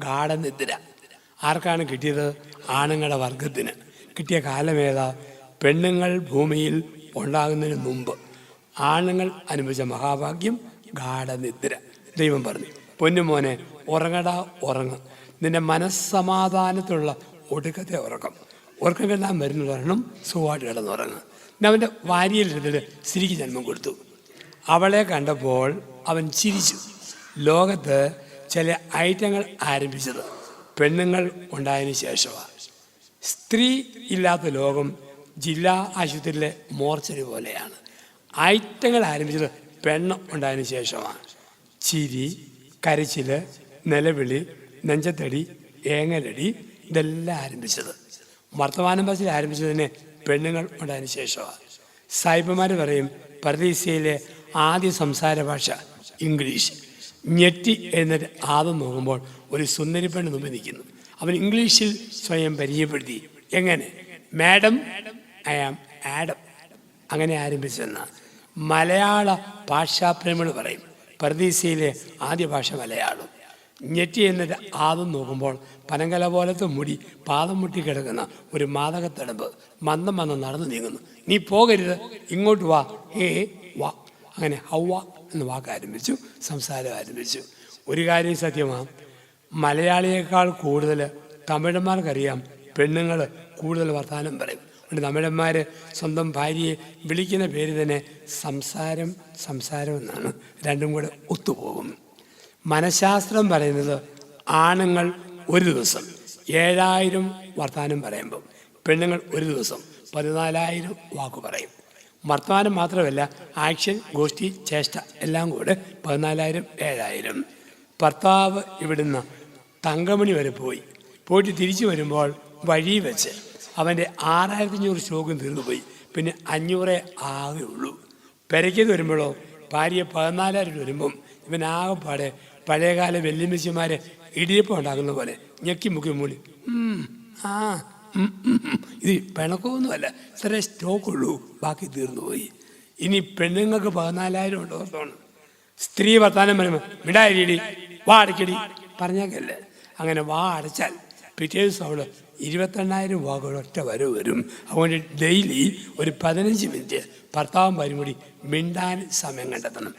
ഗാഠനിദ്ര. ആർക്കാണ് കിട്ടിയത്? ആണുങ്ങളുടെ വർഗത്തിന്. കിട്ടിയ കാലമേതാ? പെണ്ണുങ്ങൾ ഭൂമിയിൽ ഉണ്ടാകുന്നതിന് മുമ്പ് ആണുങ്ങൾ അനുഭവിച്ച മഹാഭാഗ്യം ഗാഠനിദ്ര. ദൈവം പറഞ്ഞു, പൊന്നുമോനെ ഉറങ്ങടാ ഉറങ്ങ്, നിന്റെ മനസ്സമാധാനത്തിലുള്ള ഒടുക്കത്തെ ഉറക്കം. ഉറക്കം കിട്ടാൻ വരുന്നവരണം സുഖമായിട്ട് കിടന്നുറങ്ങുക. അവൻ്റെ ഭാര്യയിലെടുത്തിട്ട് സ്ത്രീക്ക് ജന്മം കൊടുത്തു. അവളെ കണ്ടപ്പോൾ അവൻ ചിരിച്ചു. ലോകത്ത് ചില ഐറ്റങ്ങൾ ആരംഭിച്ചത് പെണ്ണുങ്ങൾ ഉണ്ടായതിനു ശേഷമാണ്. സ്ത്രീ ഇല്ലാത്ത ലോകം ജില്ലാ ആശുപത്രിയിലെ മോർച്ചറി പോലെയാണ്. ഐറ്റങ്ങൾ ആരംഭിച്ചത് പെണ്ണ് ഉണ്ടായതിനു ശേഷമാണ്. ചിരി, കരച്ചിൽ, നിലവിളി, നെഞ്ചത്തടി, ഏങ്ങലടി, ഇതെല്ലാം ആരംഭിച്ചത് വർത്തമാന ഭാഷയിൽ ആരംഭിച്ചതിന് പെണ്ണുങ്ങൾ ഉണ്ടായതിനു ശേഷമാണ്. സായിപ്പന്മാർ പറയും, പരദീസയിലെ ആദ്യ സംസാര ഭാഷ ഇംഗ്ലീഷ്. ഞെട്ടി എന്നിട്ട് ആദ്യം നോക്കുമ്പോൾ ഒരു സുന്ദരി പെണ്ണ് മുമ്പ് നിൽക്കുന്നു. അവൻ ഇംഗ്ലീഷിൽ സ്വയം പരിചയപ്പെടുത്തി. എങ്ങനെ? Madam, I am Adam. അങ്ങനെ ആരംഭിച്ചെന്ന മലയാള ഭാഷാപ്രേമികൾ പറയും, പരദീസയിലെ ആദ്യ ഭാഷ മലയാളം. ഞെട്ടി എന്നിട്ട് ആദ്യം നോക്കുമ്പോൾ പനങ്കല പോലത്തെ മുടി പാദം മുട്ടി കിടക്കുന്ന ഒരു മാതകത്തടമ്പ് മന്ദം മന്ദം നടന്നു നീങ്ങുന്നു. നീ പോകരുത്, ഇങ്ങോട്ട് വാ, വാ. അങ്ങനെ ഹൗവ എന്ന വാക്ക് ആരംഭിച്ചു, സംസാരം ആരംഭിച്ചു. ഒരു കാര്യം സത്യമാണ്, മലയാളിയേക്കാൾ കൂടുതൽ തമിഴന്മാർക്കറിയാം പെണ്ണുങ്ങൾ കൂടുതൽ വർത്തമാനം പറയും. അതുകൊണ്ട് തമിഴന്മാർ സ്വന്തം ഭാര്യയെ വിളിക്കുന്ന പേര് തന്നെ സംസാരം എന്നാണ്. രണ്ടും കൂടെ ഒത്തുപോകും. മനഃശാസ്ത്രം പറയുന്നത് ആണുങ്ങൾ ഒരു ദിവസം 7000 വർത്തമാനം പറയുമ്പം പെണ്ണുങ്ങൾ ഒരു ദിവസം 14,000 വാക്ക് പറയും. വർത്തമാനം മാത്രമല്ല, ആക്ഷൻ, ഗോഷ്ഠി, ചേഷ്ട എല്ലാം കൂടെ 14,000 7,000. ഭർത്താവ് ഇവിടുന്ന് തങ്കമണി വരെ പോയിട്ട് തിരിച്ചു വരുമ്പോൾ വഴി വെച്ച് അവൻ്റെ 6,500 സ്റ്റോക്കും തീർന്നുപോയി. പിന്നെ 500 ആകെ ഉള്ളൂ. പെരയ്ക്കത് വരുമ്പോഴോ ഭാര്യ 14,000 വരുമ്പം ഇവനാകെപ്പാടെ പഴയകാല വെല്ലുമിച്ചിമാരെ ഇടിയപ്പം ഉണ്ടാക്കുന്ന പോലെ ഞെക്കി മുക്കി മൂളി ഇത് പിണക്കമൊന്നുമല്ല, ഇത്രേ സ്റ്റോക്കുള്ളൂ, ബാക്കി തീർന്നുപോയി. ഇനി പെണ്ണുങ്ങൾക്ക് 14,000 ഉണ്ടോ തോന്നും. സ്ത്രീ വർത്താനം പറയുമ്പോൾ മിണ്ടായിരി, വാ അടയ്ക്കടി പറഞ്ഞേക്കല്ലേ. അങ്ങനെ വാ അടച്ചാൽ പിറ്റേ ദിവസം അവൾ 28,000 വാക്കുകൾ ഒറ്റ വരും. അതുകൊണ്ട് ഡെയിലി ഒരു 15 മിനിറ്റ് ഭർത്താവും ഭാര്യയും കൂടി മിണ്ടാൻ സമയം കണ്ടെത്തണം.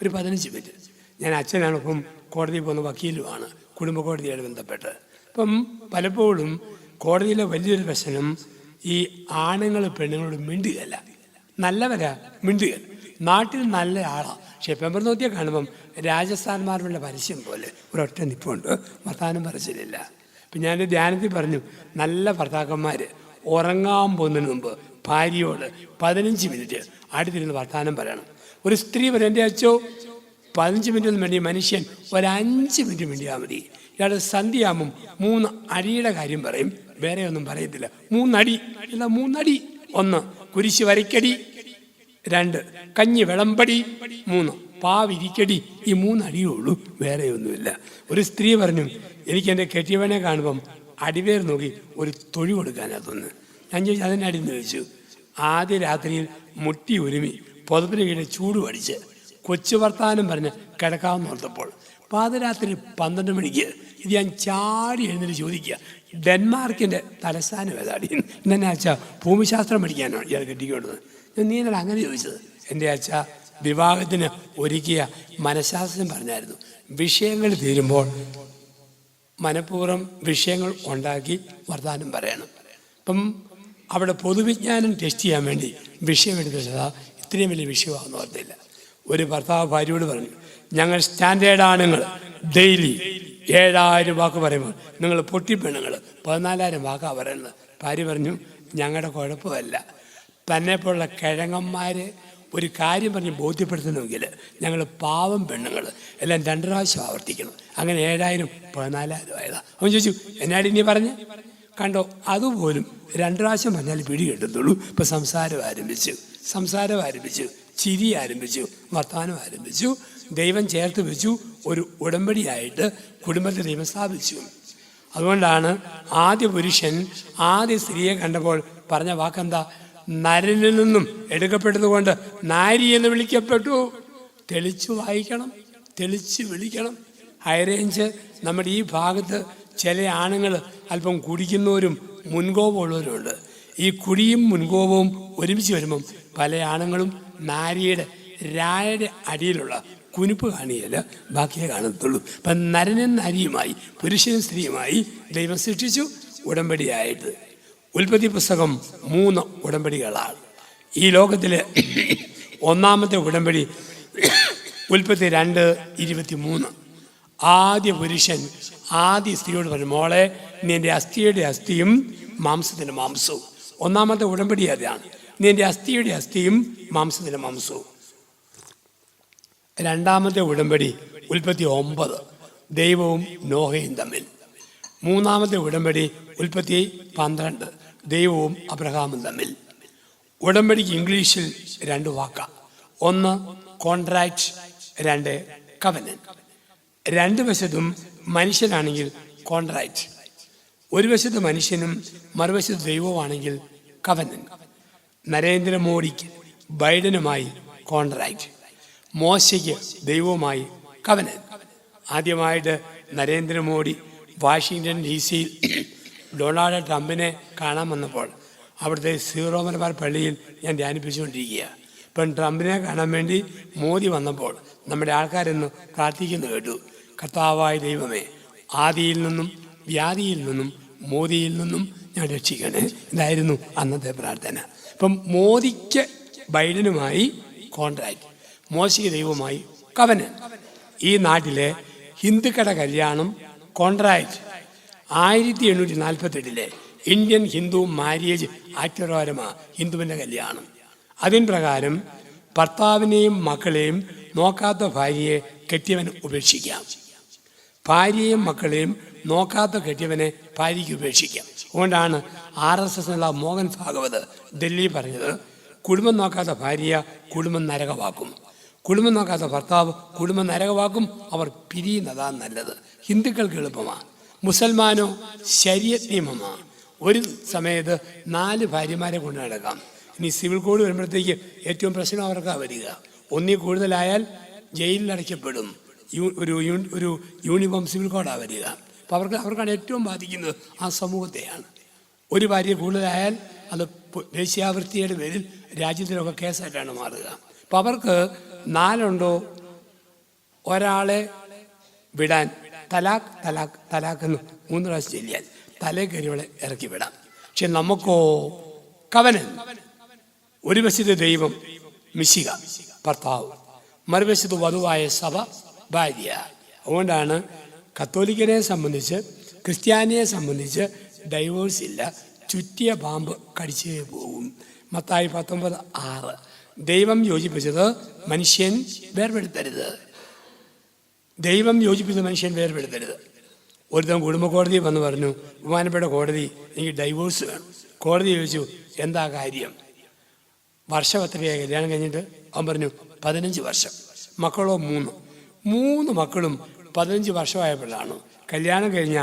ഒരു 15 മിനിറ്റ്. ഞാൻ അച്ഛനാണ്, ഇപ്പം കോടതിയിൽ പോകുന്ന വക്കീലുമാണ്, കുടുംബ കോടതിയായിട്ട് ബന്ധപ്പെട്ട്. അപ്പം പലപ്പോഴും കോടതിയിലെ വലിയൊരു പ്രശ്നം ഈ ആണുങ്ങൾ പെണ്ണുങ്ങളോട് മിണ്ടുകയല്ല. നല്ലവരാ മിണ്ടുക, നാട്ടിൽ നല്ല ആളാണ്. പക്ഷെ പെമ്പർനോത്തിയെ കാണുമ്പം രാജസ്ഥാൻമാരുടെ പരസ്യം പോലെ ഒരൊറ്റ നിപ്പുണ്ട്, വർത്താനം പറച്ചിലില്ല. അപ്പം ഞാൻ ധ്യാനത്തിൽ പറഞ്ഞു, നല്ല ഭർത്താക്കന്മാർ ഉറങ്ങാൻ പോകുന്നതിന് മുമ്പ് ഭാര്യയോട് 15 മിനിറ്റ് അടുത്തിരുന്ന് വർത്താനം പറയണം. ഒരു സ്ത്രീ പറയും, എൻ്റെ അച്ഛോ 15 മിനിറ്റ് വേണ്ടി മനുഷ്യൻ 5 മിനിറ്റ് വേണ്ടിയാൽ മതി. ഇയാൾ സന്ധ്യയാകുമ്പം 3 അടിയുടെ കാര്യം പറയും, വേറെ ഒന്നും പറയത്തില്ല. 3 അടി, 3 അടി. 1 കുരിശ് വരയ്ക്കടി, 2 കഞ്ഞി വിളമ്പടി, 3 പാവിരിക്കടി. ഈ 3 അടിയേ ഉള്ളൂ, വേറെ ഒന്നുമില്ല. ഒരു സ്ത്രീ പറഞ്ഞു, എനിക്ക് എൻ്റെ കെട്ടിയവനെ കാണുമ്പം അടിവേർ നോക്കി ഒരു തൊഴി കൊടുക്കാനകത്തൊന്ന്. ഞാൻ ചോദിച്ചു, അതിൻ്റെ അടിയെന്ന് ചോദിച്ചു. ആദ്യ രാത്രിയിൽ മുട്ടി ഒരുമി പുതപ്പിന് കീഴിൽ ചൂട് പഠിച്ച് കൊച്ചു വർത്താനം പറഞ്ഞ് കിടക്കാമെന്ന് ഓർത്തപ്പോൾ പാതിരാത്രി 12 മണിക്ക് ഇത് ഞാൻ ചാടി എഴുന്നേറ്റ് ചോദിക്കുക, ഡെൻമാർക്കിൻ്റെ തലസ്ഥാനം ഏതാടി? ഇന്നെ അച്ഛാ ഭൂമിശാസ്ത്രം പഠിക്കാനാണ് ഇയാൾ കെട്ടിക്കൊണ്ടത്. നീ എന്നോട് അങ്ങനെ ചോദിച്ചത്? എൻ്റെ അച്ഛ വിവാഹത്തിന് ഒരുക്കിയ മനഃശാസ്ത്രം പറഞ്ഞായിരുന്നു, വിഷയങ്ങൾ തീരുമ്പോൾ മനഃപൂർവ്വം വിഷയങ്ങൾ ഉണ്ടാക്കി വർത്തമാനം പറയണം. അപ്പം അവിടെ പൊതുവിജ്ഞാനം ടെസ്റ്റ് ചെയ്യാൻ വേണ്ടി വിഷയം എടുത്തതാ, ഇത്രയും വലിയ വിഷയമാണെന്ന് ഓർത്തില്ല. ഒരു ഭർത്താവ് ഭാര്യയോട് പറഞ്ഞു, ഞങ്ങൾ സ്റ്റാൻഡേർഡ് ആണുങ്ങൾ ഡെയിലി 7,000 വാക്ക് പറയുമ്പോൾ നിങ്ങൾ പൊട്ടിപ്പെണ്ണുങ്ങൾ 14,000 വാക്കാണ് പറയുന്നത്. ഭാര്യ പറഞ്ഞു, ഞങ്ങളുടെ കുഴപ്പമല്ല, തന്നെപ്പോലുള്ള കിഴങ്ങന്മാർ ഒരു കാര്യം പറഞ്ഞ് ബോധ്യപ്പെടുത്തണമെങ്കിൽ ഞങ്ങൾ പാവം പെണ്ണുങ്ങൾ എല്ലാം 2 പ്രാവശ്യം ആവർത്തിക്കണം. അങ്ങനെ 7,000 14,000 ആയതാ. അവൻ ചോദിച്ചു, എന്നാടി നീ പറഞ്ഞ് കണ്ടോ? അതുപോലും 2 പ്രാവശ്യം പറഞ്ഞാൽ പിടി കിട്ടത്തുള്ളൂ. ഇപ്പം സംസാരം ആരംഭിച്ചു, ചിരി ആരംഭിച്ചു, വർത്തമാനം ആരംഭിച്ചു, ദൈവം ചേർത്ത് വെച്ചു, ഒരു ഉടമ്പടിയായിട്ട് കുടുംബത്തെ ദൈവം സ്ഥാപിച്ചു. അതുകൊണ്ടാണ് ആദ്യ പുരുഷൻ ആദ്യ സ്ത്രീയെ കണ്ടപ്പോൾ പറഞ്ഞ വാക്കെന്താ? നരനിൽ നിന്നും എടുക്കപ്പെട്ടതുകൊണ്ട് നാരി എന്ന് വിളിക്കപ്പെട്ടു. തെളിച്ചു വായിക്കണം, തെളിച്ച് വിളിക്കണം. ഹൈറേഞ്ച് നമ്മുടെ ഈ ഭാഗത്ത് ചില ആണുങ്ങൾ അല്പം കുടിക്കുന്നവരും മുൻകോപമുള്ളവരുമുണ്ട്. ഈ കുടിയും മുൻകോപവും ഒരുമിച്ച് വരുമ്പം പല ആണുങ്ങളും രായയുടെ അടിയിലുള്ള കുനിപ്പ് കാണിയല്ല, ബാക്കിയേ കാണത്തുള്ളൂ. അപ്പം നരനും നരിയുമായി, പുരുഷനും സ്ത്രീയുമായി ദൈവം സൃഷ്ടിച്ചു ഉടമ്പടിയായിട്ട്. ഉൽപ്പത്തി പുസ്തകം 3 ഉടമ്പടികളാണ്. ഈ ലോകത്തിലെ ഒന്നാമത്തെ ഉടമ്പടി ഉൽപ്പത്തി 2:23. ആദ്യ പുരുഷൻ ആദ്യ സ്ത്രീയോട് പറഞ്ഞു, മോളെ നീ എൻ്റെ അസ്ഥിയുടെ അസ്ഥിയും മാംസത്തിൻ്റെ മാംസവും. ഒന്നാമത്തെ ഉടമ്പടി അതാണ്, നീ എൻ്റെ അസ്ഥിയുടെ അസ്ഥിയും മാംസത്തിൻ്റെ മാംസവും. രണ്ടാമത്തെ ഉടമ്പടി ഉൽപ്പത്തി 9, ദൈവവും നോഹയും തമ്മിൽ. മൂന്നാമത്തെ ഉടമ്പടി ഉൽപ്പത്തി 12, ദൈവവും അബ്രഹാമും തമ്മിൽ. ഉടമ്പടിക്ക് ഇംഗ്ലീഷിൽ 2 വാക്കാണ്. 1 കോൺട്രാക്റ്റ്, 2 കവനന്റ്. 2 വശത്തും മനുഷ്യനാണെങ്കിൽ കോൺട്രാക്റ്റ്, ഒരു വശത്ത് മനുഷ്യനും മറുവശത്ത് ദൈവവുമാണെങ്കിൽ കവനന്റ്. നരേന്ദ്രമോദിക്ക് ബൈഡനുമായി കോൺട്രാക്റ്റ്, മോശയ്ക്ക് ദൈവവുമായി കവനന്റ്. ആദ്യമായിട്ട് നരേന്ദ്രമോദി വാഷിങ്ടൺ DC ഡൊണാൾഡ് ട്രംപിനെ കാണാൻ വന്നപ്പോൾ അവിടുത്തെ സീറോ മലബാർ പള്ളിയിൽ ഞാൻ ധ്യാനിപ്പിച്ചുകൊണ്ടിരിക്കുക. ഇപ്പം ട്രംപിനെ കാണാൻ വേണ്ടി മോദി വന്നപ്പോൾ നമ്മുടെ ആൾക്കാരെന്ന് പ്രാർത്ഥിക്കുന്നു കേട്ടു, കർത്താവായ ദൈവമേ, ആദിയിൽ നിന്നും വ്യാധിയിൽ നിന്നും മോദിയിൽ നിന്നും ഞാൻ രക്ഷിക്കണേ. ഇതായിരുന്നു അന്നത്തെ പ്രാർത്ഥന. ഇപ്പം മോദിക്ക് ബൈഡനുമായി കോൺട്രാക്റ്റ്, മോശയ്ക്ക് ദൈവവുമായി കവനന്റ്. ഈ നാട്ടിലെ ഹിന്ദുക്കളുടെ കല്യാണം contract 1848 Indian Hindu marriage act പ്രകാരമാണ് ഹിന്ദുവിൻ്റെ കല്യാണം. അതിന് പ്രകാരം ഭർത്താവിനെയും മക്കളെയും നോക്കാത്ത ഭാര്യയെ കെട്ടിയവൻ ഉപേക്ഷിക്കാം, ഭാര്യയെയും മക്കളെയും നോക്കാത്ത കെട്ടിയവനെ ഭാര്യയ്ക്ക് ഉപേക്ഷിക്കാം. അതുകൊണ്ടാണ് RSS മോഹൻ ഭാഗവത് ഡൽഹി പറഞ്ഞത്, കുടുംബം നോക്കാത്ത ഭാര്യ കുടുംബം നരകവാക്കും, കുടുംബം നോക്കാത്ത ഭർത്താവ് കുടുംബം നരകവാക്കും, അവർ പിരിയുന്നതാ നല്ലത്. ഹിന്ദുക്കൾക്ക് എളുപ്പമാണ്, മുസൽമാനോ ശരീഅത്ത് നിയമമാണ്. ഒരു സമയത്ത് 4 ഭാര്യമാരെ കൊണ്ട് നടക്കാം. ഇനി സിവിൽ കോഡ് വരുമ്പോഴത്തേക്ക് ഏറ്റവും പ്രശ്നം അവർക്കാണ് വരിക. 1 കൂടുതലായാൽ ജയിലിൽ അടയ്ക്കപ്പെടും. ഒരു യൂണിഫോം സിവിൽ കോഡാണ് വരിക. അപ്പോൾ അവർക്കാണ് ഏറ്റവും ബാധിക്കുന്നത് ആ സമൂഹത്തെയാണ്. ഒരു ഭാര്യ കൂടുതലായാൽ അത് ദേശീയാവൃത്തിയുടെ പേരിൽ രാജ്യത്തിലൊക്കെ കേസായിട്ടാണ് മാറുക. അപ്പോൾ അവർക്ക് 4 ഉണ്ടോ ഒരാളെ വിടാൻ തലാഖ് തലാഖ് തലാഖെന്ന് 3 പ്രാവശ്യം ചെല്ലിയാൽ തലേ കയറിയവളെ ഇറക്കി വിടാം. പക്ഷെ നമുക്കോ കവനന്റ്. ഒരു വശത്ത് ദൈവം മിശിഹ ഭർത്താവ്, മറുവശത്ത് വധുവായ സഭ ഭാര്യ. അതുകൊണ്ടാണ് കത്തോലിക്കനെ സംബന്ധിച്ച് ക്രിസ്ത്യാനിയെ സംബന്ധിച്ച് ഡൈവോഴ്സ് ഇല്ല, ചുറ്റിയ പാമ്പ് കടിച്ചേ പോകും. മത്തായി 19:6. ദൈവം യോജിപ്പിച്ചത് മനുഷ്യൻ വേർപെടുത്തരുത്, ദൈവം യോജിപ്പിച്ച മനുഷ്യൻ വേർപെടുത്തരുത്. ഒരുത്തൻ കുടുംബ കോടതി വന്ന് പറഞ്ഞു, ബഹുമാനപ്പെട്ട കോടതി, എനിക്ക് ഡൈവോഴ്സ് വേണം. കോടതി ചോദിച്ചു, എന്താ കാര്യം? വർഷം എത്രയായി കല്യാണം കഴിഞ്ഞിട്ട്? അവൻ പറഞ്ഞു 15 വർഷം. മക്കളോ 3 മക്കളും 15 വർഷമായപ്പോഴാണ്. കല്യാണം കഴിഞ്ഞ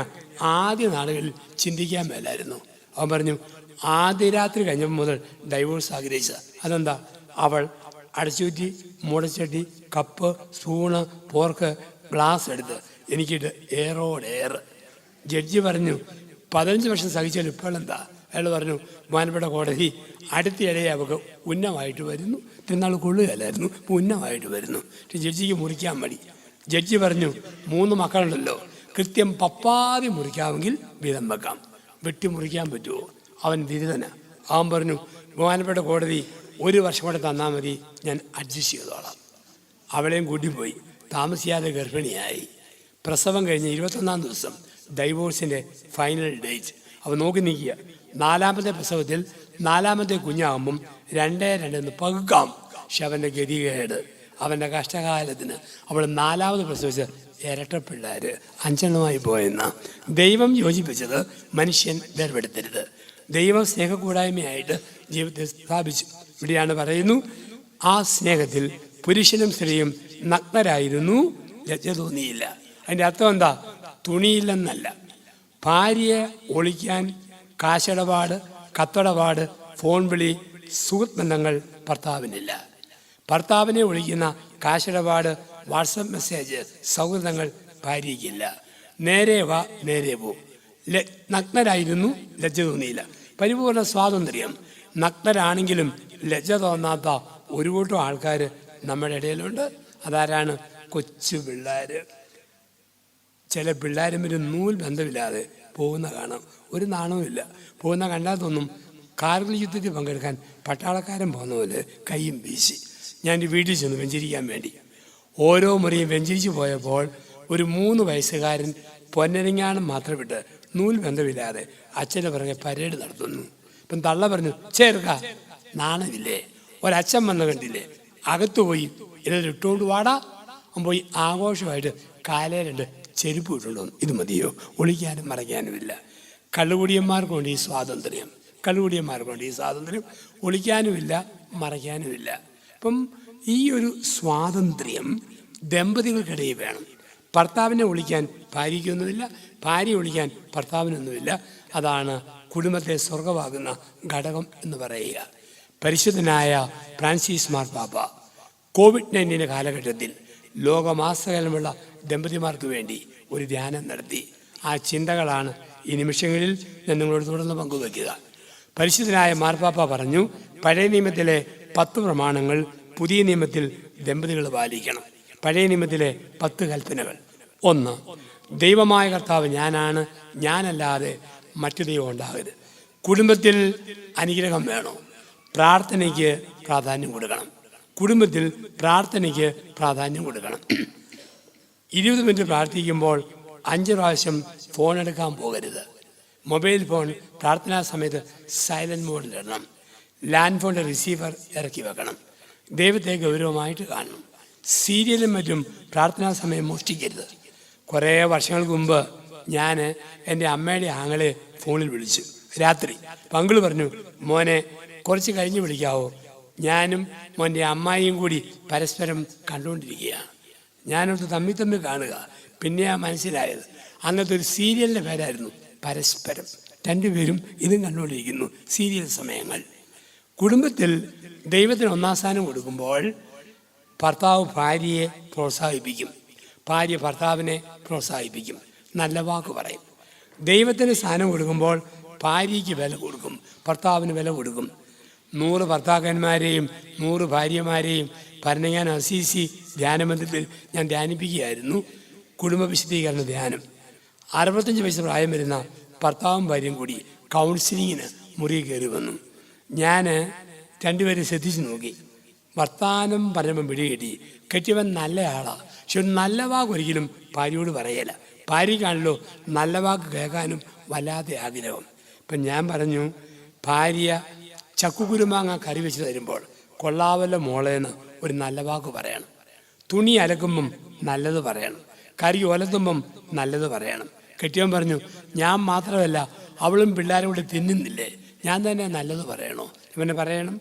ആദ്യ നാളുകളിൽ ചിന്തിക്കാൻ മേലായിരുന്നു. അവൻ പറഞ്ഞു, ആദ്യ രാത്രി കഴിഞ്ഞപ്പോൾ മുതൽ ഡൈവോഴ്സ് ആഗ്രഹിച്ച. അതെന്താ? അവൾ അടച്ചുറ്റി മുടച്ചട്ടി കപ്പ് സ്പൂണ് പോർക്ക് ഗ്ലാസ് എടുത്ത് എനിക്കിട്ട് ഏറോടേറ്. ജഡ്ജി പറഞ്ഞു 15 വർഷം സഹിച്ചാൽ ഇപ്പോൾ എന്താ? അയാൾ പറഞ്ഞു, ബഹുമാനപ്പെട്ട കോടതി, അടുത്തിടെ അവൾക്ക് ഉന്നമായിട്ട് വരുന്നു, തിരുനാൾ കൊള്ളുകയല്ലായിരുന്നു, ഇപ്പോൾ ഉന്നമായിട്ട് വരുന്നു. പക്ഷെ ജഡ്ജിക്ക് മുറിക്കാൻ മടി. ജഡ്ജി പറഞ്ഞു, 3 മക്കളുണ്ടല്ലോ, കൃത്യം പപ്പാതി മുറിക്കാമെങ്കിൽ വീതം വെക്കാം, വെട്ടി മുറിക്കാൻ പറ്റുമോ? അവൻ ബിരുദന. അവൻ പറഞ്ഞു, ബഹുമാനപ്പെട്ട കോടതി, 1 വർഷം കൂടെ തന്നാൽ മതി, ഞാൻ അഡ്ജസ്റ്റ് ചെയ്തോളാം. അവളെയും കൂട്ടിപ്പോയി. താമസിയാതെ ഗർഭിണിയായി. പ്രസവം കഴിഞ്ഞ് 21-ാം ദിവസം ഡൈവോഴ്സിൻ്റെ ഫൈനൽ ഡേറ്റ്. അവൻ നോക്കി നിൽക്കുക. 4ാമത്തെ പ്രസവത്തിൽ 4ാമത്തെ കുഞ്ഞാകുമ്പം 2 പകുക്കാം. പക്ഷെ അവൻ്റെ ഗതികേട്, അവൻ്റെ കഷ്ടകാലത്തിന് അവൾ 4ാമത് പ്രസവിച്ച് ഇരട്ടപ്പിള്ളേർ 5 പോയെന്ന. ദൈവം യോജിപ്പിച്ചത് മനുഷ്യൻ വേർപെടുത്തരുത്. ദൈവം സ്നേഹക്കൂടായ്മയായിട്ട് ജീവിതത്തെ സ്ഥാപിച്ചു. ഇവിടെയാണ് പറയുന്നു, ആ സ്നേഹത്തിൽ പുരുഷനും സ്ത്രീയും നഗ്നരായിരുന്നു, ലജ്ജ തോന്നിയില്ല. അതിൻ്റെ അർത്ഥം എന്താ? തുണിയില്ലെന്നല്ല. ഭാര്യയെ ഒളിക്കാൻ കാശിടപാട്, കത്തിടപാട്, ഫോൺ വിളി, സുഹൃത്ത് ബന്ധങ്ങൾ ഭർത്താവിനില്ല. ഭർത്താവിനെ ഒളിക്കുന്ന കാശിടപാട്, വാട്സപ്പ് മെസ്സേജ്, സൗഹൃദങ്ങൾ ഭാര്യയ്ക്കില്ല. നേരെ വാ നേരെ പോ. നഗ്നരായിരുന്നു, ലജ്ജ തോന്നിയില്ല. പരിപൂർണ സ്വാതന്ത്ര്യം. നഗ്നരാണെങ്കിലും ലജ്ജ തോന്നാത്ത ഒരു കൂട്ടം ആൾക്കാർ നമ്മുടെ ഇടയിലുണ്ട്. അതാരാണ്? കൊച്ചു പിള്ളേർ. ചില പിള്ളേരും ഒരു നൂൽ ബന്ധമില്ലാതെ പോകുന്ന കാണാം. ഒരു നാണവുമില്ല. പോകുന്ന കണ്ടാൽ തോന്നും കാർഗിൽ യുദ്ധത്തിൽ പങ്കെടുക്കാൻ പട്ടാളക്കാരൻ പോകുന്ന പോലെ കൈയും വീശി. ഞാൻ വീട്ടിൽ ചെന്ന് വെഞ്ചരിക്കാൻ വേണ്ടി ഓരോ മുറിയും വെഞ്ചരിച്ച് പോയപ്പോൾ ഒരു 3 വയസ്സുകാരൻ പൊന്നരിങ്ങാണം മാത്രം വിട്ട് നൂൽ ബന്ധമില്ലാതെ അച്ഛൻ്റെ പിറകെ പരേഡ് നടത്തുന്നു. ഇപ്പം തള്ള പറഞ്ഞു, ചേർക്ക നാണമില്ലേ? ഒരച്ഛൻ വന്ന് കണ്ടില്ലേ? അകത്തു പോയി ഇതൊരു ഇട്ടുകൊണ്ട് വാടാ. പോയി ആഘോഷമായിട്ട് കാലേ 2 ചെരുപ്പ് ഇട്ടുണ്ടോ? ഇത് മതിയോ? ഒളിക്കാനും മറയ്ക്കാനുമില്ല. കള്ളുകുടിയന്മാർക്കുണ്ട് ഈ സ്വാതന്ത്ര്യം. കള്ളുകുടിയന്മാർക്കുണ്ട് ഈ സ്വാതന്ത്ര്യം. ഒളിക്കാനുമില്ല, മറയ്ക്കാനുമില്ല. അപ്പം ഈ ഒരു സ്വാതന്ത്ര്യം ദമ്പതികൾക്കിടയിൽ വേണം. ഭർത്താവിനെ ഒളിക്കാൻ ഭാര്യയ്ക്കൊന്നുമില്ല, ഭാര്യ ഒളിക്കാൻ ഭർത്താവിനൊന്നുമില്ല. അതാണ് കുടുംബത്തെ സ്വർഗമാകുന്ന ഘടകം എന്ന് പറയുക. പരിശുദ്ധനായ ഫ്രാൻസിസ് മാർപ്പാപ്പ COVID-19 കാലഘട്ടത്തിൽ ലോകമാസകലമുള്ള ദമ്പതിമാർക്ക് വേണ്ടി ഒരു ധ്യാനം നടത്തി. ആ ചിന്തകളാണ് ഈ നിമിഷങ്ങളിൽ ഞാൻ നിങ്ങളോട് തുടർന്ന് പങ്കുവയ്ക്കുക. പരിശുദ്ധനായ മാർപ്പാപ്പ പറഞ്ഞു, പഴയ നിയമത്തിലെ 10 പ്രമാണങ്ങൾ പുതിയ നിയമത്തിൽ ദമ്പതികൾ പാലിക്കണം. പഴയ നിയമത്തിലെ 10 കൽപ്പനകൾ. 1, ദൈവമായ കർത്താവ് ഞാനാണ്, ഞാനല്ലാതെ മറ്റു ദൈവം ഉണ്ടാകരുത്. കുടുംബത്തിൽ അനുഗ്രഹം വേണോ? പ്രാർത്ഥനയ്ക്ക് പ്രാധാന്യം കൊടുക്കണം. കുടുംബത്തിൽ പ്രാർത്ഥനയ്ക്ക് പ്രാധാന്യം കൊടുക്കണം. 20 മിനിറ്റ് പ്രാർത്ഥിക്കുമ്പോൾ 5 പ്രാവശ്യം ഫോൺ എടുക്കാൻ പോകരുത്. മൊബൈൽ ഫോൺ പ്രാർത്ഥനാ സമയത്ത് സൈലൻറ്റ് മോഡിലിടണം. ലാൻഡ് ഫോണിൻ്റെ റിസീവർ ഇറക്കി വെക്കണം. ദൈവത്തെ ഗൗരവമായിട്ട് കാണണം. സീരിയലും മറ്റും പ്രാർത്ഥനാ സമയം മോഷ്ടിക്കരുത്. കുറേ വർഷങ്ങൾക്ക് മുമ്പ് ഞാൻ എൻ്റെ അമ്മയുടെ ആങ്ങളെ ഫോണിൽ വിളിച്ചു രാത്രി. പങ്കിള് പറഞ്ഞു, മോനെ കുറച്ച് കഴിഞ്ഞ് വിളിക്കാവോ? ഞാനും മോൻ്റെ അമ്മായിയും കൂടി പരസ്പരം കണ്ടുകൊണ്ടിരിക്കുകയാണ്. ഞാനോട് തമ്മിൽ കാണുക. പിന്നെയാണ് മനസ്സിലായത് അന്നത്തെ ഒരു സീരിയലിൻ്റെ പേരായിരുന്നു പരസ്പരം. 2 പേരും ഇതും കണ്ടുകൊണ്ടിരിക്കുന്നു. സീരിയൽ സമയങ്ങൾ. കുടുംബത്തിൽ ദൈവത്തിന് 1-ാം സ്ഥാനം കൊടുക്കുമ്പോൾ ഭർത്താവ് ഭാര്യയെ പ്രോത്സാഹിപ്പിക്കും, ഭാര്യ ഭർത്താവിനെ പ്രോത്സാഹിപ്പിക്കും, നല്ല വാക്ക് പറയും. ദൈവത്തിന് സ്ഥാനം കൊടുക്കുമ്പോൾ ഭാര്യയ്ക്ക് വില കൊടുക്കും, ഭർത്താവിന് വില കൊടുക്കും. 100 ഭർത്താക്കന്മാരെയും 100 ഭാര്യമാരെയും ഭരണങ്ങാൻ അസീസി ധ്യാനബന്ധത്തിൽ ഞാൻ ധ്യാനിപ്പിക്കുകയായിരുന്നു. കുടുംബ വിശദീകരണ ധ്യാനം. 65 വയസ്സ് പ്രായം വരുന്ന ഭർത്താവും ഭാര്യയും കൂടി കൗൺസിലിങ്ങിന് മുറി കയറി വന്നു. ഞാൻ 2 പേരെ ശ്രദ്ധിച്ചു നോക്കി. വർത്താനം പറയുമ്പം പിടികിട്ടി. കെട്ടിയവൻ നല്ല ആളാണ്, പക്ഷെ ഒരു നല്ല വാക്ക് ഒരിക്കലും ഭാര്യയോട് പറയല. ഭാര്യയ്ക്കാണല്ലോ നല്ല വാക്ക് കേൾക്കാനും വല്ലാതെ ആഗ്രഹം. ഇപ്പം ഞാൻ പറഞ്ഞു, ഭാര്യ ചക്കുകുരുമാങ്ങ കറി വെച്ച് തരുമ്പോൾ കൊള്ളാവല്ല മോളേന്ന് ഒരു നല്ല വാക്ക് പറയണം. തുണി അലക്കുമ്പം നല്ലത് പറയണം. കറി ഒലത്തുമ്പം നല്ലത് പറയണം. കെട്ടിയവൻ പറഞ്ഞു, ഞാൻ മാത്രമല്ല അവളും പിള്ളേരും കൂടി തിന്നുന്നില്ലേ, ഞാൻ തന്നെ നല്ലത് പറയണോ? ഇവനെ പറയണം.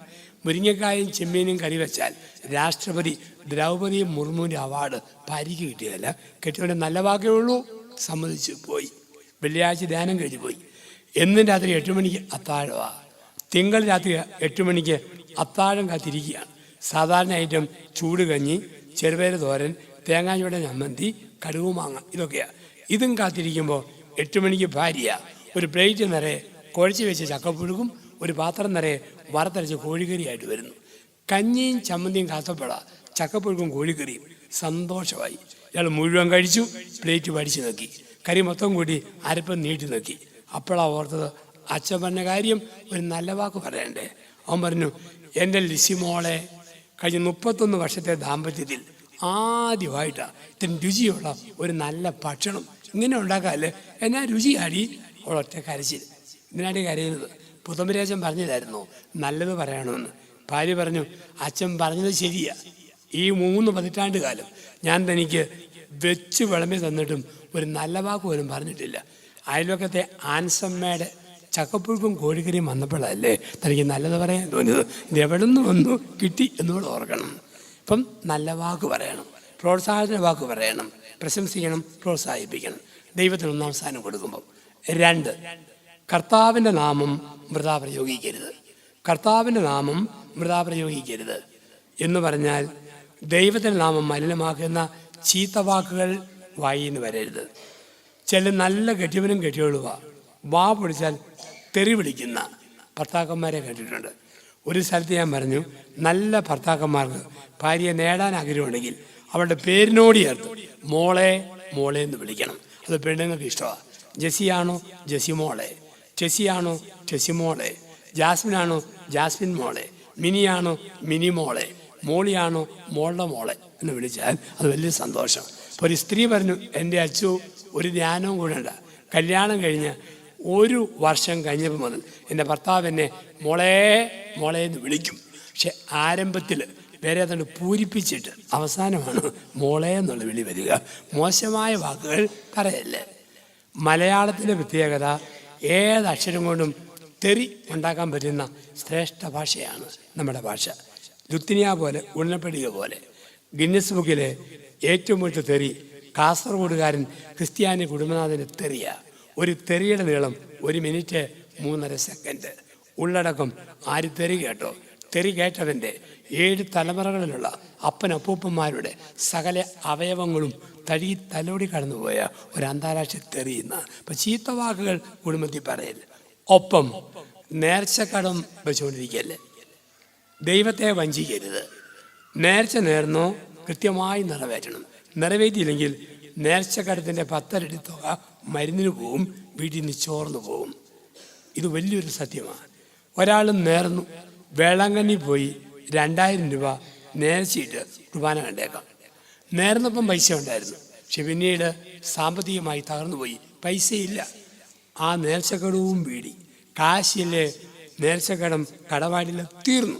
മുരിങ്ങക്കായും ചെമ്മീനും കറി വെച്ചാൽ രാഷ്ട്രപതി ദ്രൗപദി മുർമുവിൻ്റെ അവാർഡ് ഭാര്യയ്ക്ക് കിട്ടിയതല്ല. കെട്ടിയവൻ്റെ നല്ല വാക്കേ ഉള്ളൂ. സമ്മതിച്ച് പോയി. വെള്ളിയാഴ്ച ധ്യാനം കഴിഞ്ഞ് പോയി. എന്നും രാത്രി 8 മണിക്ക് അത്താഴമാണ്. തിങ്കൾ രാത്രി 8 മണിക്ക് അത്താഴം കാത്തിരിക്കുകയാണ്. സാധാരണ ഐറ്റം ചൂട് കഞ്ഞി, ചെറുപയർ തോരൻ, തേങ്ങാച്ചോട ചമ്മന്തി, കടുകുമാങ്ങ, ഇതൊക്കെയാണ്. ഇതും കാത്തിരിക്കുമ്പോൾ 8 മണിക്ക് ഭാര്യ ഒരു പ്ലേറ്റ് നിറയെ കുഴച്ച് വെച്ച് ചക്കപ്പുഴുക്കും ഒരു പാത്രം നിറയെ വറുത്തരച്ച് കോഴിക്കറിയായിട്ട് വരുന്നു. കഞ്ഞിയും ചമ്മന്തിയും കാത്തപ്പഴ ചക്കപ്പുഴുക്കും കോഴിക്കറിയും. സന്തോഷമായി. ഇയാൾ മുഴുവൻ കഴിച്ചു. പ്ലേറ്റ് പഠിച്ചു നോക്കി. കറി മൊത്തം കൂടി അരപ്പം നീട്ടി നോക്കി. അപ്പോഴാണ് ഓർത്തത്, അച്ഛൻ പറഞ്ഞ കാര്യം ഒരു നല്ല വാക്ക് പറയണ്ടേ. അവൻ പറഞ്ഞു, എൻ്റെ ലിസിമോളെ കഴിഞ്ഞ 31 വർഷത്തെ ദാമ്പത്യത്തിൽ ആദ്യമായിട്ടാണ് ഇത്രയും രുചിയുള്ള ഒരു നല്ല ഭക്ഷണം ഇങ്ങനെ ഉണ്ടാക്കാല്ലേ. എന്നാ രുചിയാടി. അവളൊറ്റ കരച്ചിൽ. ഇതിനാടി കരയുന്നത്. പുതമ്പരാജൻ പറഞ്ഞതായിരുന്നു നല്ലത് പറയണമെന്ന്. ഭാര്യ പറഞ്ഞു, അച്ഛൻ പറഞ്ഞത് ശരിയാ. ഈ 3 പതിറ്റാണ്ട് കാലം ഞാൻ തനിക്ക് വെച്ച് വിളമ്പി തന്നിട്ടും ഒരു നല്ല വാക്ക് പോലും പറഞ്ഞിട്ടില്ല. അയൽവക്കത്തെ ആൻസമ്മയുടെ ചക്കപ്പുഴുക്കും കോഴിക്കറിയും വന്നപ്പോഴല്ലേ തനിക്ക് നല്ലത് പറയാൻ തോന്നിയത്. ഇത് എവിടെ നിന്ന് വന്നു കിട്ടി എന്നുകൂടെ ഓർക്കണം. ഇപ്പം നല്ല വാക്ക് പറയണം, പ്രോത്സാഹന വാക്ക് പറയണം, പ്രശംസിക്കണം, പ്രോത്സാഹിപ്പിക്കണം. ദൈവത്തിന് 1-ാം സ്ഥാനം കൊടുക്കുമ്പോൾ. 2, കർത്താവിൻ്റെ നാമം വൃഥാ പ്രയോഗിക്കരുത്. കർത്താവിൻ്റെ നാമം വൃഥാ പ്രയോഗിക്കരുത് എന്ന് പറഞ്ഞാൽ ദൈവത്തിൻ്റെ നാമം മലിനമാക്കുന്ന ചീത്ത വാക്കുകൾ വായിൽ നിന്ന് വരരുത്. ചില നല്ല കെട്ടിയവനും കെട്ടിയവളുവാ വാ പൊളിച്ചാൽ തെറി വിളിക്കുന്ന ഭർത്താക്കന്മാരെ കേട്ടിട്ടുണ്ട്. ഒരു സ്ഥലത്ത് ഞാൻ പറഞ്ഞു, നല്ല ഭർത്താക്കന്മാർക്ക് ഭാര്യയെ നേടാൻ ആഗ്രഹമുണ്ടെങ്കിൽ അവളുടെ പേരിനോട് ചേർത്ത് മോളെ മോളെ എന്ന് വിളിക്കണം. അത് പെണ്ണുങ്ങൾക്ക് ഇഷ്ടമാണ്. ജെസിയാണോ ജെസിമോളെ, ടെസിയാണോ ടെസിമോളെ, ജാസ്മിനാണോ ജാസ്മിൻ മോളെ, മിനിയാണോ മിനി മോളെ, മോളിയാണോ മോളുടെ മോളെ എന്ന് വിളിച്ചാൽ അത് വലിയ സന്തോഷം. അപ്പോൾ ഒരു സ്ത്രീ പറഞ്ഞു, എൻ്റെ അച്ചു ഒരു ധ്യാനവും കൂടെ ഉണ്ട്. കല്യാണം കഴിഞ്ഞ് 1 വർഷം കഴിഞ്ഞപ്പോൾ മുതൽ എൻ്റെ ഭർത്താവ് എന്നെ മോളെ മോളെ എന്ന് വിളിക്കും. പക്ഷെ ആരംഭത്തിൽ വേറെ അതുകൊണ്ട് പൂരിപ്പിച്ചിട്ട് അവസാനമാണ് മോളെ എന്നുള്ള വിളി വരിക. മോശമായ വാക്കുകൾ പറയല്ലേ. മലയാളത്തിൻ്റെ പ്രത്യേകത ഏതക്ഷരം കൊണ്ടും തെറി ഉണ്ടാക്കാൻ പറ്റുന്ന ശ്രേഷ്ഠ ഭാഷയാണ് നമ്മുടെ ഭാഷ. ലുത്തിനിയ പോലെ, ഉണ്ണപ്പടിക പോലെ. ഗിന്നസ് ബുക്കിലെ ഏറ്റവും കൂടുതൽ തെറി കാസർഗോഡുകാരൻ ക്രിസ്ത്യാനി കുടുംബനാഥൻ്റെ തെറിയ. ഒരു തെറിയുടെ നീളം 1 മിനിറ്റ് 3.5 സെക്കൻഡ്. ഉള്ളടക്കം ആര് തെറി കേട്ടോ, തെറി കേട്ടവൻ്റെ 7 തലമുറകളിലുള്ള അപ്പനപ്പൂപ്പന്മാരുടെ സകല അവയവങ്ങളും തലോടി കടന്നുപോയ ഒരു അന്താരാഷ്ട്ര തെറിയുന്ന. അപ്പം ചീത്ത വാക്കുകൾ കുടുംബത്തിൽ പറയല്. ഒപ്പം നേർച്ചക്കടം വെച്ചുകൊണ്ടിരിക്കല്ലേ. ദൈവത്തെ വഞ്ചിക്കരുത്. നേർച്ച നേർന്നോ കൃത്യമായി നിറവേറ്റണം. നിറവേറ്റിയില്ലെങ്കിൽ നേർച്ചക്കടത്തിൻ്റെ 10 ഇരട്ടി തുക മരുന്നിന് പോവും, വീട്ടിൽ നിന്ന് ചോർന്നു പോവും. ഇത് വലിയൊരു സത്യമാണ്. ഒരാൾ നേർന്നു വേളാങ്കണ്ണി പോയി 2000 രൂപ നേർച്ചയിട്ട് കുർബാന കണ്ടേക്കാം. നേർന്നപ്പം പൈസ ഉണ്ടായിരുന്നു, പക്ഷെ പിന്നീട് സാമ്പത്തികമായി തകർന്നുപോയി, പൈസയില്ല. ആ നേർച്ചക്കടവും വീടി. കാശിലെ നേർച്ചക്കടം കടവാടിൽ തീർന്നു.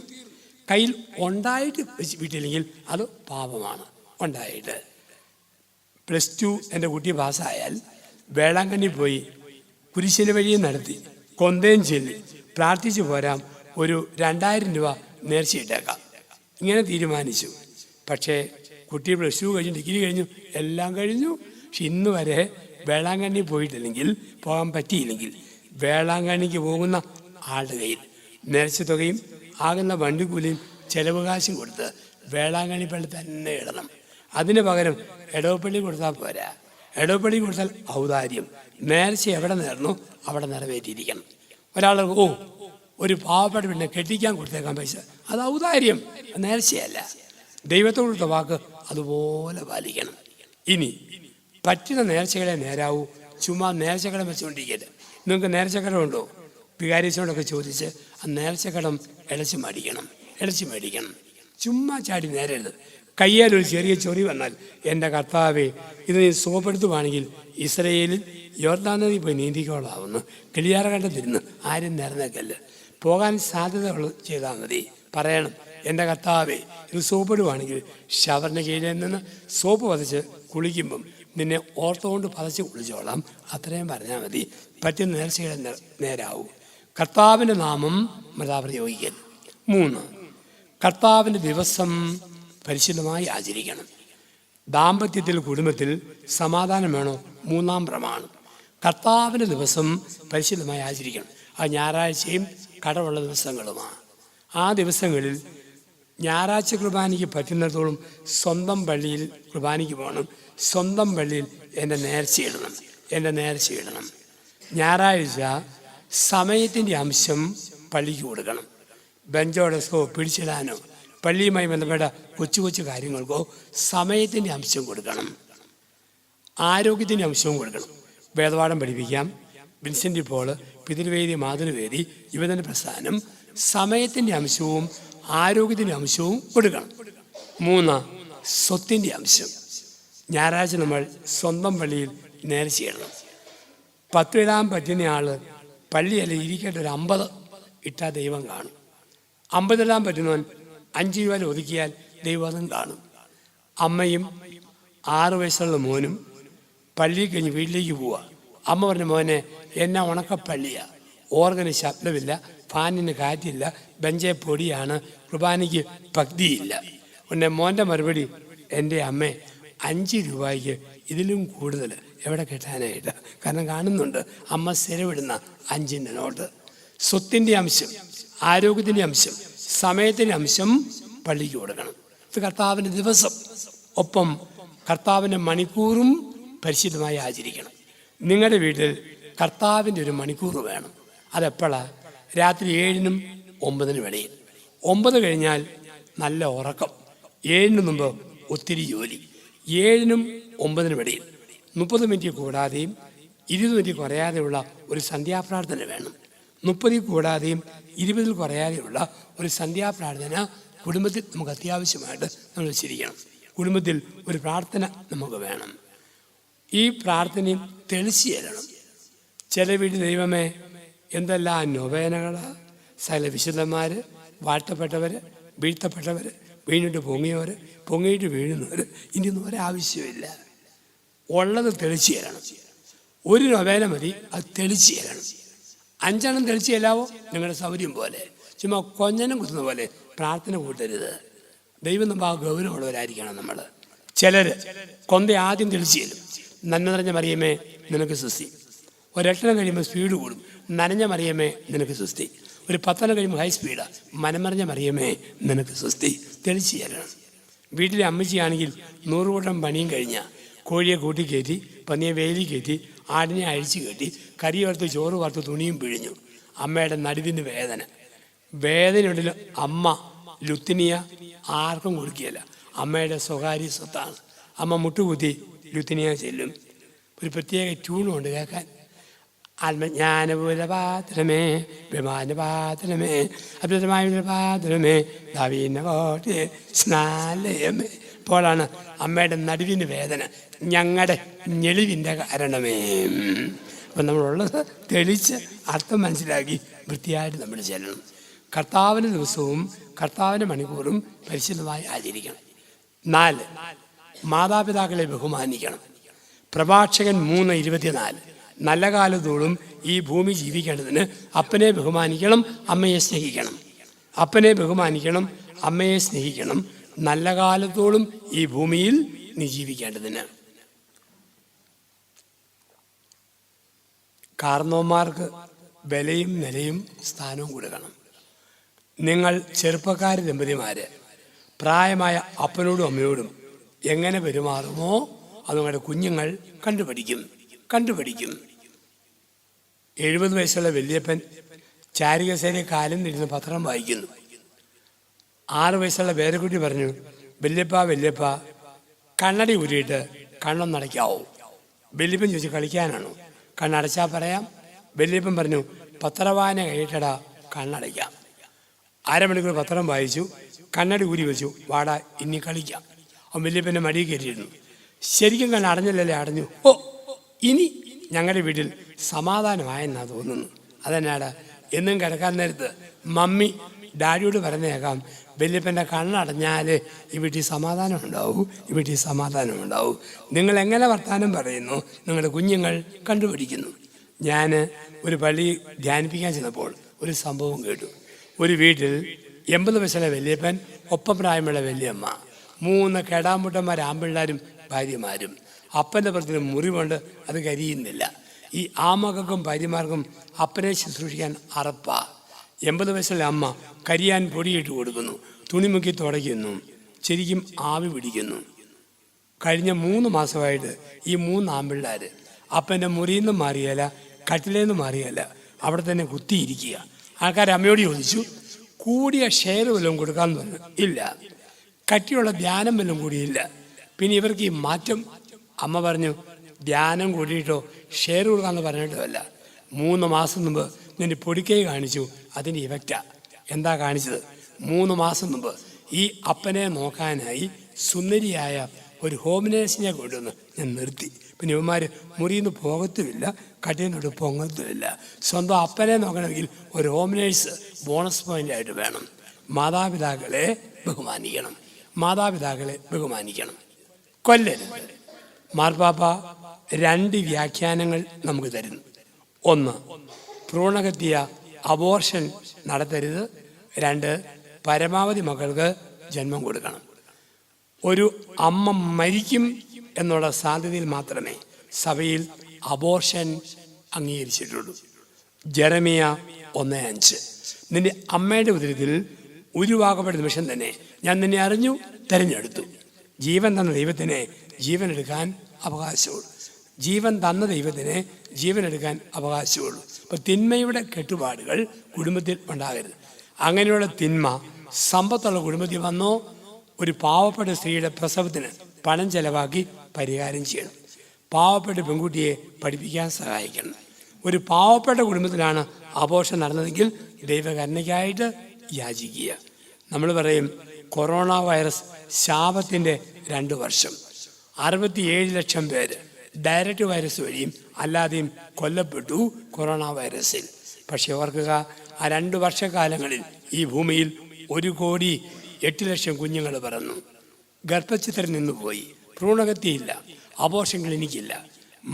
കയ്യിൽ ഉണ്ടായിട്ട് വെച്ച് വീട്ടില്ലെങ്കിൽ അത് പാപമാണ്. ഉണ്ടായിട്ട് +2 എൻ്റെ കുട്ടി പാസ്സായാൽ വേളാങ്കണ്ണി പോയി കുരിശിന് വഴിയും നടത്തി കൊന്തയും ചൊല്ലി പ്രാർത്ഥിച്ചു പോരാം, ഒരു 2000 രൂപ നേർച്ചയിട്ടേക്കാം. ഇങ്ങനെ തീരുമാനിച്ചു. പക്ഷേ കുട്ടി +2 കഴിഞ്ഞു, ഡിഗ്രി കഴിഞ്ഞു, എല്ലാം കഴിഞ്ഞു. പക്ഷെ ഇന്ന് വരെ വേളാങ്കണ്ണി പോയിട്ടില്ലെങ്കിൽ, പോകാൻ പറ്റിയില്ലെങ്കിൽ വേളാങ്കണ്ണിക്ക് പോകുന്ന ആളുടെ കയ്യിൽ നേർച്ച തുകയും ആകുന്ന വണ്ടിക്കൂലിയും ചെലവ് കാശും കൊടുത്ത് വേളാങ്കണ്ണി പള്ളി തന്നെ ഇടണം. അതിന് പകരം എടവപ്പള്ളി കൊടുത്താൽ പോരാ. എടവപ്പള്ളി കൊടുത്താൽ ഔദാര്യം. നേർച്ച എവിടെ നേർന്നു അവിടെ നിറവേറ്റിയിരിക്കണം. ഒരാൾ ഒരു പാവപ്പെട്ട പിന്നെ കെട്ടിക്കാൻ കൊടുത്തേക്കാൻ പൈസ, അത് ഔദാര്യം, നേർച്ചയല്ല. ദൈവത്തോട് കൊടുത്ത വാക്ക് അതുപോലെ പാലിക്കണം. ഇനി പറ്റുന്ന നേർച്ചകളെ നേരാവൂ. ചുമ്മാ നേർച്ചക്കടം വെച്ചുകൊണ്ടിരിക്കരുത്. നിങ്ങൾക്ക് നേർച്ചക്കടം ഉണ്ടോ? വികാരിച്ചോടൊക്കെ ചോദിച്ച് ആ നേർച്ചക്കടം ഇളച്ചു മേടിക്കണം. ചുമ്മാ ചാടി നേരരുത്. കയ്യാലൊരു ചെറിയ ചൊറി വന്നാൽ, എൻ്റെ കർത്താവേ ഇത് നീ സുഖപ്പെടുത്തുവാണെങ്കിൽ ഇസ്രയേലിൽ യോർദാൻ നദി പോയി നീന്തിക്കോളാവുന്നു. കിളിയാറകണ്ടത്തിരുന്ന് ആരും നേർന്നേക്കല്ല്. പോകാൻ സാധ്യതകൾ ചെയ്താൽ മതി. പറയണം, എൻ്റെ കർത്താവേ ഇത് സോപ്പിടുവാണെങ്കിൽ ഷവറിന് കീഴിൽ നിന്ന് സോപ്പ് പതച്ച് കുളിക്കുമ്പം നിന്നെ ഓർത്തുകൊണ്ട് പതച്ച് കുളിച്ചോളാം. അത്രയും പറഞ്ഞാൽ മതി. പറ്റുന്ന നേർച്ചകളെ നേരാവൂ. കർത്താവിൻ്റെ നാമം മൃതാ പ്രയോഗിക്കൽ. 3, കർത്താവിൻ്റെ ദിവസം പരിശുദ്ധമായി ആചരിക്കണം. ദാമ്പത്യത്തിൽ കുടുംബത്തിൽ സമാധാനം വേണോ? 3-ാം പ്രമാണം. കർത്താവിൻ്റെ ദിവസം പരിശുദ്ധമായി ആചരിക്കണം. അത് ഞായറാഴ്ചയും കടവുള്ള ദിവസങ്ങളുമാണ്. ആ ദിവസങ്ങളിൽ ഞായറാഴ്ച കുർബാനയ്ക്ക് പറ്റുന്നിടത്തോളം സ്വന്തം പള്ളിയിൽ കുർബാനയ്ക്ക് പോകണം. സ്വന്തം പള്ളിയിൽ എൻ്റെ നേർച്ചയിടണം. ഞായറാഴ്ച സമയത്തിൻ്റെ അംശം പള്ളിക്ക് കൊടുക്കണം. ബെഞ്ചോ ഡെസ്കോ പിടിച്ചിടാനോ പള്ളിയുമായി ബന്ധപ്പെട്ട കൊച്ചു കാര്യങ്ങൾക്കോ സമയത്തിൻ്റെ അംശം കൊടുക്കണം. ആരോഗ്യത്തിൻ്റെ അംശവും കൊടുക്കണം. വേദപാഠം പഠിപ്പിക്കാം. വിൻസെൻ്റ് പോൾ, പിതൃവേദി, മാതൃവേദി, യുവജന പ്രസ്ഥാനം സമയത്തിൻ്റെ അംശവും ആരോഗ്യത്തിൻ്റെ അംശവും കൊടുക്കണം. 3, സ്വത്തിൻ്റെ അംശം. ഞായറാഴ്ച നമ്മൾ സ്വന്തം പള്ളിയിൽ നേർച്ചയിടണം. 10 ഇടാൻ പറ്റുന്ന ആൾ പള്ളിയല്ല ഇരിക്കേണ്ട ഒരു 50 ഇട്ടാൽ ദൈവം കാണും. 50 ഇടാൻ പറ്റുന്നവൻ 5 രൂപ ഒതുക്കിയാൽ ദൈവം കാണും. അമ്മയും 6 വയസ്സുള്ള മോനും പള്ളിയിൽ കഴിഞ്ഞ് വീട്ടിലേക്ക് പോവുക. അമ്മ പറഞ്ഞ, മോനെ എന്നാ ഉണക്കപ്പള്ളിയാണ്, ഓർഗന് ശബ്ദമില്ല, ഫാനിന് കാറ്റില്ല, ബെഞ്ചെ പൊടിയാണ്, കുർബാനയ്ക്ക് ഭക്തിയില്ല. ഉടനെ മോൻ്റെ മറുപടി, എൻ്റെ അമ്മേ 5 രൂപയ്ക്ക് ഇതിലും കൂടുതൽ എവിടെ കിട്ടാനായിട്ട്? കാരണം കാണുന്നുണ്ട് അമ്മ സ്ഥിരവിടുന്ന 5-ൻ്റെ നോട്ട്. സ്വത്തിൻ്റെ അംശം, ആരോഗ്യത്തിൻ്റെ അംശം, സമയത്തിൻ്റെ അംശം പള്ളിക്ക് കൊടുക്കണം. ഇത് കർത്താവിൻ്റെ ദിവസം. ഒപ്പം കർത്താവിൻ്റെ മണിക്കൂറും പരിശുദ്ധമായി ആചരിക്കണം. നിങ്ങളുടെ വീട്ടിൽ കർത്താവിൻ്റെ ഒരു മണിക്കൂർ വേണം. അതെപ്പോഴാണ്? രാത്രി 7-നും 9-നും ഇടയിൽ. 9 കഴിഞ്ഞാൽ നല്ല ഉറക്കം, 7-ന് മുമ്പ് ഒത്തിരി ജോലി. 7-നും 9-നും ഇടയിൽ 30 മിനിറ്റ് കൂടാതെയും 20 മിനിറ്റ് കുറയാതെയുള്ള ഒരു സന്ധ്യാപ്രാർത്ഥന വേണം. 30 കൂടാതെയും 20 കുറയാതെയുള്ള ഒരു സന്ധ്യാപ്രാർത്ഥന കുടുംബത്തിൽ നമുക്ക് അത്യാവശ്യമായിട്ട് നമ്മൾ വെച്ചിരിക്കണം. കുടുംബത്തിൽ ഒരു പ്രാർത്ഥന നമുക്ക് വേണം. ഈ പ്രാർത്ഥനയും തെളിച്ച് ചെല്ലണം. ചില വീട്ടിൽ ദൈവമേ എന്തെല്ലാം നൊവേനകൾ, സകല വിശുദ്ധന്മാർ, വാഴ്ത്തപ്പെട്ടവർ, വീഴ്ത്തപ്പെട്ടവർ, വീണിട്ട് പൊങ്ങിയവർ, പൊങ്ങിയിട്ട് വീഴുന്നവർ, ഇനിയൊന്നും ഒരാവശ്യമില്ല. ഉള്ളത് തെളിച്ച് ചെല്ലണം. ഒരു നൊവേന മതി, അത് തെളിച്ച് ചെല്ലണം. 5 എണ്ണം തെളിച്ച് ചെല്ലാവോ നിങ്ങളുടെ സൗകര്യം പോലെ. ചുമ്മാ കൊഞ്ഞനം കുത്തുന്ന പോലെ പ്രാർത്ഥന കൂട്ടരുത്. ദൈവം നമ്മൾ ആ ഗൗരവമുള്ളവരായിരിക്കണം. നമ്മൾ ചിലർ കൊന്ത ആദ്യം തെളിച്ച് ചെല്ലും. നന്മ നിറഞ്ഞ മറിയമേ നിനക്ക് സുസ്തി. ഒരെട്ടണം കഴിയുമ്പോൾ സ്പീഡ് കൂടും. നനഞ്ഞ മറിയമേ നിനക്ക് സുസ്തി. ഒരു 10 കഴിയുമ്പോൾ ഹൈ സ്പീഡാണ്. മനമറിഞ്ഞ മറിയമേ നിനക്ക് സുസ്തി. തെളിച്ച് ചെല്ലണം. വീട്ടിലെ അമ്മച്ചിയാണെങ്കിൽ 100 കൂട്ടം പണിയും കഴിഞ്ഞാൽ കോഴിയെ കൂട്ടിക്കയറ്റി, പന്നിയെ വേലി കയറ്റി, ആടിനെ അഴിച്ചു കയറ്റി, കറി വറുത്ത്, ചോറ് വറുത്ത്, തുണിയും പിഴിഞ്ഞു. അമ്മയുടെ നടുവിന് വേദനയുള്ളിൽ അമ്മ ലുത്തിനിയ ആർക്കും കൊടുക്കുകയില്ല. അമ്മയുടെ സ്വകാര്യ സ്വത്താണ്. അമ്മ മുട്ടുകുത്തി ലുത്തിനിയ ചെല്ലും. ഒരു പ്രത്യേക ട്യൂണുണ്ട് കേൾക്കാൻ. ആത്മജ്ഞാനപൂരപാത്രമേ വിമാനപാത്രമേ അദ്ഭുതമായ പാത്രമേ ദാവീനകോട്ടെ സ്നാലയമേ. അപ്പോഴാണ് അമ്മയുടെ നടുവിന് വേദന, ഞങ്ങളുടെ ഞെളിവിൻ്റെ കാരണമേ. അപ്പം നമ്മളുള്ളത് തെളിച്ച് അർത്ഥം മനസ്സിലാക്കി വൃത്തിയായിട്ട് നമ്മൾ ചെല്ലണം. കർത്താവിൻ്റെ ദിവസവും കർത്താവിൻ്റെ മണിക്കൂറും പരിശുദ്ധമായി ആചരിക്കണം. 4, മാതാപിതാക്കളെ ബഹുമാനിക്കണം. പ്രഭാഷകൻ 3:24. നല്ല കാലത്തോളം ഈ ഭൂമി ജീവിക്കേണ്ടതിന് അപ്പനെ ബഹുമാനിക്കണം, അമ്മയെ സ്നേഹിക്കണം. അപ്പനെ ബഹുമാനിക്കണം, അമ്മയെ സ്നേഹിക്കണം. നല്ല കാലത്തോളം ഈ ഭൂമിയിൽ നീ ജീവിക്കേണ്ടതിന്. കാർന്നോന്മാർക്ക് വിലയും നിലയും സ്ഥാനവും കൊടുക്കണം. നിങ്ങൾ ചെറുപ്പക്കാർ ദമ്പതിമാർ പ്രായമായ അപ്പനോടും അമ്മയോടും എങ്ങനെ പെരുമാറുമോ അത് നിങ്ങളുടെ കുഞ്ഞുങ്ങൾ കണ്ടുപഠിക്കും. 70 വയസ്സുള്ള വല്യപ്പൻ ചാരികസേന കാലം ഇരുന്ന് പത്രം വായിക്കുന്നു. 6 വയസ്സുള്ള പേരക്കുട്ടി പറഞ്ഞു, വല്യപ്പ കണ്ണടി ഊരിയിട്ട് കണ്ണൊന്നടയ്ക്കാവോ? വല്യപ്പൻ ചോദിച്ചു, കളിക്കാനാണോ? കണ്ണടച്ചാൽ പറയാം. വല്യപ്പൻ പറഞ്ഞു, പത്രവായന കഴിയിട്ടടാ, കണ്ണടയ്ക്കാം. 1/2 മണിക്കൂർ പത്രം വായിച്ചു, കണ്ണടി ഊരി വെച്ചു, വാടാ ഇനി കളിക്കാം. അവൻ വല്യപ്പൻ്റെ മടിയിൽ കയറ്റിയിരുന്നു. ശരിക്കും കണ്ണടഞ്ഞല്ലേ? അടഞ്ഞു. ഓ, ഇനി ഞങ്ങളുടെ വീട്ടിൽ സമാധാനമായെന്നാണ് തോന്നുന്നു. അതെന്നാടാ? എന്നും കിടക്കാൻ നേരത്ത് മമ്മി ഡാഡിയോട് പറഞ്ഞേക്കാം, വല്യപ്പൻ്റെ കണ്ണടഞ്ഞാൽ ഈ വീട്ടിൽ സമാധാനം ഉണ്ടാവും. നിങ്ങൾ എങ്ങനെ വർത്താനം പറയുന്നു നിങ്ങളുടെ കുഞ്ഞുങ്ങൾ കണ്ടുപിടിക്കുന്നു. ഞാൻ ഒരു പള്ളി ധ്യാനിപ്പിക്കാൻ ചെന്നപ്പോൾ ഒരു സംഭവം കേട്ടു. ഒരു വീട്ടിൽ 80 വയസ്സുള്ള വല്യപ്പൻ, ഒപ്പം പ്രായമുള്ള വല്യമ്മ, 3 കെടാമ്പുട്ടന്മാർ, ആമ്പിള്ളാരും ഭാര്യമാരും. അപ്പൻ്റെ പുറത്തിന് മുറിവുണ്ട്, അത് കരിയുന്നില്ല. ഈ ആമകൾക്കും ഭാര്യമാർക്കും അപ്പനെ ശുശ്രൂഷിക്കാൻ അറപ്പാ. 80 വയസ്സുള്ള അമ്മ കരിയാൻ പൊടിയിട്ട് കൊടുക്കുന്നു, തുണിമുക്കി തുടയ്ക്കുന്നു, ശരിക്കും ആവി പിടിക്കുന്നു. കഴിഞ്ഞ 3 മാസമായിട്ട് ഈ 3 ആമ്പിള്ളാർ അപ്പൻ്റെ മുറിയിൽ നിന്നും മാറിയല്ല, കട്ടിലേന്ന് മാറിയല്ല, അവിടെ തന്നെ കുത്തിയിരിക്കുക. ആൾക്കാർ അമ്മയോട് ചോദിച്ചു, കൂടിയ ഷെയർ വല്ലതും കൊടുക്കാമെന്ന് പറഞ്ഞു. ഇല്ല. കട്ടിയുള്ള ധ്യാനം വല്ലതും കൂടിയില്ല. പിന്നെ ഇവർക്ക് ഈ മാറ്റം. അമ്മ പറഞ്ഞു, ധ്യാനം കൂടിയിട്ടോ ഷെയർ കൊടുക്കാമെന്ന് പറഞ്ഞിട്ടുമല്ല. 3 മാസം മുമ്പ് നിന്റെ പൊടിക്കൈ കാണിച്ചു, അതിൻ്റെ ഇഫക്റ്റാ. എന്താ കാണിച്ചത്? 3 മാസം മുമ്പ് ഈ അപ്പനെ നോക്കാനായി സുന്ദരിയായ ഒരു ഹോം നേഴ്സിനെ കൊണ്ടുവന്ന് ഞാൻ നിർത്തി. പിന്നെ ഇവന്മാർ മുറിയിൽ നിന്ന് പോകത്തുമില്ല, കട്ടിയെന്നോട് പൊങ്ങത്തുമില്ല. സ്വന്തം അപ്പനെ നോക്കണമെങ്കിൽ ഒരു ഹോം നേഴ്സ് ബോണസ് പോയിൻ്റായിട്ട് വേണം. മാതാപിതാക്കളെ ബഹുമാനിക്കണം. കൊല്ലരുത്. മാർപ്പാപ്പ 2 വ്യാഖ്യാനങ്ങൾ നമുക്ക് തരുന്നു. 1, ഭ്രൂണഹത്യ, അബോർഷൻ നടത്തരുത്. 2, പരമാവധി മക്കൾക്ക് ജന്മം കൊടുക്കണം. ഒരു അമ്മ മരിക്കും എന്നുള്ള സാധ്യതയിൽ മാത്രമേ സഭയിൽ അബോർഷൻ അംഗീകരിച്ചിട്ടുള്ളൂ. ജെറമിയ 1:5. നിന്റെ അമ്മയുടെ ഉദരത്തിൽ ഉരുവാകപ്പെട്ട നിമിഷം തന്നെ ഞാൻ നിന്നെ അറിഞ്ഞു, തിരഞ്ഞെടുത്തു. ജീവൻ തന്ന ദൈവത്തിനെ ജീവൻ എടുക്കാൻ അവകാശമുള്ളൂ. ജീവൻ തന്ന ദൈവത്തിന് ജീവനെടുക്കാൻ അവകാശമുള്ളൂ. അപ്പോൾ തിന്മയുടെ കെട്ടുപാടുകൾ കുടുംബത്തിൽ ഉണ്ടാകരുത്. അങ്ങനെയുള്ള തിന്മ സമ്പത്തുള്ള കുടുംബത്തിൽ വന്നോ ഒരു പാവപ്പെട്ട സ്ത്രീയുടെ പ്രസവത്തിന് പണം ചെലവാക്കി പരിഹാരം ചെയ്യണം. പാവപ്പെട്ട പെൺകുട്ടിയെ പഠിപ്പിക്കാൻ സഹായിക്കണം. ഒരു പാവപ്പെട്ട കുടുംബത്തിലാണ് അബോർഷൻ നടന്നതെങ്കിൽ ദൈവകരുണയ്ക്കായിട്ട് യാചിക്കുക. നമ്മൾ പറയും കൊറോണ വൈറസ് ശാപത്തിൻ്റെ 2 വർഷം, 67 ലക്ഷം പേര് ഡയറക്റ്റ് വൈറസ് വഴിയും അല്ലാതെയും കൊല്ലപ്പെട്ടു കൊറോണ വൈറസിൽ. പക്ഷെ ഓർക്കുക, ആ 2 വർഷക്കാലങ്ങളിൽ ഈ ഭൂമിയിൽ 1,08,00,000 കുഞ്ഞുങ്ങൾ പിറന്നു. ഗർഭചിത്രം നിന്നുപോയി, ഭ്രൂണഹത്യയില്ല, അബോർഷൻ ക്ലിനിക്കില്ല.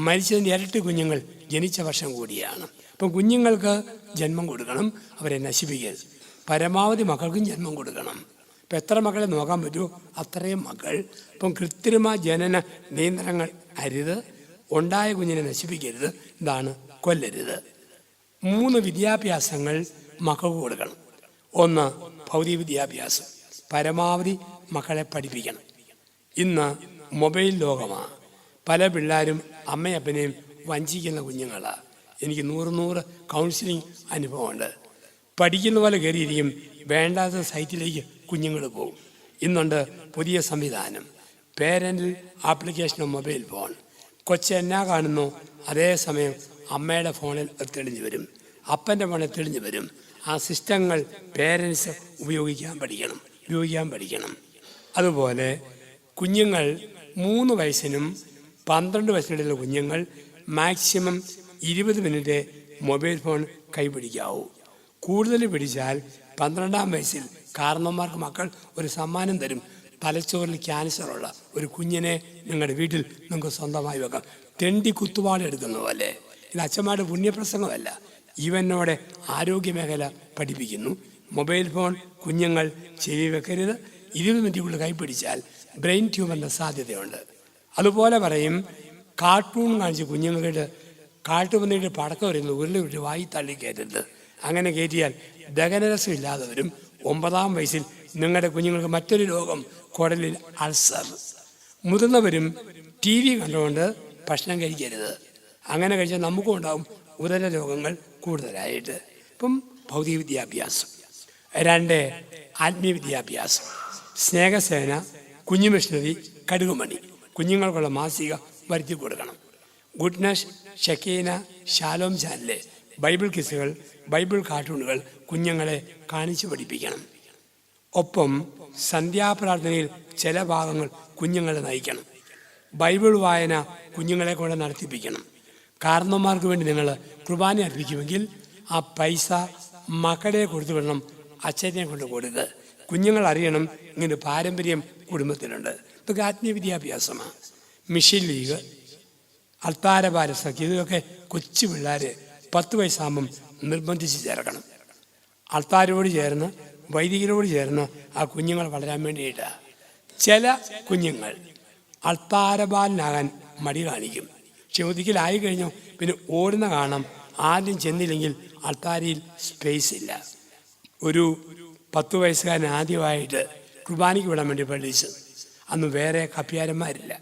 മരിച്ചതിൻ്റെ ഇരട്ടി കുഞ്ഞുങ്ങൾ ജനിച്ച വർഷം കൂടിയാണ്. അപ്പം കുഞ്ഞുങ്ങൾക്ക് ജന്മം കൊടുക്കണം, അവരെ നശിപ്പിക്കരുത്. പരമാവധി മക്കൾക്കും ജന്മം കൊടുക്കണം. ഇപ്പം എത്ര മക്കളെ നോക്കാൻ പറ്റുമോ അത്രയും മക്കൾ. ഇപ്പം കൃത്രിമ ജനന നിയന്ത്രണങ്ങൾ അരുത്, ഉണ്ടായ കുഞ്ഞിനെ നശിപ്പിക്കരുത്, ഇതാണ് കൊല്ലരുത്. 3 വിദ്യാഭ്യാസങ്ങൾ മക്കൾക്ക് കൊടുക്കണം. 1 ഭൗതിക വിദ്യാഭ്യാസം, പരമാവധി മക്കളെ പഠിപ്പിക്കണം. ഇന്ന് മൊബൈൽ ലോകമാണ്. പല പിള്ളേരും അമ്മയപ്പനെയും വഞ്ചിക്കുന്ന കുഞ്ഞുങ്ങളാണ്. എനിക്ക് 100 കൗൺസിലിംഗ് അനുഭവമുണ്ട്. പഠിക്കുന്ന പോലെ കയറിയിരിക്കും, വേണ്ടാത്ത സൈറ്റിലേക്ക് കുഞ്ഞുങ്ങൾ പോകും. ഇന്നുണ്ട് പുതിയ സംവിധാനം, parental application of mobile phone. കൊച്ചെന്നാ കാണുന്നു അതേസമയം അമ്മയുടെ ഫോണിൽ തെളിഞ്ഞു വരും, അപ്പൻ്റെ ഫോണിൽ തെളിഞ്ഞു വരും. ആ സിസ്റ്റങ്ങൾ പേരൻസ് ഉപയോഗിക്കാൻ പഠിക്കണം. അതുപോലെ കുഞ്ഞുങ്ങൾ 3 വയസ്സിനും 12 വയസ്സിനിടയിലുള്ള കുഞ്ഞുങ്ങൾ മാക്സിമം 20 മിനിറ്റ് മൊബൈൽ ഫോൺ കൈപിടിക്കാവൂ. കൂടുതൽ പിടിച്ചാൽ 12-ാം വയസ്സിൽ കാരണവന്മാർക്ക് മക്കൾ ഒരു സമ്മാനം തരും. തലച്ചോറിൽ ക്യാൻസറുള്ള ഒരു കുഞ്ഞിനെ നിങ്ങളുടെ വീട്ടിൽ നിങ്ങൾക്ക് സ്വന്തമായി വെക്കാം. തെണ്ടി കുത്തുവാള എടുക്കുന്ന പോലെ. ഇത് അച്ഛന്മാരുടെ പുണ്യപ്രസംഗമല്ല, ഈവനോടെ ആരോഗ്യമേഖല പഠിപ്പിക്കുന്നു. മൊബൈൽ ഫോൺ കുഞ്ഞുങ്ങൾ ചെവി വെക്കരുത്. 20 മിനിറ്റുള്ളിൽ കൈപിടിച്ചാൽ ബ്രെയിൻ ട്യൂമറിൻ്റെ സാധ്യതയുണ്ട്. അതുപോലെ പറയും, കാർട്ടൂൺ കാണിച്ച് കുഞ്ഞുങ്ങളുടെ കാട്ടുപന്നിയുടെ പടക്കം വരുന്നത് ഉരുളി വിട്ട് വായി തള്ളി കയറ്റരുത്. അങ്ങനെ കയറ്റിയാൽ ദഹനരസം ഇല്ലാതെ വരും. 9-ാം വയസ്സിൽ നിങ്ങളുടെ കുഞ്ഞുങ്ങൾക്ക് മറ്റൊരു രോഗം, കുടലിൽ അൾസർ. മുതിർന്നവരും TV കണ്ടുകൊണ്ട് ഭക്ഷണം കഴിക്കരുത്. അങ്ങനെ കഴിച്ചാൽ നമുക്കും ഉണ്ടാകും ഉദര രോഗങ്ങൾ കൂടുതലായിട്ട്. ഇപ്പം ഭൗതിക വിദ്യാഭ്യാസം. 2 ആത്മീയ വിദ്യാഭ്യാസം, സ്നേഹസേന, കുഞ്ഞു മിഷണറി, കടുകുമണി കുഞ്ഞുങ്ങൾക്കുള്ള മാസിക വരുത്തി കൊടുക്കണം. Goodness, Shekinah, Shalom channel, Bible കിസുകൾ, ബൈബിൾ കാർട്ടൂണുകൾ കുഞ്ഞുങ്ങളെ കാണിച്ചു പഠിപ്പിക്കണം. ഒപ്പം സന്ധ്യാപ്രാർത്ഥനയിൽ ചില ഭാഗങ്ങൾ കുഞ്ഞുങ്ങളെ നയിക്കണം. ബൈബിൾ വായന കുഞ്ഞുങ്ങളെ കൊണ്ട് നടത്തിപ്പിക്കണം. കാരണവന്മാർക്ക് വേണ്ടി നിങ്ങൾ കുർബാന അർപ്പിക്കുമെങ്കിൽ ആ പൈസ മക്കളെ കൊടുത്തു വിടണം, അച്ഛനെ കൊണ്ട് കൊടുക്കുക. കുഞ്ഞുങ്ങൾ അറിയണം ഇങ്ങനെ പാരമ്പര്യം കുടുംബത്തിലുണ്ട്. ഇതൊക്കെ ആത്മീയ വിദ്യാഭ്യാസമാണ്. മിഷൻ ലീഗ്, അൾത്താരപാരസഖ്യം, ഇതൊക്കെ കൊച്ചു പിള്ളേർ 10 വയസ്സാകുമ്പം നിർബന്ധിച്ച് ചേർക്കണം. ആൾത്താരോട് ചേർന്ന് വൈദികരോട് ചേർന്ന് ആ കുഞ്ഞുങ്ങൾ വളരാൻ വേണ്ടിയിട്ടാണ്. ചില കുഞ്ഞുങ്ങൾ അൾത്താരബാലനാകാൻ മടി കാണിക്കും. പക്ഷെ ഒരിക്കലായി കഴിഞ്ഞു പിന്നെ ഓടുന്ന കാണാം. ആദ്യം ചെന്നില്ലെങ്കിൽ അൾത്താരയിൽ സ്പേസ് ഇല്ല. ഒരു 10 വയസ്സുകാരൻ ആദ്യമായിട്ട് കുർബാനയ്ക്ക് വിടാൻ വേണ്ടി പഠിച്ചു. അന്ന് വേറെ കപ്പ്യാരന്മാരില്ല.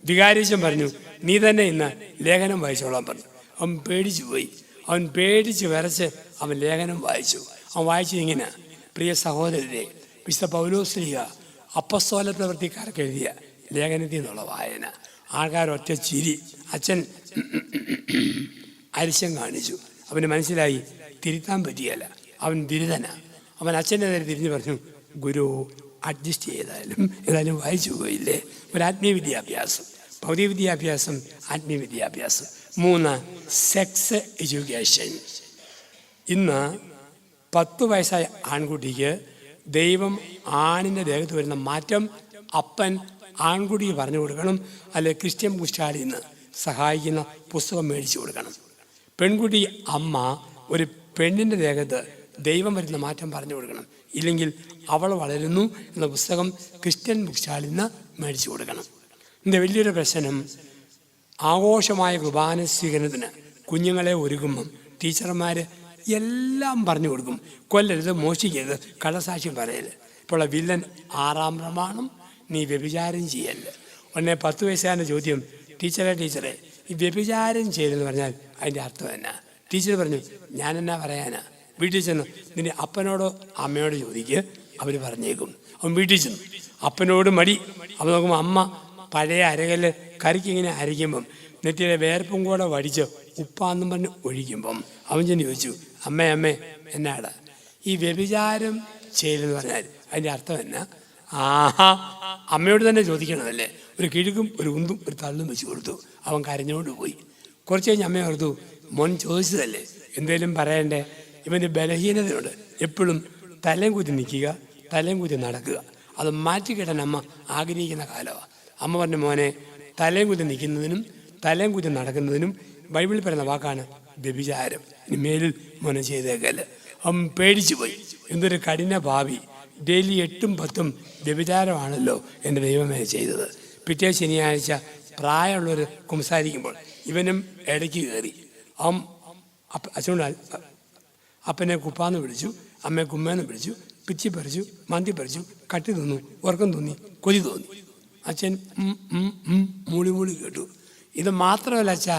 വികാരിച്ചൻ പറഞ്ഞു, നീ തന്നെ ഇന്ന് ലേഖനം വായിച്ചോളാൻ പറഞ്ഞു. അവൻ പേടിച്ചു പോയി. അവൻ പേടിച്ച് വിറച്ച് അവൻ ലേഖനം വായിച്ചു. അവൻ വായിച്ചത് ഇങ്ങനെ: പ്രിയ സഹോദരരെ, വിശുദ്ധ പൗലോസ്ലീഹ അപ്പസ്തോല പ്രവൃത്തിക്കാർക്ക് എഴുതിയ ലേഖനത്തിൽ നിന്നുള്ള വായന. ആൾക്കാരൊറ്റ ചിരി. അച്ഛൻ അരിശം കാണിച്ചു. അവന് മനസ്സിലായി തിരുത്താൻ പറ്റിയല്ല, അവൻ ബിരുദന. അവൻ അച്ഛൻ്റെ നേരെ തിരിഞ്ഞു പറഞ്ഞു, ഗുരു അഡ്ജസ്റ്റ് ചെയ്താലും ഏതായാലും വായിച്ചു പോയില്ലേ. ഒരു ആത്മീയ വിദ്യാഭ്യാസം, ഭൗതിക വിദ്യാഭ്യാസം, ആത്മീയ വിദ്യാഭ്യാസം. 3 സെക്സ് എഡ്യൂക്കേഷൻ. ഇന്ന് 10 വയസ്സായ ആൺകുട്ടിക്ക് ദൈവം ആണിൻ്റെ ദേഹത്ത് വരുന്ന മാറ്റം അപ്പൻ ആൺകുട്ടിക്ക് പറഞ്ഞു കൊടുക്കണം. അല്ലെങ്കിൽ ക്രിസ്ത്യൻ പുസ്തകാലിൽ നിന്ന് സഹായിക്കുന്ന പുസ്തകം മേടിച്ചു കൊടുക്കണം. പെൺകുട്ടി അമ്മ ഒരു പെണ്ണിൻ്റെ ദേഹത്ത് ദൈവം വരുന്ന മാറ്റം പറഞ്ഞു കൊടുക്കണം. ഇല്ലെങ്കിൽ അവൾ വളരുന്നു എന്ന പുസ്തകം ക്രിസ്ത്യൻ ബുക്സ്റ്റാളിൽ നിന്ന് മേടിച്ചു കൊടുക്കണം. ഇതിൻ്റെ വലിയൊരു പ്രശ്നം, ആഘോഷമായ കുർബാന സ്വീകരണത്തിന് കുഞ്ഞുങ്ങളെ ഒരുക്കുമ്പം ടീച്ചർമാർ എല്ലാം പറഞ്ഞു കൊടുക്കും. കൊല്ലരുത്, മോഷ്ടിക്കരുത്, കള്ളസാക്ഷ്യം പറയരുത്. ഇപ്പോൾ വില്ലൻ 6-ാം പ്രമാണം, നീ വ്യഭിചാരം ചെയ്യല്ല. ഉടനെ 10 വയസ്സുകാരൻ്റെ ചോദ്യം, ടീച്ചറെ ഈ വ്യഭിചാരം ചെയ്തെന്ന് പറഞ്ഞാൽ അതിൻ്റെ അർത്ഥം എന്നാ? ടീച്ചർ പറഞ്ഞു, ഞാനെന്നാ പറയാനാ? വീട്ടിൽ ചെന്ന് നിന്റെ അപ്പനോടോ അമ്മയോടോ ചോദിക്കുക, അവർ പറഞ്ഞേക്കും. അവൻ വീട്ടിൽ ചെന്നു, അപ്പനോട് മടി. അവൻ നോക്കുമ്പോൾ അമ്മ പഴയ അരകല്ല് കറിക്ക് ഇങ്ങനെ അരയ്ക്കുമ്പം നെറ്റിയിലെ വേർപ്പും കൂടെ വടിച്ച് ഉപ്പാന്നും പറഞ്ഞ് ഒഴിക്കുമ്പം അവൻ ചെന്ന് ചോദിച്ചു, അമ്മേ എന്നാടാ ഈ വ്യഭിചാരം ചെയ്തെന്ന് പറഞ്ഞാൽ അതിൻ്റെ അർത്ഥം എന്നാ? ആഹാ, അമ്മയോട് തന്നെ ചോദിക്കണമല്ലേ. ഒരു കിഴുക്കും ഒരു ഉന്തും ഒരു തള്ളും വെച്ച് കൊടുത്തു. അവൻ കരഞ്ഞോണ്ട് പോയി. കുറച്ച് കഴിഞ്ഞ് അമ്മ ഓർത്തു, മോൻ ചോദിച്ചതല്ലേ, എന്തേലും പറയണ്ടേ? ഇവൻ്റെ ബലഹീനതയുണ്ട്, എപ്പോഴും തലയും കുത്തി നിൽക്കുക, തലയും കുത്തി നടക്കുക. അത് മാറ്റിക്കിട്ടാൻ അമ്മ ആഗ്രഹിക്കുന്ന കാലമാണ്. അമ്മ പറഞ്ഞു, മോനെ, തലയും കുത്തി നിൽക്കുന്നതിനും തലയും കുത്തി നടക്കുന്നതിനും ബൈബിളിൽ പറയുന്ന വാക്കാണ് വ്യഭിചാരം. ഇനി മേലിൽ മോനെ ചെയ്തേക്കല്ല. അവൻ പേടിച്ചു പോയി. എന്തൊരു കഠിന ഭാവി, ഡെയിലി 8ഉം 10ഉം വ്യഭിചാരമാണല്ലോ എൻ്റെ ദൈവമേ ചെയ്തത്. പിറ്റേ ശനിയാഴ്ച പ്രായമുള്ളവർ കുമ്പസാരിക്കുമ്പോൾ ഇവനും ഇടയ്ക്ക് കയറി. അവൻ അച്ഛനോട് അപ്പനെ കുപ്പാന്ന് വിളിച്ചു, അമ്മയെ കുമ്മേന്ന് വിളിച്ചു, പിച്ചി പറിച്ചു, മന്തി പറിച്ചു, കട്ടി തിന്നു, ഉറക്കം തോന്നി, കൊതി തോന്നി. അച്ഛൻ മൂളി കേട്ടു. ഇത് മാത്രമല്ല അച്ഛാ,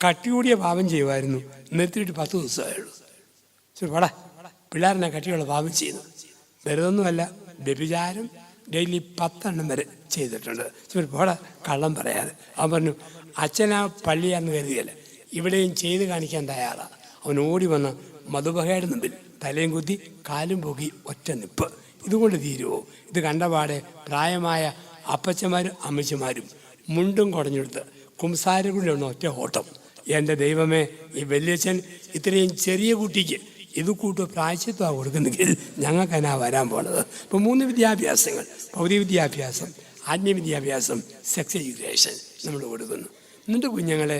കട്ടികൂടിയ പാപം ചെയ്യുമായിരുന്നു, നിർത്തിയിട്ട് 10 ദിവസമായുള്ളൂ. ശരി, പടാ പിള്ളേരെന്നെ കട്ടിയുള്ള പാപം ചെയ്യുന്നു. വെറുതൊന്നുമല്ല, വ്യഭിചാരം ഡെയിലി 10 എണ്ണം വരെ ചെയ്തിട്ടുണ്ട്. ശരി, പോടാ കള്ളം പറയാതെ. അവൻ പറഞ്ഞു, അച്ഛനാ പള്ളിയാന്ന് കരുതിയല്ല, ഇവിടെയും ചെയ്ത് കാണിക്കാൻ തയ്യാറാണ്. അവൻ ഓടി വന്ന് മധുബഹയുടെ മുമ്പിൽ തലയും കുത്തി കാലും പൊക്കി ഒറ്റ നിപ്പ്. ഇതുകൊണ്ട് തീരുവോ? ഇത് കണ്ടപാടെ പ്രായമായ അപ്പച്ചമാരും അമ്മച്ചമാരും മുണ്ടും കുടഞ്ഞെടുത്ത് കുംസാരക്കുള്ളിൽ ഒന്ന് ഒറ്റ ഓട്ടം. എൻ്റെ ദൈവമേ, ഈ വല്യച്ഛൻ ഇത്രയും ചെറിയ കുട്ടിക്ക് ഇത് കൂട്ട് പ്രായശ്ചിത്വമാണ് കൊടുക്കുന്നെങ്കിൽ ഞങ്ങൾക്ക് എന്നാ വരാൻ പോണത്? ഇപ്പോൾ 3 വിദ്യാഭ്യാസങ്ങൾ, ഭൗതിക വിദ്യാഭ്യാസം, ആത്മീയ വിദ്യാഭ്യാസം, സെക്സ് എഡ്യൂക്കേഷൻ നമ്മൾ കൊടുക്കുന്നു. എന്നിട്ട് കുഞ്ഞുങ്ങളെ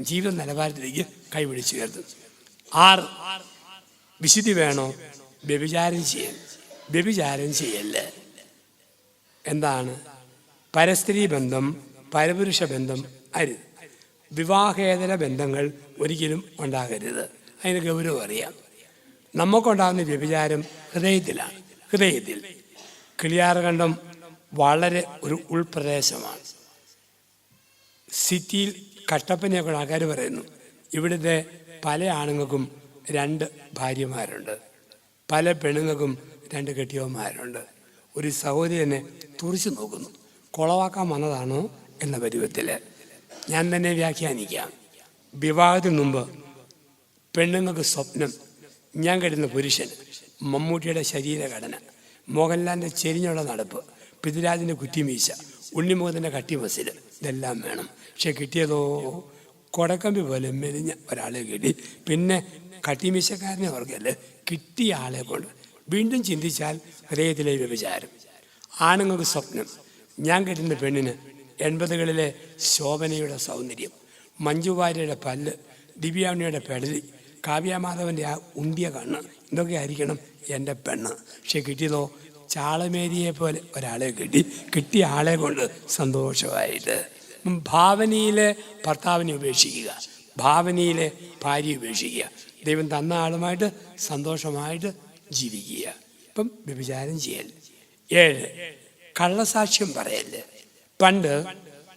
ജീവിത നിലവാരത്തിലേക്ക് കൈപിടിച്ച് ഉയർത്തും. 6 വിശുദ്ധി വേണോ? വ്യഭിചാരം ചെയ്യല്ല. എന്താണ്? പരസ്ത്രീ ബന്ധം, പരപുരുഷ ബന്ധം അരുത്. വിവാഹേതര ബന്ധങ്ങൾ ഒരിക്കലും ഉണ്ടാകരുത്. അതിന് ഗൗരവം അറിയാം. നമുക്കുണ്ടാകുന്ന വ്യഭിചാരം ഹൃദയത്തിലാണ്. ഹൃദയത്തിൽ കിളിയാർകണ്ടം വളരെ ഒരു ഉൾപ്രദേശമാണ്. സിറ്റിയിൽ കട്ടപ്പനയൊക്കെ ആൾക്കാർ പറയുന്നു, ഇവിടുത്തെ പല ആണുങ്ങൾക്കും 2 ഭാര്യമാരുണ്ട്, പല പെണ്ണുങ്ങൾക്കും 2 കെട്ടിയവന്മാരുണ്ട്. ഒരു സഹോദരി എന്നെ തുറിച്ചു നോക്കുന്നു, കുളവാക്കാൻ വന്നതാണോ എന്ന പരുവത്തിൽ. ഞാൻ തന്നെ വ്യാഖ്യാനിക്കാം. വിവാഹത്തിന് മുമ്പ് പെണ്ണുങ്ങൾക്ക് സ്വപ്നം, ഞാൻ കെട്ടുന്ന പുരുഷൻ, മമ്മൂട്ടിയുടെ ശരീരഘടന, മോഹൻലാലിൻ്റെ ചെരിഞ്ഞുള്ള നടപ്പ്, പൃഥ്വിരാജിൻ്റെ കുറ്റിമീശ, ഉണ്ണിമുഖത്തിൻ്റെ കട്ടിമസിൽ, ഇതെല്ലാം വേണം. പക്ഷെ കിട്ടിയതോ കൊടക്കമ്പി പോലെ മെലിഞ്ഞ ഒരാളെ കിട്ടി. പിന്നെ കട്ടിമീശക്കാരനെ ഓർക്കല്ലേ, കിട്ടിയ ആളെ കൊണ്ട് വീണ്ടും ചിന്തിച്ചാൽ ഹൃദയത്തിലെ വ്യഭിചാരം. ആണുങ്ങൾക്ക് സ്വപ്നം, ഞാൻ കെട്ടുന്ന പെണ്ണിന് 80കളിലെ ശോഭനയുടെ സൗന്ദര്യം, മഞ്ജുവാര്യയുടെ പല്ല്, ദിവ്യാമണിയുടെ പെടലി, കാവ്യമാധവൻ്റെ ആ ഉന്തിയ കണ്ണ്, ഇതൊക്കെ ആയിരിക്കണം എൻ്റെ പെണ്ണ്. പക്ഷെ കിട്ടിയതോ ചാളമേരിയെ പോലെ ഒരാളെ കിട്ടിയ ആളെ കൊണ്ട് സന്തോഷമായിട്ട്. ഭാവനയിലെ ഭർത്താവിനെ ഉപേക്ഷിക്കുക, ഭാവനയിലെ ഭാര്യ ഉപേക്ഷിക്കുക, ദൈവം തന്ന ആളുമായിട്ട് സന്തോഷമായിട്ട് ജീവിക്കുക. ഇപ്പം വ്യഭിചാരം ചെയ്യൽ. 7 കള്ളസാക്ഷ്യം പറയല്. പണ്ട്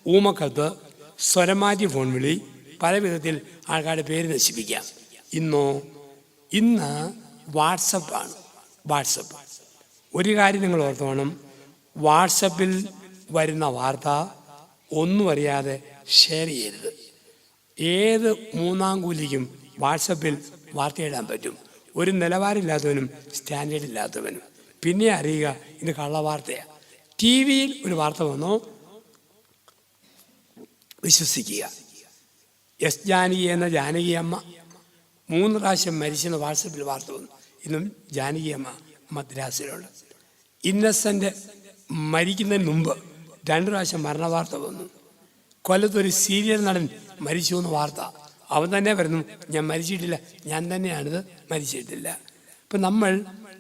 ഊമക്കത്ത്, സ്വരമാറ്റി ഫോൺ വിളി, പല വിധത്തിൽ ആൾക്കാരുടെ പേര് നശിപ്പിക്കാം. ഇന്ന് വാട്സപ്പാണ്. വാട്സപ്പ് ഒരു കാര്യം നിങ്ങൾ ഓർത്തോണം, വാട്സപ്പിൽ വരുന്ന വാർത്ത ഒന്നും അറിയാതെ ഷെയർ ചെയ്യരുത്. ഏത് 3-ാം കൂലിക്കും വാട്സപ്പിൽ വാർത്ത ഇടാൻ പറ്റും, ഒരു നിലവാരമില്ലാത്തവനും സ്റ്റാൻഡേർഡ് ഇല്ലാത്തവനും. പിന്നെ അറിയുക ഇത് കള്ളവാർത്തയാണ്. ടി വിയിൽ ഒരു വാർത്ത വന്നോ വിശ്വസിക്കുക. എസ് ജാനകി എന്ന ജാനകി അമ്മ 3 പ്രാവശ്യം മരിച്ചെന്ന് വാട്സപ്പിൽ വാർത്ത വന്നു. ഇന്നും ജാനകി അമ്മ മദ്രാസിലുണ്ട്. ഇന്നസെൻ്റ് മരിക്കുന്നതിന് മുമ്പ് 2 പ്രാവശ്യം മരണ വാർത്ത വന്നു. കൊല്ലത്തൊരു സീരിയൽ നടൻ മരിച്ചു എന്ന് വാർത്ത. അവൻ തന്നെ പറയുന്നു, ഞാൻ മരിച്ചിട്ടില്ല, ഞാൻ തന്നെയാണിത്, മരിച്ചിട്ടില്ല. ഇപ്പം നമ്മൾ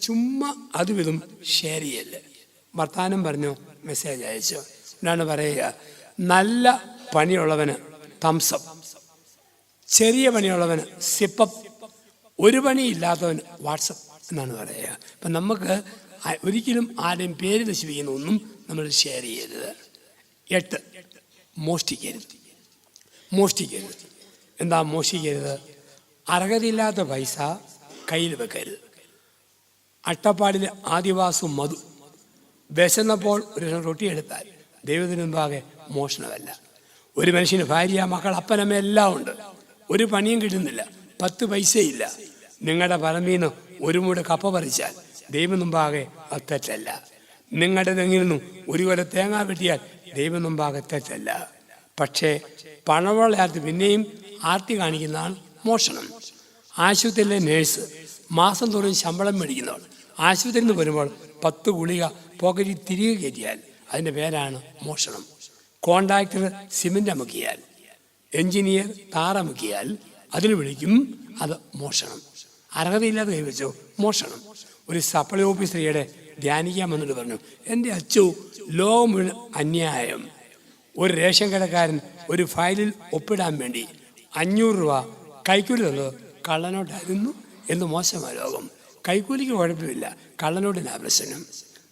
ചുമ്മാ അതും ഇതും ഷെയർ ചെയ്യല്ലേ. വർത്താനം പറഞ്ഞോ, മെസ്സേജ് അയച്ചോ, എന്നാണ് പറയുക. നല്ല പണിയുള്ളവന് തംസപ്പ്, ചെറിയ പണിയുള്ളവന് സിപ്പപ്പ്, ഒരു പണിയില്ലാത്തവന് വാട്സപ്പ് എന്നാണ് പറയുക. അപ്പം നമുക്ക് ഒരിക്കലും ആരുടെയും പേര് നശിപ്പിക്കുന്ന ഒന്നും നമ്മൾ ഷെയർ ചെയ്യരുത്. 8 മോഷ്ടിക്കരുത്. മോഷ്ടിക്കരുത്. എന്താ മോഷ്ടിക്കരുത്? അർഹതയില്ലാത്ത പൈസ കയ്യിൽ വെക്കരുത്. അട്ടപ്പാടിലെ ആദിവാസു മധു വിശന്നപ്പോൾ ഒരു റൊട്ടി എടുത്താൽ ദൈവത്തിന് മുമ്പാകെ മോഷണമല്ല. ഒരു മനുഷ്യന് ഭാര്യ, മക്കൾ, അപ്പനമ്മ എല്ലാം ഉണ്ട്, ഒരു പണിയും കിട്ടുന്നില്ല, 10 പൈസയില്ല. നിങ്ങളുടെ പറമ്പിൽ നിന്ന് ഒരു മൂട് കപ്പ പറിച്ചാൽ ദൈവം മുമ്പാകെ അത് തെറ്റല്ല. നിങ്ങളുടെ തെങ്ങിൽ നിന്നും ഒരു കൊല തേങ്ങ വെട്ടിയാൽ ദൈവം മുമ്പാകെ തെറ്റല്ല. പക്ഷേ പണമുള്ളയാൾക്ക് പിന്നെയും ആർത്തി കാണിക്കുന്നതാണ് മോഷണം. ആശുപത്രിയിലെ നേഴ്സ് മാസം തോറും ശമ്പളം മേടിക്കുന്നവൾ ആശുപത്രിയിൽ നിന്ന് വരുമ്പോൾ 10 ഗുളിക പോക്കറ്റിൽ തിരികെ കയറ്റിയാൽ അതിൻ്റെ പേരാണ് മോഷണം. കോൺട്രാക്ടർ സിമെൻ്റ് അമുക്കിയാൽ, എഞ്ചിനീയർ താറമുക്കിയാൽ അതിന് വിളിക്കും അത് മോഷണം. അർഹതയില്ലാതെ കൈവച്ചോ മോഷണം. ഒരു സപ്ലൈ ഓഫീസറിയുടെ ധ്യാനിക്കാൻ വന്നിട്ട് പറഞ്ഞു, എൻ്റെ അച്ചോ ലോകം മുഴുവൻ അന്യായം. ഒരു റേഷൻ കടക്കാരൻ ഒരു ഫയലിൽ ഒപ്പിടാൻ വേണ്ടി 500 രൂപ കൈക്കൂലി തന്നത് കള്ളനോട്ടായിരുന്നു എന്ന് മോശമായ ലോകം. കൈക്കൂലിക്ക് കുഴപ്പമില്ല, കള്ളനോട്ടിനാ പ്രശ്നം.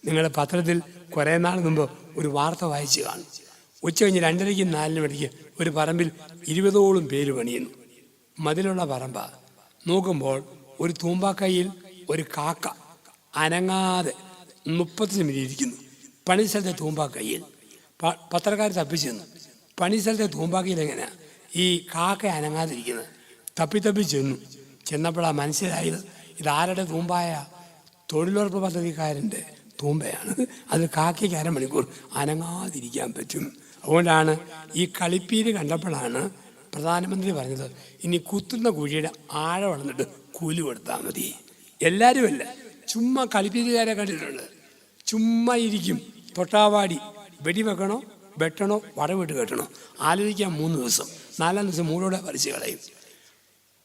നിങ്ങൾ പത്രത്തിൽ കുറേ നാൾ മുമ്പ് ഒരു വാർത്ത വായിച്ചു കാണും. ഉച്ച കഴിഞ്ഞ് 2:30-ക്കും 4 മണിക്ക് ഒരു പറമ്പിൽ 20ഓളം പേര് പണിയുന്നു. മതിലുള്ള പറമ്പ. നോക്കുമ്പോൾ ഒരു തൂമ്പാക്കൈയിൽ ഒരു കാക്ക അനങ്ങാതെ 30 മിനിറ്റ് ഇരിക്കുന്നു. പണിസ്ഥലത്തെ തൂമ്പാക്കൈയിൽ പത്രക്കാർ തപ്പിച്ചു ചെന്നു. പണിസ്ഥലത്തെ തൂമ്പാക്കയിൽ എങ്ങനെയാ ഈ കാക്ക അനങ്ങാതിരിക്കുന്നത്? തപ്പി ചെന്നു. ചെന്നപ്പോഴാണ് മനസ്സിലായത് ഇതാരുടെ തൂമ്പായ? തൊഴിലുറപ്പ് പദ്ധതിക്കാരൻ്റെ തൂമ്പയാണ്. അത് കാക്കയ്ക്ക് 1/2 മണിക്കൂർ അനങ്ങാതിരിക്കാൻ പറ്റും. അതുകൊണ്ടാണ് ഈ കളിപ്പീര് കണ്ടപ്പോഴാണ് പ്രധാനമന്ത്രി പറഞ്ഞത്, ഇനി കുത്തുന്ന കുഴിയുടെ ആഴം വളർന്നിട്ട് കൂലി കൊടുത്താൽ മതി. എല്ലാവരുമല്ല, ചുമ്മാ കളിപ്പീരുകാരെ കണ്ടിട്ടുണ്ട്. ചുമ്മാ ഇരിക്കും, തൊട്ടാവാടി വെടിവെക്കണോ വെട്ടണോ വടവിട്ട് കെട്ടണോ ആലോചിക്കാൻ 3 ദിവസം, 4-ാം ദിവസം മൂടോടെ പറിച്ച് കളയും.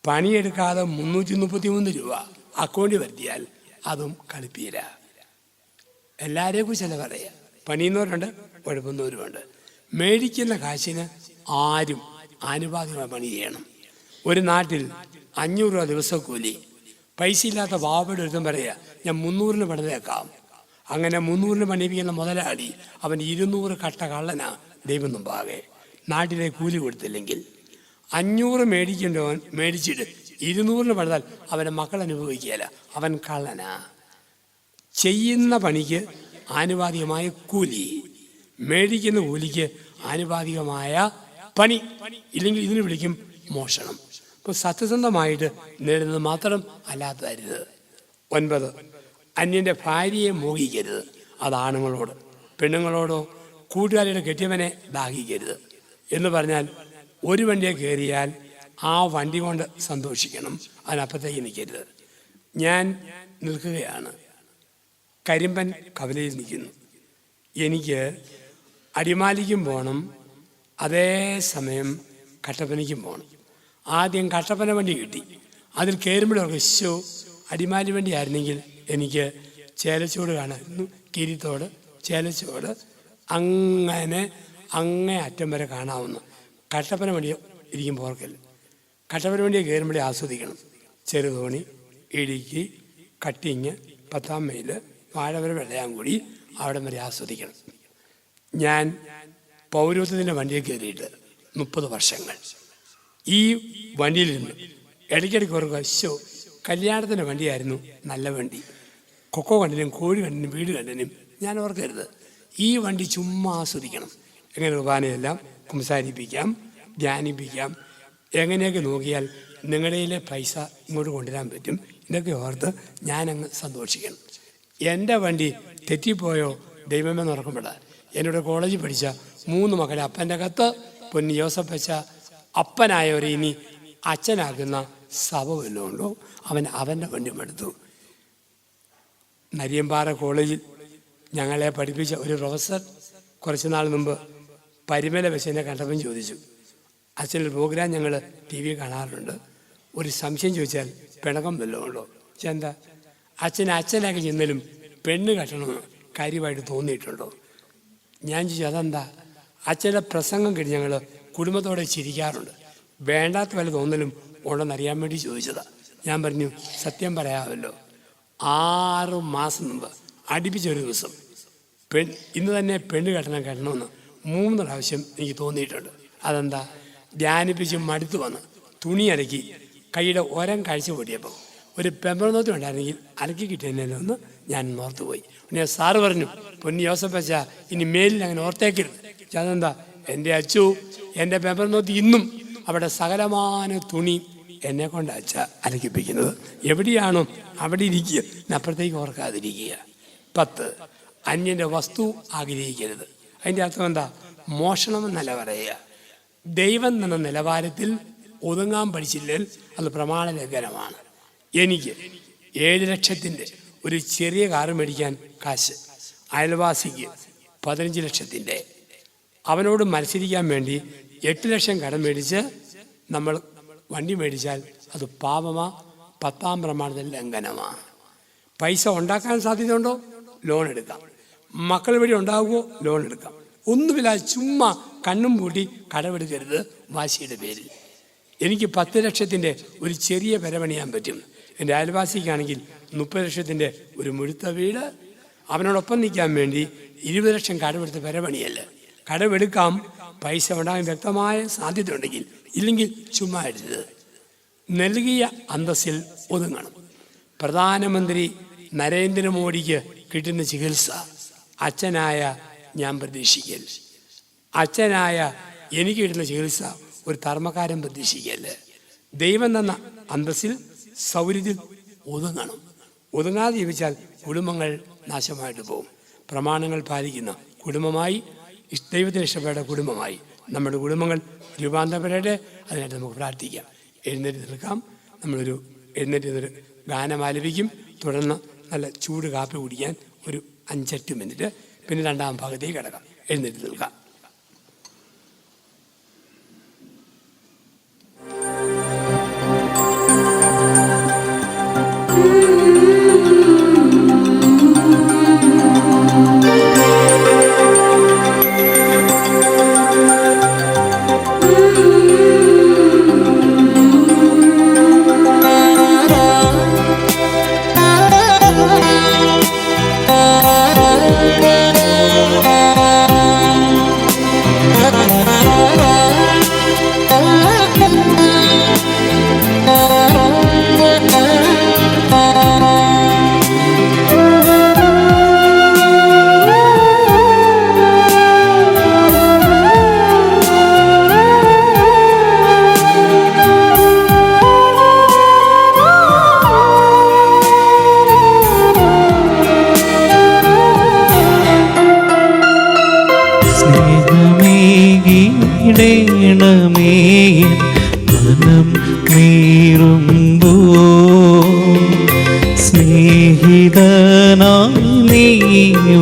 പണിയെടുക്കാതെ 333 രൂപ അക്കൗണ്ടിൽ വരുത്തിയാൽ അതും കളിപ്പീര. എല്ലാവരെയും കുറിച്ചല്ല പറയുക. പണിയുന്നവരുണ്ട്, കുഴപ്പുന്നവരുമുണ്ട്. മേടിക്കുന്ന കാശിന് ആരും ആനുപാതികമായി പണി ചെയ്യണം. ഒരു നാട്ടിൽ 500 രൂപ ദിവസക്കൂലി. പൈസ ഇല്ലാത്ത പാവപ്പെട്ട ഒരുത്തം പറയുക, ഞാൻ 300-ന് പണിതേക്കാം. അങ്ങനെ 300-ന് പണിയിപ്പിക്കുന്ന മുതലാളി അവൻ 200 കട്ട കള്ളനാ ദൈവം മുമ്പാകെ. നാട്ടിലെ കൂലി കൊടുത്തില്ലെങ്കിൽ 500 മേടിക്കേണ്ടവൻ മേടിച്ചിട്ട് 200-ന് പണിതാൽ അവൻ്റെ മക്കൾ അനുഭവിക്കുകയില്ല, അവൻ കള്ളനാ. ചെയ്യുന്ന പണിക്ക് ആനുപാതികമായ കൂലി, മേടിക്കുന്ന കൂലിക്ക് ആനുപാതികമായ പണി, ഇല്ലെങ്കിൽ ഇതിന് വിളിക്കും മോഷണം. അപ്പോൾ സത്യസന്ധമായിട്ട് നേടുന്നത് മാത്രം അല്ലാത്തരുത്. 9, അന്യൻ്റെ ഭാര്യയെ മോഹിക്കരുത്. അതാണുങ്ങളോട്. പെണ്ണുങ്ങളോടോ കൂട്ടുകാരിയുടെ കെട്ടിയവനെ ദാഹിക്കരുത്. എന്ന് പറഞ്ഞാൽ ഒരു വണ്ടിയെ കയറിയാൽ ആ വണ്ടി കൊണ്ട് സന്തോഷിക്കണം, അതിനപ്പുറത്തേക്ക് നിൽക്കരുത്. ഞാൻ നിൽക്കുകയാണ്, കരിമ്പൻ കവലയിൽ നിൽക്കുന്നു. എനിക്ക് അടിമാലിക്കും പോകണം, അതേസമയം കട്ടപ്പനയ്ക്കും പോകണം. ആദ്യം കട്ടപ്പന വണ്ടി കിട്ടി. അതിൽ കയറുമ്പോഴൊക്കെ അടിമാലി വണ്ടി ആയിരുന്നെങ്കിൽ എനിക്ക് ചേലച്ചോട് കാണാമായിരുന്നു. കിരിത്തോട്, ചേലച്ചോട്, അങ്ങേ അറ്റം വരെ കാണാവുന്ന. കട്ടപ്പന വണ്ടി ഇരിക്കും പോർക്കൽ. കട്ടപ്പന വണ്ടിയെ കയറുമ്പോഴേ ആസ്വദിക്കണം. ചെറുതോണി, ഇടുക്കി, കട്ടിങ്, 10-ാം മൈൽ, വാഴവര, വെള്ളയാംകുടി, അവിടെ വരെ ആസ്വദിക്കണം. ഞാൻ പൗരത്വത്തിൻ്റെ വണ്ടിയെ കയറിയിട്ട് 30 വർഷങ്ങൾ. ഈ വണ്ടിയിലിരുന്ന് ഇടയ്ക്കിടയ്ക്ക് ഓർക്കുക, കല്യാണത്തിൻ്റെ വണ്ടിയായിരുന്നു നല്ല വണ്ടി. കൊക്കോ കണ്ടിനും കോഴി കണ്ടിനും വീട് കണ്ടിനും ഞാൻ ഓർക്കരുത്. ഈ വണ്ടി ചുമ്മാ ആസ്വദിക്കണം. എങ്ങനെ കുർബാനയെല്ലാം സംസാരിപ്പിക്കാം, ധ്യാനിപ്പിക്കാം, എങ്ങനെയൊക്കെ നോക്കിയാൽ നിങ്ങളുടെയിലെ പൈസ ഇങ്ങോട്ട് കൊണ്ടുവരാൻ പറ്റും. ഇതൊക്കെ ഓർത്ത് ഞാനങ്ങ് സന്തോഷിക്കണം. എൻ്റെ വണ്ടി തെറ്റിപ്പോയോ ദൈവമേ നോക്കുമ്പോഴാണ്. എന്നോട് കോളേജിൽ പഠിച്ച 3 മക്കളെ അപ്പൻ്റെ കത്ത് പൊന്നി ജോസഫ് വെച്ച അപ്പനായവരെ ഇനി അച്ഛനാക്കുന്ന സഭ വല്ലതും ഉണ്ടോ? അവൻ്റെ വണ്ടി എടുത്തു. നരിയമ്പാറ കോളേജിൽ ഞങ്ങളെ പഠിപ്പിച്ച ഒരു പ്രൊഫസർ കുറച്ച് നാൾ മുമ്പ് പരിമല വെച്ച് എന്നെ കണ്ടപ്പം ചോദിച്ചു, അച്ഛനൊരു പ്രോഗ്രാം ഞങ്ങൾ TV കാണാറുണ്ട്, ഒരു സംശയം ചോദിച്ചാൽ പിണക്കം വല്ലതും ഉണ്ടോ? എന്താ അച്ഛനാക്കി ചെന്നാലും പെണ്ണ് കെട്ടണമെന്ന് കാര്യമായിട്ട് തോന്നിയിട്ടുണ്ടോ? ഞാൻ ചോദിച്ചു, അതെന്താ? അച്ഛൻ്റെ പ്രസംഗം കഴിഞ്ഞ് ഞങ്ങൾ കുടുംബത്തോടെ ചിരിക്കാറുണ്ട്, വേണ്ടാത്ത വല്ല തോന്നലും ഉണ്ടെന്നറിയാൻ വേണ്ടി ചോദിച്ചതാണ്. ഞാൻ പറഞ്ഞു, സത്യം പറയാമല്ലോ, 6 മാസം മുമ്പ് അടുപ്പിച്ചൊരു ദിവസം ഇന്ന് തന്നെ പെണ്ണ് കെട്ടണമെന്ന് 3 പ്രാവശ്യം എനിക്ക് തോന്നിയിട്ടുണ്ട്. അതെന്താ? ധ്യാനിപ്പിച്ച് മടുത്തു വന്ന് തുണി അലക്കി കൈയുടെ ഓരം കഴിച്ചു പൊടിയപ്പോൾ ഒരു പെമ്പറനോത്തി ഉണ്ടായിരുന്നെങ്കിൽ അലക്കി കിട്ടിയെന്ന് ഞാൻ ഓർത്തു പോയി. പിന്നെ സാറ് പറഞ്ഞു, പൊന്നി യോസപ്പച്ച ഇനി മേലിൽ അങ്ങനെ ഓർത്തേക്കരുത്. അതെന്താ? എൻ്റെ അച്ചു എൻ്റെ പെമ്പറനോത്തി ഇന്നും അവിടെ സകലമാന തുണി എന്നെ കൊണ്ട് അച്ഛ അലക്കിപ്പിക്കുന്നത്. എവിടെയാണോ അവിടെ ഇരിക്കുക, അപ്പുറത്തേക്ക് ഓർക്കാതിരിക്കുക. 10, അന്യൻ്റെ വസ്തു ആഗ്രഹിക്കരുത്. അതിൻ്റെ അർത്ഥം എന്താ? മോഷണം എന്നല്ല പറയുക. ദൈവം എന്ന നിലവാരത്തിൽ ഒതുങ്ങാൻ പഠിച്ചില്ലെങ്കിൽ അത് പ്രമാണ ലംഘനമാണ്. എനിക്ക് 7 ലക്ഷത്തിൻ്റെ ഒരു ചെറിയ കാറ് മേടിക്കാൻ കാശ്, അയൽവാസിക്ക് 15 ലക്ഷത്തിൻ്റെ, അവനോട് മത്സരിക്കാൻ വേണ്ടി 8 ലക്ഷം കടം മേടിച്ച് നമ്മൾ വണ്ടി മേടിച്ചാൽ അത് പാപമാ, 10-ാം പ്രമാണത്തിൽ ലംഘനമാണ്. പൈസ ഉണ്ടാക്കാൻ സാധ്യതയുണ്ടോ? ലോൺ എടുക്കാം. മക്കൾ വഴി ഉണ്ടാകുമോ? ലോൺ എടുക്കാം. ഒന്നുമില്ലാതെ ചുമ്മാ കണ്ണും പൂട്ടി കടമെടുക്കരുത് വാശിയുടെ പേരിൽ. എനിക്ക് 10 ലക്ഷത്തിൻ്റെ ഒരു ചെറിയ പെരപണിയാൻ പറ്റും. എൻ്റെ അയൽവാസിക്കാണെങ്കിൽ 30 ലക്ഷത്തിൻ്റെ ഒരു മുഴുത്ത വീട്. അവനോടൊപ്പം നിൽക്കാൻ വേണ്ടി 20 ലക്ഷം കടമെടുത്ത് പെരപണിയല്ല. കടമെടുക്കാം, പൈസ ഉണ്ടാകാൻ വ്യക്തമായ സാധ്യത ഉണ്ടെങ്കിൽ. ഇല്ലെങ്കിൽ ചുമ്മാ എടുത്തത്. നൽകിയ അന്തസ്സിൽ ഒതുങ്ങണം. പ്രധാനമന്ത്രി നരേന്ദ്രമോദിക്ക് കിട്ടുന്ന ചികിത്സ അച്ഛനായ ഞാൻ പ്രതീക്ഷിക്കൽ. അച്ഛനായ എനിക്ക് കിട്ടുന്ന ചികിത്സ ഒരു ധർമ്മക്കാരൻ പ്രതീക്ഷിക്കല്. ദൈവം തന്ന അന്തസ്സിൽ സൗകര്യത്തിൽ ഒതുങ്ങണം. ഒതുങ്ങാതെ ജീവിച്ചാൽ കുടുംബങ്ങൾ നാശമായിട്ട് പോകും. പ്രമാണങ്ങൾ പാലിക്കുന്ന കുടുംബമായി, ദൈവത്തിന് ഇഷ്ടപ്പെട്ട കുടുംബമായി നമ്മുടെ കുടുംബങ്ങൾ രൂപാന്തരപ്പെടട്ടെ. അതിനായിട്ട് നമുക്ക് പ്രാർത്ഥിക്കാം. എഴുന്നേറ്റ് നിൽക്കാം. നമ്മളൊരു എഴുന്നേറ്റ് ഗാനം ആലപിക്കും. തുടർന്ന് നല്ല ചൂട് കാപ്പി കുടിക്കാൻ ഒരു 5-8 മിനിറ്റ്, പിന്നെ 2-ാം ഭാഗത്തേക്ക് കിടക്കാം. എഴുന്നേറ്റ് നിൽക്കാം. മനം നീറുമ്പോ സ്നേഹിതനായി നീ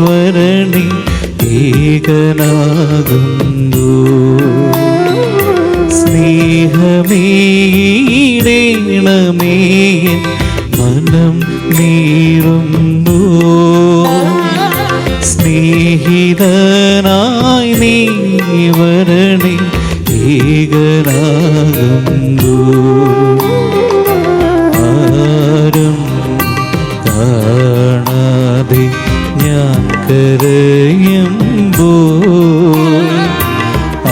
വരണി ഏകനാകുന്നു. സ്നേഹമേടേണമേ മനം നീറുമ്പോ സ്നേഹിതനായി നീ വരണി ഏകനാകുന്നു. ആരും കാണാതെ ഞാൻ കരയുമ്പോൾ,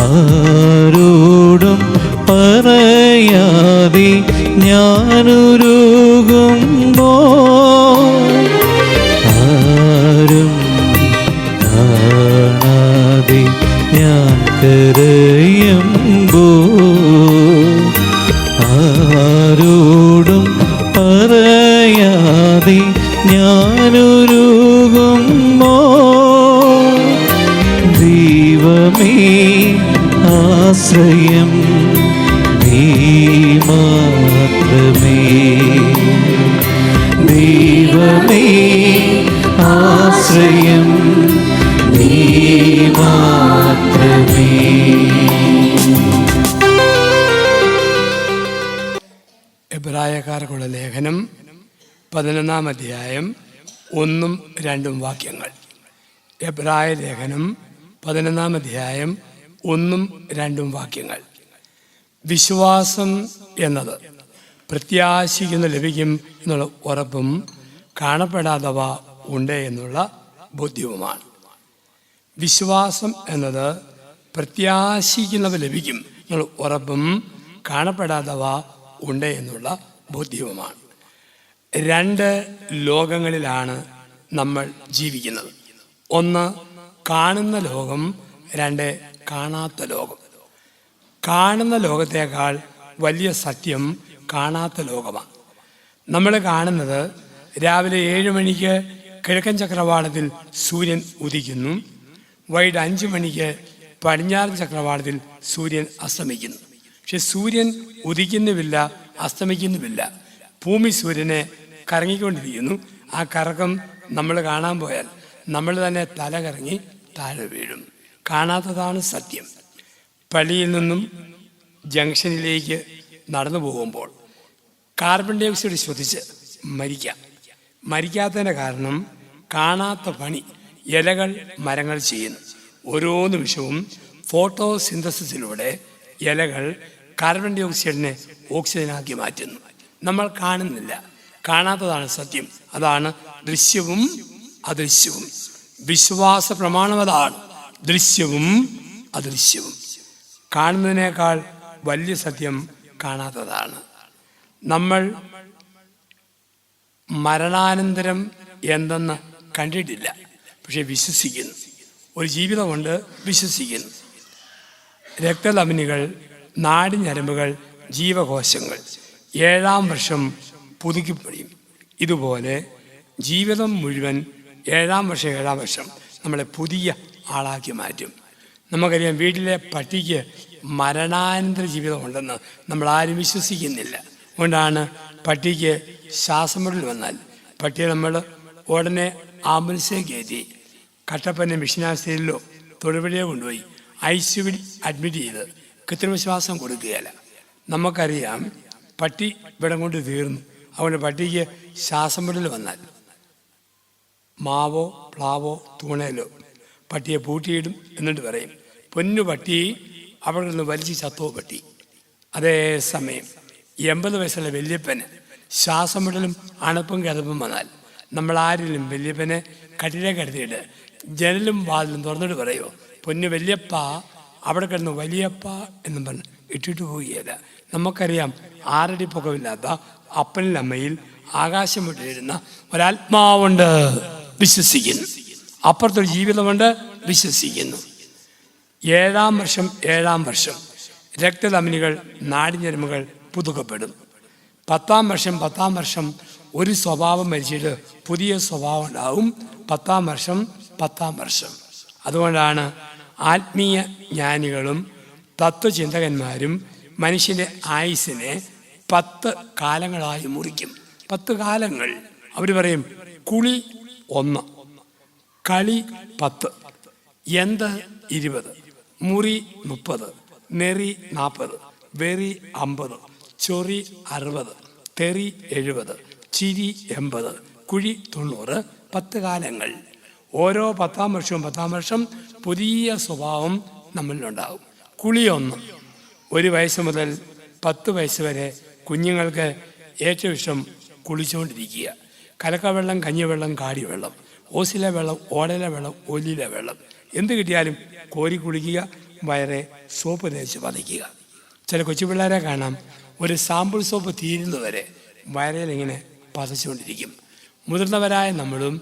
ആരോടും പറയാതെ ഞാനുരുകുമ്പോൾ, ആരും കാണാതെ ഞാൻ കരയുമ്പോൾ, ആരോടും പറയാതെ ഞാനുരുകുമ്പോൾ, ദൈവമേ ആശ്രയം നീ മാത്രമേ, ദൈവമേ ആശ്രയം നീ മാത്രമേ. എബ്രായക്കാർക്കുള്ള ലേഖനം 11-ാം അധ്യായം 1-2 വാക്യങ്ങൾ. എബ്രായ ലേഖനം 11-ാം അധ്യായം 1-2 വാക്യങ്ങൾ. വിശ്വാസം എന്നത് പ്രത്യാശിക്കുന്ന ലഭിക്കും എന്നുള്ള ഉറപ്പും കാണപ്പെടാത്തവ ഉണ്ട് എന്നുള്ള ബോധ്യവുമാണ്. വിശ്വാസം എന്നത് പ്രത്യാശിക്കുന്നവ ലഭിക്കും നിങ്ങൾ ഉറപ്പും കാണപ്പെടാത്തവ ഉണ്ട് എന്നുള്ള ബോധ്യവുമാണ്. 2 ലോകങ്ങളിലാണ് നമ്മൾ ജീവിക്കുന്നത്. ഒന്ന് കാണുന്ന ലോകം, 2 കാണാത്ത ലോകം. കാണുന്ന ലോകത്തേക്കാൾ വലിയ സത്യം കാണാത്ത ലോകമാണ്. നമ്മൾ കാണുന്നത് രാവിലെ 7 മണിക്ക് കിഴക്കൻ ചക്രവാളത്തിൽ സൂര്യൻ ഉദിക്കുന്നു, വൈകിട്ട് 5 മണിക്ക് പടിഞ്ഞാറൻ ചക്രവാളത്തിൽ സൂര്യൻ അസ്തമിക്കുന്നു. പക്ഷെ സൂര്യൻ ഉദിക്കുന്നുമില്ല, അസ്തമിക്കുന്നുമില്ല. ഭൂമി സൂര്യനെ കറങ്ങിക്കൊണ്ടിരിക്കുന്നു. ആ കറക്കം നമ്മൾ കാണാൻ പോയാൽ നമ്മൾ തന്നെ തല കറങ്ങി താഴെ വീഴും. കാണാത്തതാണ് സത്യം. പള്ളിയിൽ നിന്നും ജംഗ്ഷനിലേക്ക് നടന്നു പോകുമ്പോൾ കാർബൺ ഡൈ ഓക്സൈഡ് ശ്വസിച്ച് മരിക്കാം. മരിക്കാത്തതിൻ്റെ കാരണം കാണാത്ത പണി ഇലകൾ, മരങ്ങൾ ചെയ്യുന്നു. ഓരോ നിമിഷവും ഫോട്ടോസിന്തസിസിലൂടെ ഇലകൾ കാർബൺ ഡൈ ഓക്സൈഡിനെ ഓക്സിജനാക്കി മാറ്റുന്നു. നമ്മൾ കാണുന്നില്ല, കാണാത്തതാണ് സത്യം. അതാണ് ദൃശ്യവും അദൃശ്യവും. വിശ്വാസ പ്രമാണം അതാണ്, ദൃശ്യവും അദൃശ്യവും. കാണുന്നതിനേക്കാൾ വലിയ സത്യം കാണാത്തതാണ്. നമ്മൾ മരണാനന്തരം എന്തെന്ന് കണ്ടിട്ടില്ല, പക്ഷെ വിശ്വസിക്കുന്നു. ഒരു ജീവിതമുണ്ട്, വിശ്വസിക്കുന്നു. രക്തധമനികൾ, നാഡിഞരമ്പുകൾ, ജീവകോശങ്ങൾ 7-ാം വർഷം പുതുക്കിപ്പണിയും. ഇതുപോലെ ജീവിതം മുഴുവൻ 7-ാം വർഷം നമ്മളെ പുതിയ ആളാക്കി മാറ്റും. നമുക്കറിയാം, വീട്ടിലെ പട്ടിക്ക് മരണാനന്തര ജീവിതമുണ്ടെന്ന് നമ്മൾ ആരും വിശ്വസിക്കുന്നില്ല. അതുകൊണ്ടാണ് പട്ടിക്ക് ശ്വാസമുട്ടൽ വന്നാൽ പട്ടിയെ നമ്മൾ ഉടനെ ആംബുലൻസിൽ കയറ്റി കട്ടപ്പന മിഷനാശുപത്രിയിലോ തൊടുപുഴയോ കൊണ്ടുപോയി ICUവിൽ അഡ്മിറ്റ് ചെയ്ത് കൃത്രിമശ്വാസം കൊടുക്കുകയല്ല. നമുക്കറിയാം, പട്ടി ഇവിടം കൊണ്ട് തീർന്നു. അതുകൊണ്ട് പട്ടിക്ക് ശ്വാസമുട്ടൽ വന്നാൽ മാവോ പ്ലാവോ തൂണയിലോ പട്ടിയെ പൂട്ടിയിടും. എന്നിട്ട് പറയും, പൊന്നു പട്ടി അവിടെ നിന്ന് വലിച്ച് ചത്തോ പട്ടി. അതേസമയം 80 വയസ്സുള്ള വല്യപ്പന് ശ്വാസമുട്ടലും അണുപ്പും കിതപ്പും വന്നാൽ നമ്മൾ ആരിലും വല്യപ്പനെ കട്ടിലേക്ക് എടുത്തിട്ട് ജനലും വാതിലും തുറന്നിട്ട് പറയുമോ, പൊന്നു വല്യപ്പ അവിടെ കിടന്ന് വലിയപ്പ എന്നും പറഞ്ഞ് ഇട്ടിട്ട് പോവുകയില്ല. നമുക്കറിയാം, 6 അടി പൊക്കമില്ലാത്ത അപ്പനിൽ അമ്മയിൽ ആകാശം വിട്ടിരുന്ന ഒരാത്മാവുണ്ട്, വിശ്വസിക്കുന്നു. അപ്പുറത്തൊരു ജീവിതമുണ്ട്, വിശ്വസിക്കുന്നു. 7-ാം വർഷം രക്തധമനികൾ, നാഡിഞരമ്പുകൾ പുതുക്കപ്പെടും. 10-ാം വർഷം ഒരു സ്വഭാവം മരിച്ചിട്ട് പുതിയ സ്വഭാവം ഉണ്ടാവും. 10-ാം വർഷം. അതുകൊണ്ടാണ് ആത്മീയ ജ്ഞാനികളും തത്വചിന്തകന്മാരും മനുഷ്യൻ്റെ ആയുസ്സിനെ 10 കാലങ്ങളായി മുറിക്കും. 10 കാലങ്ങൾ. അവർ പറയും, കുളി 1, കളി 10, എന്ത് 20, മുറി 30, നെറി 40, വെറി 50, ചൊറി 60, തെറി 70, ചിരി 80, കുഴി 90. 10 കാലങ്ങൾ. ഓരോ 10-ാം വർഷം പുതിയ സ്വഭാവം നമ്മളിലുണ്ടാകും. കുളി 1. 1 വയസ്സ് മുതൽ 10 വയസ്സ് വരെ കുഞ്ഞുങ്ങൾക്ക് ഏറ്റവും ഇഷ്ടം കുളിച്ചുകൊണ്ടിരിക്കുക. കലക്കവെള്ളം, കഞ്ഞിവെള്ളം, കാടിവെള്ളം, ഓസിലെ വെള്ളം, ഓടയിലെ വെള്ളം, ഒലിയിലെ വെള്ളം, എന്ത് കിട്ടിയാലും കോരി കുളിക്കുക, വയറെ സോപ്പ് തേച്ച് പതയ്ക്കുക. ചില കൊച്ചുപിള്ളേരെ കാണാം, ഒരു സാമ്പിൾ സോപ്പ് തീരുന്നവരെ വയറയിൽ ഇങ്ങനെ പതച്ചുകൊണ്ടിരിക്കും. മുതിർന്നവരായ നമ്മളും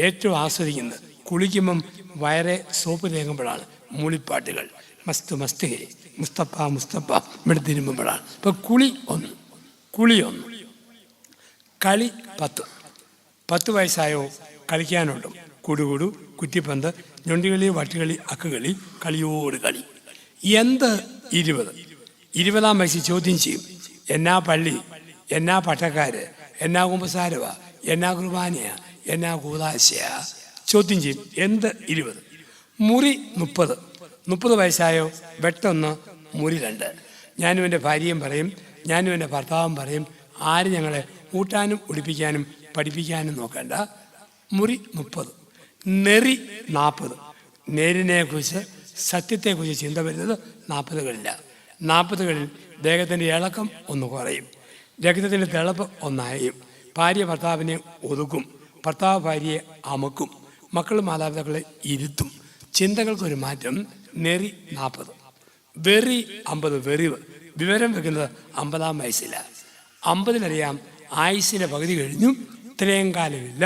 ഏറ്റവും ആസ്വദിക്കുന്നത് കുളിക്കുമ്പം വയറെ സോപ്പ് തേക്കുമ്പോഴാണ്. മൂളിപ്പാട്ടുകൾ, മസ്ത് മസ്ത് ഹേ, മുസ്തഫ മുസ്തഫ ഇവിടെ തിരുമ്പുമ്പോഴാണ്. ഇപ്പം കുളി 1. കളി 10 വയസ്സായോ കളിക്കാനുണ്ട്. കൂടുകൂടു, കുറ്റിപ്പന്ത്, ഞൊണ്ടികളി, വട്ടുകളി, അക്കുകളി, കളിയോട് കളി. എന്ത് 20. 20-ാം വയസ്സിൽ ചോദ്യം ചെയ്യും, എന്നാ പള്ളി, എന്നാ പട്ടക്കാര്, എന്നാ കുമ്പസാരവ, എന്നാ കുർബാനയാ, എന്നാ കൂതാശയാ, ചോദ്യം ചെയ്യും. എന്ത് 20. മുറി 30 വയസ്സായോ വെട്ടൊന്ന്, മുറി 2. ഞാനും എൻ്റെ ഭാര്യയും പറയും, ഞാനും എൻ്റെ ഭർത്താവും പറയും, ആരും ഞങ്ങളെ ഊട്ടാനും ഉടുപ്പിക്കാനും പഠിപ്പിക്കാനും നോക്കണ്ട. മുറി 30. നെറി 40. നേരിനെക്കുറിച്ച്, സത്യത്തെക്കുറിച്ച് ചിന്ത വരുന്നത് 40കളില്ല. 40കളിൽ ദേഹത്തിൻ്റെ ഇളക്കം ഒന്ന് കുറയും, രക്തത്തിൻ്റെ തിളപ്പ് ഒന്നായും, ഭാര്യ ഭർത്താവിനെ ഒതുക്കും, ഭർത്താവ് ഭാര്യയെ അമക്കും, മക്കൾ മാതാപിതാക്കളെ ഇരുത്തും, ചിന്തകൾക്കൊരു മാറ്റം. നെറി 40. വെറി 50 വെറിവ്. വിവരം വെക്കുന്നത് 50-ാം വയസ്സിലാണ്. 50-ലറിയാം ആയുസിൻ്റെ പകുതി കഴിഞ്ഞു, ഇത്രയും കാലമില്ല,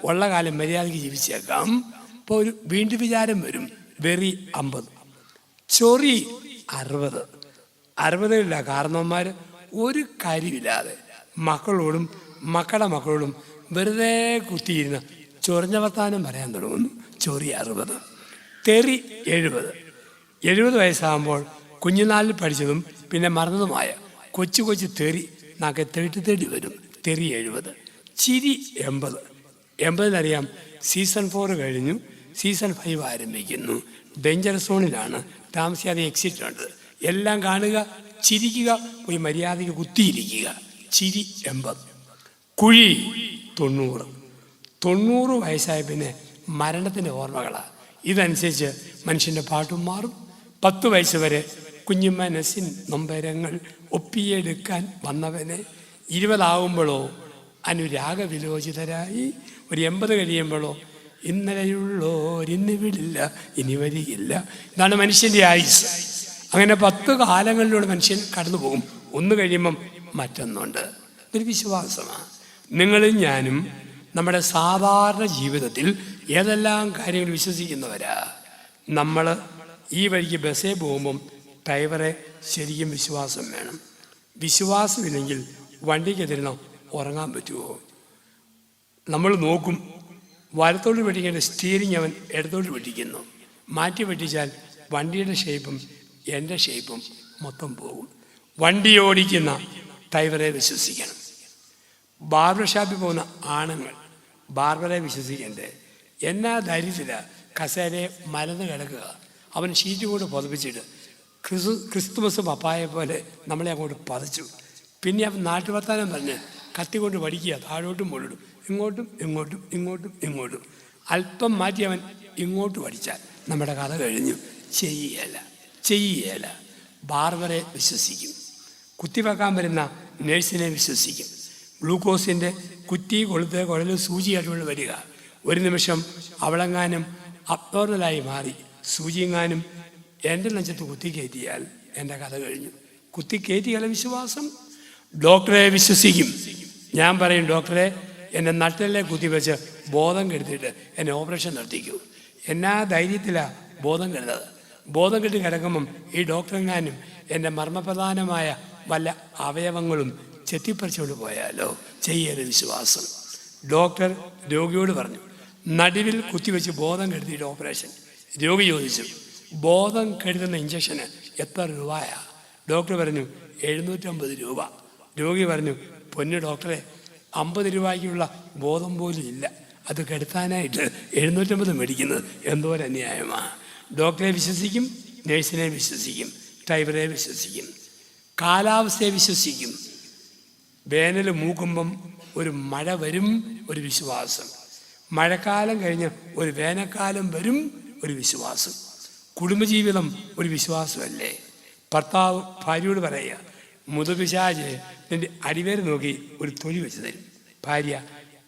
ഉള്ള കാലം മര്യാദയ്ക്ക് ജീവിച്ചേക്കാം. ഇപ്പോൾ ഒരു വീണ്ടും വിചാരം വരും. വെറി 50. ചൊറി 60. 60-കളില്ല കാരണവന്മാർ ഒരു കാര്യമില്ലാതെ മക്കളോടും മക്കളുടെ മക്കളോടും വെറുതെ കുത്തിയിരുന്ന് ചൊറിഞ്ഞ വർത്താനം പറയാൻ തുടങ്ങുന്നു. ചൊറി 60. തെറി 70. 70 വയസ്സാകുമ്പോൾ കുഞ്ഞുനാളിൽ പഠിച്ചതും പിന്നെ മറന്നതുമായ കൊച്ചു കൊച്ചു തെറി നാക്കെ തേടി വരും. തെറി 70. ചിരി 80. 80-ലറിയാം സീസൺ 4 കഴിഞ്ഞു, സീസൺ 5 ആരംഭിക്കുന്നു. ഡേഞ്ചർ സോണിലാണ്, താമസിയാതെ എക്സിറ്റ് ഉണ്ട്. എല്ലാം കാണുക, ചിരിക്കുക, പോയി മര്യാദയ്ക്ക് കുത്തിയിരിക്കുക. ചിരി 80. കുഴി 90. 90 വയസ്സായ പിന്നെ മരണത്തിൻ്റെ ഓർമ്മകളാണ്. ഇതനുസരിച്ച് മനുഷ്യൻ്റെ പാട്ടും മാറും. 10 വയസ്സ് വരെ കുഞ്ഞു മനസ്സിൻ നൊമ്പരങ്ങൾ ഒപ്പിയെടുക്കാൻ വന്നവനെ 20 അനുരാഗവിലോചിതരായി. ഒരു 80 കഴിയുമ്പോഴോ ഇന്നലെയുള്ളോരിന്ന് വിടില്ല, ഇനി വരികില്ല. ഇതാണ് മനുഷ്യൻ്റെ ആയുസ്. അങ്ങനെ 10 കാലങ്ങളിലൂടെ മനുഷ്യൻ കടന്നു പോകും. ഒന്ന് കഴിയുമ്പം മറ്റൊന്നുണ്ട്. ഇതൊരു വിശ്വാസമാണ്. നിങ്ങളും ഞാനും നമ്മുടെ സാധാരണ ജീവിതത്തിൽ ഏതെല്ലാം കാര്യങ്ങൾ വിശ്വസിക്കുന്നവരാ. നമ്മൾ ഈ വഴിക്ക് ബസ്സേ പോകുമ്പം ഡ്രൈവറെ ശരിക്കും വിശ്വാസം വേണം. വിശ്വാസമില്ലെങ്കിൽ വണ്ടിക്കെതിരുന്നോ ഉറങ്ങാൻ പറ്റുമോ? നമ്മൾ നോക്കും, വലത്തോട്ട് വെട്ടിക്കേണ്ട സ്റ്റിയറിങ് അവൻ ഇടത്തോട്ട് വെട്ടിക്കുന്നു. മാറ്റി വെട്ടിച്ചാൽ വണ്ടിയുടെ ഷേപ്പും എൻ്റെ ഷേപ്പും മൊത്തം പോകും. വണ്ടി ഓടിക്കുന്ന ഡ്രൈവറെ വിശ്വസിക്കണം. ബാർബർ ഷാപ്പിൽ പോകുന്ന ആണുങ്ങൾ ബാർബറെ വിശ്വസിക്കണ്ടേ? എന്നാ ധൈര്യത്തിലാണ് കസേരയെ മലന്ന് കിടക്കുക. അവൻ ഷീറ്റ് കൊണ്ട് പുതപ്പിച്ചിട്ട് ക്രിസ്തുമസ് പപ്പായെ പോലെ നമ്മളെ അങ്ങോട്ട് പതച്ചു. പിന്നെ അവൻ നാട്ടുവർത്താനം പറഞ്ഞ് കത്തി കൊണ്ട് വടിക്കുക, താഴോട്ടും മുകളിടും, ഇങ്ങോട്ടും ഇങ്ങോട്ടും ഇങ്ങോട്ടും ഇങ്ങോട്ടും. അല്പം മാറ്റി അവൻ ഇങ്ങോട്ട് വടിച്ചാൽ നമ്മുടെ കഥ കഴിഞ്ഞു. ചെയ്യല. ബാർബറെ വിശ്വസിക്കും. കുത്തിവെക്കാൻ വരുന്ന നേഴ്സിനെ വിശ്വസിക്കും. ഗ്ലൂക്കോസിൻ്റെ കുറ്റി കൊളുത്ത് കുഴൽ സൂചിയായിട്ടുകൊണ്ട് വരിക. ഒരു നിമിഷം അവളെങ്ങാനും അബ്നോർമലായി മാറി സൂചിയെങ്ങാനും എൻ്റെ നെഞ്ചത്ത് കുത്തിക്കയറ്റിയാൽ എൻ്റെ കഥ കഴിഞ്ഞു. കുത്തിക്കയറ്റിയാൽ വിശ്വാസം. ഡോക്ടറെ വിശ്വസിക്കും. ഞാൻ പറയും, ഡോക്ടറെ എന്നെ നട്ടലിലെ കുത്തിവെച്ച് ബോധം കെടുത്തിട്ട് എന്നെ ഓപ്പറേഷൻ നടത്തിക്കൂ. എന്നാ ധൈര്യത്തിലാണ് ബോധം കെടുത്തത്. ബോധം കെട്ടി കിടക്കുമ്പം ഈ ഡോക്ടറെങ്ങാനും എൻ്റെ മർമ്മപ്രധാനമായ വല്ല അവയവങ്ങളും ചെത്തിപ്പറിച്ചുകൊണ്ട് പോയാലോ? ചെയ്യരുത് വിശ്വാസം. ഡോക്ടർ രോഗിയോട് പറഞ്ഞു, നടുവിൽ കുത്തിവെച്ച് ബോധം കെടുത്തിയിട്ട് ഓപ്പറേഷൻ. രോഗി ചോദിച്ചു, ബോധം കെടുത്തുന്ന ഇഞ്ചക്ഷന് എത്ര രൂപയാ? ഡോക്ടർ പറഞ്ഞു 750 രൂപ. രോഗി പറഞ്ഞു, പൊന്നു ഡോക്ടറെ, 50 രൂപയ്ക്കുള്ള ബോധം പോലും ഇല്ല, അത് കെടുത്താനായിട്ട് 750 മേടിക്കുന്നത് എന്തോരം അന്യായമാണ്. ഡോക്ടറെ വിശ്വസിക്കും, നേഴ്സിനെ വിശ്വസിക്കും, ഡ്രൈവറെ വിശ്വസിക്കും, കാലാവസ്ഥയെ വിശ്വസിക്കും. വേനൽ മൂക്കുമ്പം ഒരു മഴ വരും, ഒരു വിശ്വാസം. മഴക്കാലം കഴിഞ്ഞ് ഒരു വേനൽക്കാലം വരും, ഒരു വിശ്വാസം. കുടുംബജീവിതം ഒരു വിശ്വാസമല്ലേ? ഭർത്താവ് ഭാര്യയോട് പറയുക, മുതുപിശാച് നിൻ്റെ അടിവേര് നോക്കി ഒരു തൊഴി വെച്ച് തരും. ഭാര്യ,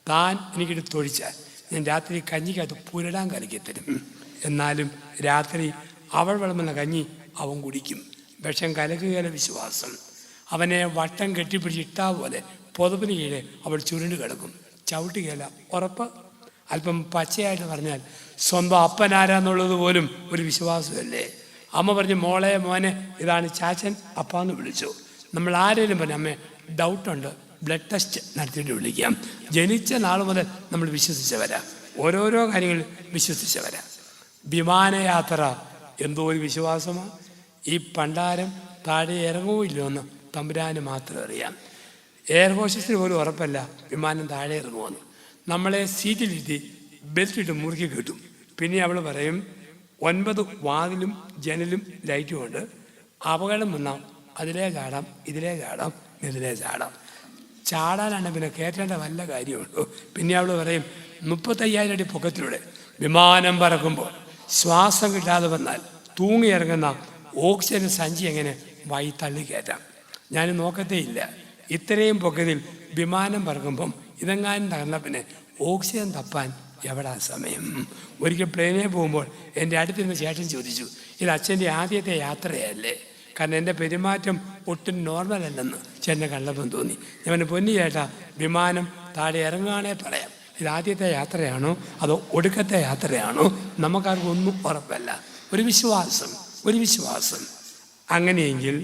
താൻ എനിക്കിട്ട് തൊഴിച്ചാൽ ഞാൻ രാത്രി കഞ്ഞിക്കകത്ത് പുരടാൻ കലക്കി തരും. എന്നാലും രാത്രി അവൾ വിളമ്പുന്ന കഞ്ഞി അവൻ കുടിക്കും. വിഷം കലക്കുകയില്ല വിശ്വാസം. അവനെ വട്ടം കെട്ടിപ്പിടിച്ച് ഇട്ടാ പോലെ പുതപ്പിന് കീഴെ അവൾ ചുരുണ്ട് കിടക്കും. ചവിട്ടുകയില്ല, ഉറപ്പ്. അല്പം പച്ചയായിട്ട് പറഞ്ഞാൽ സ്വന്തം അപ്പനാരാന്നുള്ളത് പോലും ഒരു വിശ്വാസമല്ലേ? അമ്മ പറഞ്ഞു, മോളെ മോനെ ഇതാണ് ചാച്ചൻ, അപ്പാന്ന് വിളിച്ചു. നമ്മൾ ആരെങ്കിലും പറഞ്ഞു, അമ്മേ ഡൗട്ടുണ്ട്, ബ്ലഡ് ടെസ്റ്റ് നടത്തിയിട്ട് വിളിക്കാം. ജനിച്ച നാൾ മുതൽ നമ്മൾ വിശ്വസിച്ചവരാ, ഓരോരോ കാര്യങ്ങൾ വിശ്വസിച്ചവരാ. വിമാനയാത്ര എന്തോ ഒരു വിശ്വാസമാണ്. ഈ പണ്ടാരം താഴെ ഇറങ്ങുമോ ഇല്ലയോ എന്ന് തമ്പുരാന് മാത്രം അറിയാം. എയർ ഹോസ്റ്റസിന് പോലും ഉറപ്പല്ല വിമാനം താഴെ ഇറങ്ങുമെന്ന്. നമ്മളെ സീറ്റിലിരുത്തി ബെൽറ്റിട്ട് മുറുക്കി കിട്ടും. പിന്നെ അവൾ പറയും, 9 വാതിലും ജനലും ലൈറ്റും ഉണ്ട്, അപകടം വന്നാൽ അതിലേ ചാടാം, ഇതിലേ ചാടാം, ഇതിലേ ചാടാം. ചാടാനാണ് പിന്നെ കയറ്റേണ്ട വല്ല കാര്യമുണ്ടോ? പിന്നെ അവൾ പറയും, 35,000 അടി പൊക്കത്തിലൂടെ വിമാനം പറക്കുമ്പോൾ ശ്വാസം കിട്ടാതെ വന്നാൽ തൂങ്ങിയിറങ്ങുന്ന ഓക്സിജൻ സഞ്ചി എങ്ങനെ വായി തള്ളിക്കയറ്റാം? ഞാൻ നോക്കത്തേ ഇല്ല. ഇത്രയും പൊക്കത്തിൽ വിമാനം പറക്കുമ്പം ഇതെങ്ങാനും തകർന്ന പിന്നെ ഓക്സിജൻ തപ്പാൻ എവിടാ സമയം? ഒരിക്കൽ പ്ലെയിനിൽ പോകുമ്പോൾ എൻ്റെ അടുത്തിരുന്ന ചേട്ടൻ ചോദിച്ചു, ഇത് അച്ഛൻ്റെ ആദ്യത്തെ യാത്രയല്ലേ? കാരണം എൻ്റെ പെരുമാറ്റം ഒട്ടും നോർമൽ അല്ലെന്ന് ചേട്ടനെ കണ്ടപ്പം തോന്നി. ഞാൻ പൊന്നി ചേട്ടാ, വിമാനം താഴെ ഇറങ്ങുകയാണെ പറയാം, ഇത് ആദ്യത്തെ യാത്രയാണോ അതോ ഒടുക്കത്തെ യാത്രയാണോ, നമുക്കാർക്കും ഒന്നും ഉറപ്പല്ല. ഒരു വിശ്വാസം. അങ്ങനെയെങ്കിൽ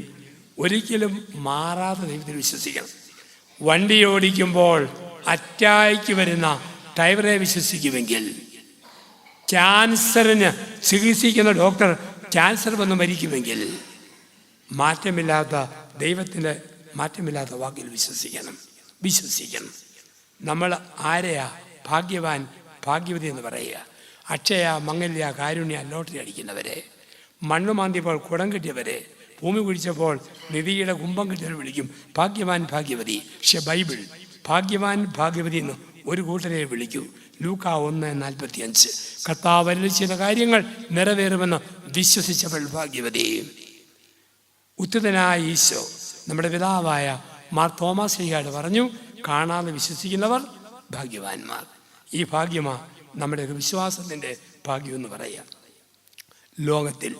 ഒരിക്കലും മാറാതെ ദൈവത്തിൽ വിശ്വസിക്കണം. വണ്ടി ഓടിക്കുമ്പോൾ അറ്റാക്ക് വരുന്ന ഡ്രൈവറെ വിശ്വസിക്കുമെങ്കിൽ, ക്യാൻസറിന് ചികിത്സിക്കുന്ന ഡോക്ടർ ക്യാൻസർ വന്ന് മരിക്കുമെങ്കിൽ, മാറ്റമില്ലാത്ത ദൈവത്തിൻ്റെ മാറ്റമില്ലാത്ത വാക്കിൽ വിശ്വസിക്കണം. നമ്മൾ ആരെയാ ഭാഗ്യവാൻ ഭാഗ്യവതി എന്ന് പറയുക? അക്ഷയ, മംഗല്യ, കാരുണ്യ ലോട്ടറി അടിക്കുന്നവരെ, മണ്ണ് മാന്തിയപ്പോൾ കുടം കിട്ടിയവരെ, ഭൂമി കുഴിച്ചപ്പോൾ നിധിയുടെ കുംഭം കിട്ടിയവർ വിളിക്കും ഭാഗ്യവാൻ ഭാഗ്യവതി. പക്ഷെ ബൈബിൾ ഭാഗ്യവാൻ ഭാഗ്യവതി എന്ന് ഒരു കൂട്ടരെ വിളിക്കൂ. ലൂക്ക 1:45. കർത്താവ് അരുളി ചെയ്ത കാര്യങ്ങൾ നിറവേറുമെന്ന് വിശ്വസിച്ചവൾ ഭാഗ്യവതി. ഉത്തിതനായ ഈശോ നമ്മുടെ പിതാവായ മാർ തോമസ് ശ്ലീഹായോട് പറഞ്ഞു, കാണാതെ വിശ്വസിക്കുന്നവർ ഭാഗ്യവാന്മാർ. ഈ ഭാഗ്യമാ നമ്മുടെ വിശ്വാസത്തിൻ്റെ ഭാഗ്യമെന്ന് പറയാം. ലോകത്തിൽ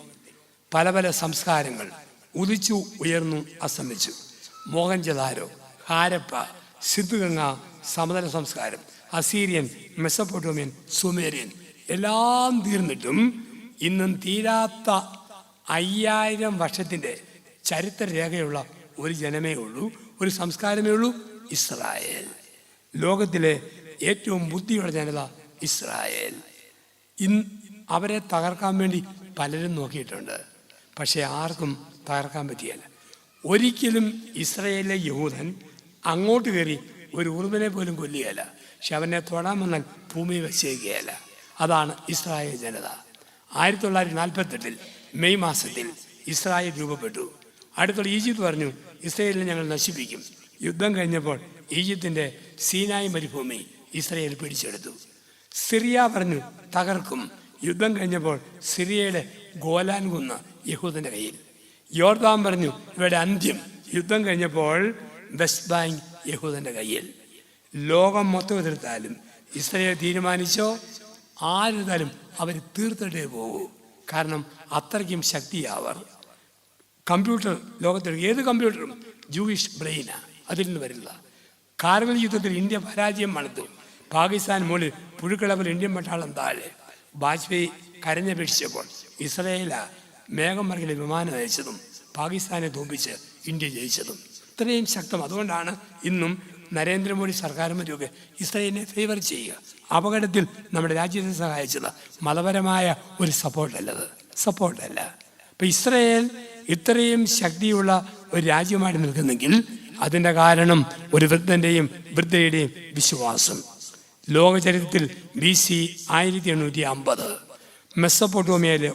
പല പല സംസ്കാരങ്ങൾ ഉദിച്ചു ഉയർന്നു അസ്തമിച്ചു. മോഹൻജദാരോ, ഹാരപ്പ, സിദ്ധഗംഗ സമതല സംസ്കാരം, അസീരിയൻ, മെസപ്പൊട്ടോമിയൻ, സുമേരിയൻ എല്ലാം തീർന്നിട്ടും ഇന്നും തീരാത്ത 5000 വർഷത്തിൻ്റെ ചരിത്രരേഖയുള്ള ഒരു ജനമേ ഉള്ളൂ, ഒരു സംസ്കാരമേ ഉള്ളൂ, ഇസ്രായേൽ. ലോകത്തിലെ ഏറ്റവും ബുദ്ധിയുള്ള ജനത ഇസ്രായേൽ. അവരെ തകർക്കാൻ വേണ്ടി പലരും നോക്കിയിട്ടുണ്ട്, പക്ഷേ ആർക്കും തകർക്കാൻ പറ്റിയല്ല. ഒരിക്കലും ഇസ്രായേലിലെ യഹൂദൻ അങ്ങോട്ട് കയറി ഒരു ഉറുമ്പിനെ പോലും കൊല്ലുകയല്ല, പക്ഷെ അവനെ തൊടാൻ വന്നാൽ ഭൂമി വച്ചേക്കുകയല്ല. അതാണ് ഇസ്രായേൽ ജനത. 1948 മെയ് മാസത്തിൽ ഇസ്രായേൽ രൂപപ്പെട്ടു. അടുത്തുള്ള ഈജിപ്ത് പറഞ്ഞു, ഇസ്രായേലിനെ ഞങ്ങൾ നശിപ്പിക്കും. യുദ്ധം കഴിഞ്ഞപ്പോൾ ഈജിപ്തിൻ്റെ സീനായി മരുഭൂമി ഇസ്രായേൽ പിടിച്ചെടുത്തു. സിറിയ പറഞ്ഞു തകർക്കും. യുദ്ധം കഴിഞ്ഞപ്പോൾ സിറിയയുടെ ഗോലാൻ കുന്ന് യഹൂദൻ്റെ കയ്യിൽ. യോർദാൻ പറഞ്ഞു ഇവരുടെ അന്ത്യം. യുദ്ധം കഴിഞ്ഞപ്പോൾ വെസ്റ്റ് ബാങ്ക് യഹൂദൻ്റെ കയ്യിൽ. ലോകം മൊത്തം എതിർത്താലും ഇസ്രായേൽ തീരുമാനിച്ചോ, ആരെടുത്താലും അവർ തീർത്തിട്ടേ പോകൂ. കാരണം അത്രയ്ക്കും ശക്തിയാവർ. കമ്പ്യൂട്ടർ ലോകത്തിൽ ഏത് കമ്പ്യൂട്ടറും ജൂയിഷ് ബ്രെയിനാണ്, അതിൽ നിന്ന് വരുന്നത്. കാർഗിൽ യുദ്ധത്തിൽ ഇന്ത്യ പരാജയം മണത്തു. പാകിസ്ഥാൻ മുകളിൽ പുഴുക്കളവിൽ ഇന്ത്യൻ പട്ടാളം താഴെ. വാജ്പേയി കരഞ്ഞപേക്ഷിച്ചപ്പോൾ ഇസ്രായേല മേഘം മറികിലെ വിമാനം അയച്ചതും പാകിസ്ഥാനെ തോൽപ്പിച്ച് ഇന്ത്യ ജയിച്ചതും. ഇത്രയും ശക്തം. അതുകൊണ്ടാണ് ഇന്നും നരേന്ദ്രമോദി സർക്കാരുമൊക്കെ ഇസ്രായേലിനെ ഫേവർ ചെയ്യുക. അപകടത്തിൽ നമ്മുടെ രാജ്യത്തെ സഹായിച്ചത് മതപരമായ ഒരു സപ്പോർട്ടല്ല. ഇപ്പം ഇസ്രായേൽ ഇത്രയും ശക്തിയുള്ള ഒരു രാജ്യമായിട്ട് നിൽക്കുന്നെങ്കിൽ അതിൻ്റെ കാരണം ഒരു വൃദ്ധയുടെയും വിശ്വാസം. ലോക ചരിത്രത്തിൽ BC 1850 മെസ്സപ്പൊട്ടോമിയയിലെ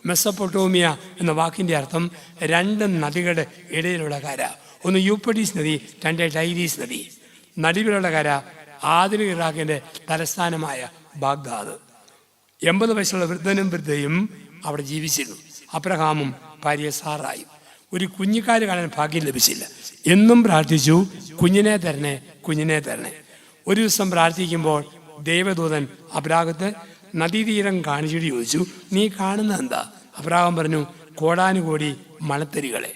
മെസ്സപ്പൊട്ടോമിയ എന്ന വാക്കിൻ്റെ അർത്ഥം 2 നദികളുടെ ഇടയിലുള്ള കര. ഒന്ന് യൂഫ്രട്ടീസ് നദി, 2 ടൈഗ്രീസ് നദി. നടുവിലുള്ള കര ആധുനിക ഇറാഖിൻ്റെ തലസ്ഥാനമായ ബാഗ്ദാദ്. 80 വയസ്സുള്ള വൃദ്ധയും അവിടെ ജീവിച്ചിരുന്നു. അബ്രഹാമും ഭാര്യ സാറായും. ഒരു കുഞ്ഞിക്കാല് കാണാൻ ഭാഗ്യം ലഭിച്ചില്ല. എന്നും പ്രാർത്ഥിച്ചു, കുഞ്ഞിനെ തരണേ. ഒരു ദിവസം പ്രാർത്ഥിക്കുമ്പോൾ ദൈവദൂതൻ അബ്രാഹത്തെ നദീതീരം കാണിച്ചിട്ട് ചോദിച്ചു, നീ കാണുന്ന എന്താ? അബ്രാഹം പറഞ്ഞു, കോടാനുകോടി മണത്തരികളെ,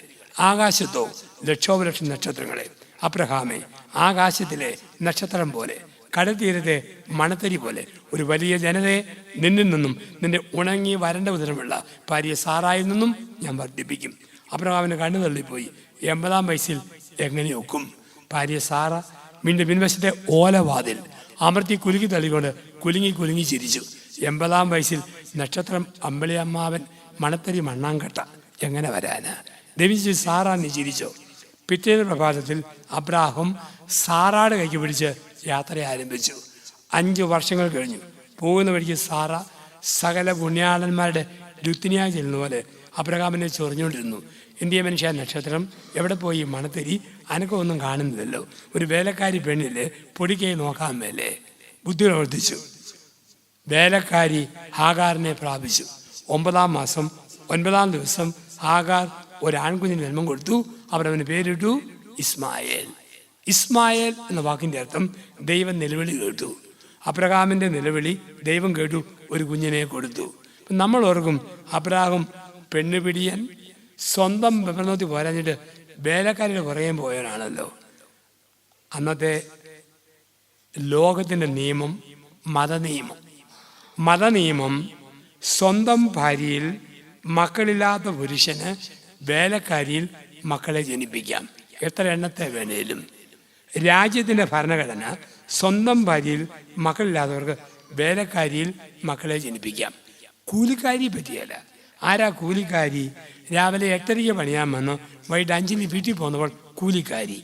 ആകാശത്തോ ലക്ഷോപലക്ഷം നക്ഷത്രങ്ങളെ. അബ്രഹാമേ, ആകാശത്തിലെ നക്ഷത്രം പോലെ, കടൽത്തീരത്തെ മണത്തരി പോലെ ഒരു വലിയ ജനതയെ നിന്നിൽ നിന്നും നിന്റെ ഉണങ്ങി വരണ്ട ഉദരമുള്ള ഭാര്യ സാറായിൽ നിന്നും ഞാൻ വർദ്ധിപ്പിക്കും. അബ്രഹാമിന് കണ്ണു തള്ളിപ്പോയി. 80-ാം വയസ്സിൽ എങ്ങനെ ഒക്കും? ഭാര്യ സാറ പിൻവശത്തെ ഓലവാതിൽ അമർത്തി കുലുക്കി തള്ളിക്കൊണ്ട് കുലുങ്ങി ചിരിച്ചു. 80-ാം വയസ്സിൽ നക്ഷത്രം അമ്പളിയമ്മാവൻ മണത്തരി മണ്ണാങ്കട്ട എങ്ങനെ വരാനാ? ദൈവിച്ച് സാറാ നീ ചിരിച്ചോ? പിറ്റേന്ന് പ്രഭാതത്തിൽ അബ്രാഹം സാറാടെ കൈക്ക് പിടിച്ച് യാത്ര ആരംഭിച്ചു. 5 വർഷങ്ങൾ കഴിഞ്ഞു. പോകുന്ന വഴിക്ക് സാറ സകല പുണ്യാളന്മാരുടെ രുത്തിനിയാ ചെല്ലുന്ന പോലെ അബ്രഹാമിനെ ചൊറിഞ്ഞുകൊണ്ടിരുന്നു. ഇന്ത്യ മനുഷ്യ നക്ഷത്രം എവിടെ പോയി? മണത്തരി അനക്കൊന്നും കാണുന്നില്ലല്ലോ. ഒരു വേലക്കാരി പെണ്ണില്ലേ, പൊടിക്കൈ നോക്കാൻ മേലേ? ബുദ്ധി പ്രവർത്തിച്ചു. വേലക്കാരി ഹാഗാറിനെ പ്രാപിച്ചു. 9-ാം മാസം 9-ാം ദിവസം ഹാഗാർ ഒരു ആൺകുഞ്ഞിന് ജന്മം കൊടുത്തു. അവരവന് പേരിട്ടു ഇസ്മായേൽ എന്ന വാക്കിൻ്റെ അർത്ഥം ദൈവം നിലവിളി കേട്ടു. അബ്രഹാമിൻ്റെ നിലവിളി ദൈവം കേട്ടു, ഒരു കുഞ്ഞിനെ കൊടുത്തു. നമ്മൾ ഓർക്കും അബ്രഹാം പെണ്ണുപിടിയൻ, സ്വന്തം വിപണത്തിൽ പോരാഞ്ഞിട്ട് വേലക്കാരിയുടെ പുറകെ പോയവനാണല്ലോ. അന്നത്തെ ലോകത്തിൻ്റെ നിയമം മതനിയമം സ്വന്തം ഭാര്യയിൽ മക്കളില്ലാത്ത പുരുഷന് വേലക്കാരിയിൽ മക്കളെ ജനിപ്പിക്കാം, എത്ര എണ്ണത്തെ വേണേലും. രാജ്യത്തിൻ്റെ ഭരണഘടന സ്വന്തം ഭാര്യയിൽ മക്കളില്ലാത്തവർക്ക് വേലക്കാരിയിൽ മക്കളെ ജനിപ്പിക്കാം. കൂലിക്കാരി പറ്റിയല്ല. ആരാ കൂലിക്കാരി? രാവിലെ 8:30 പണിയാൻ വന്നു, വൈകിട്ട് 5 വീട്ടിൽ പോകുന്നവൾ കൂലിക്കാരി.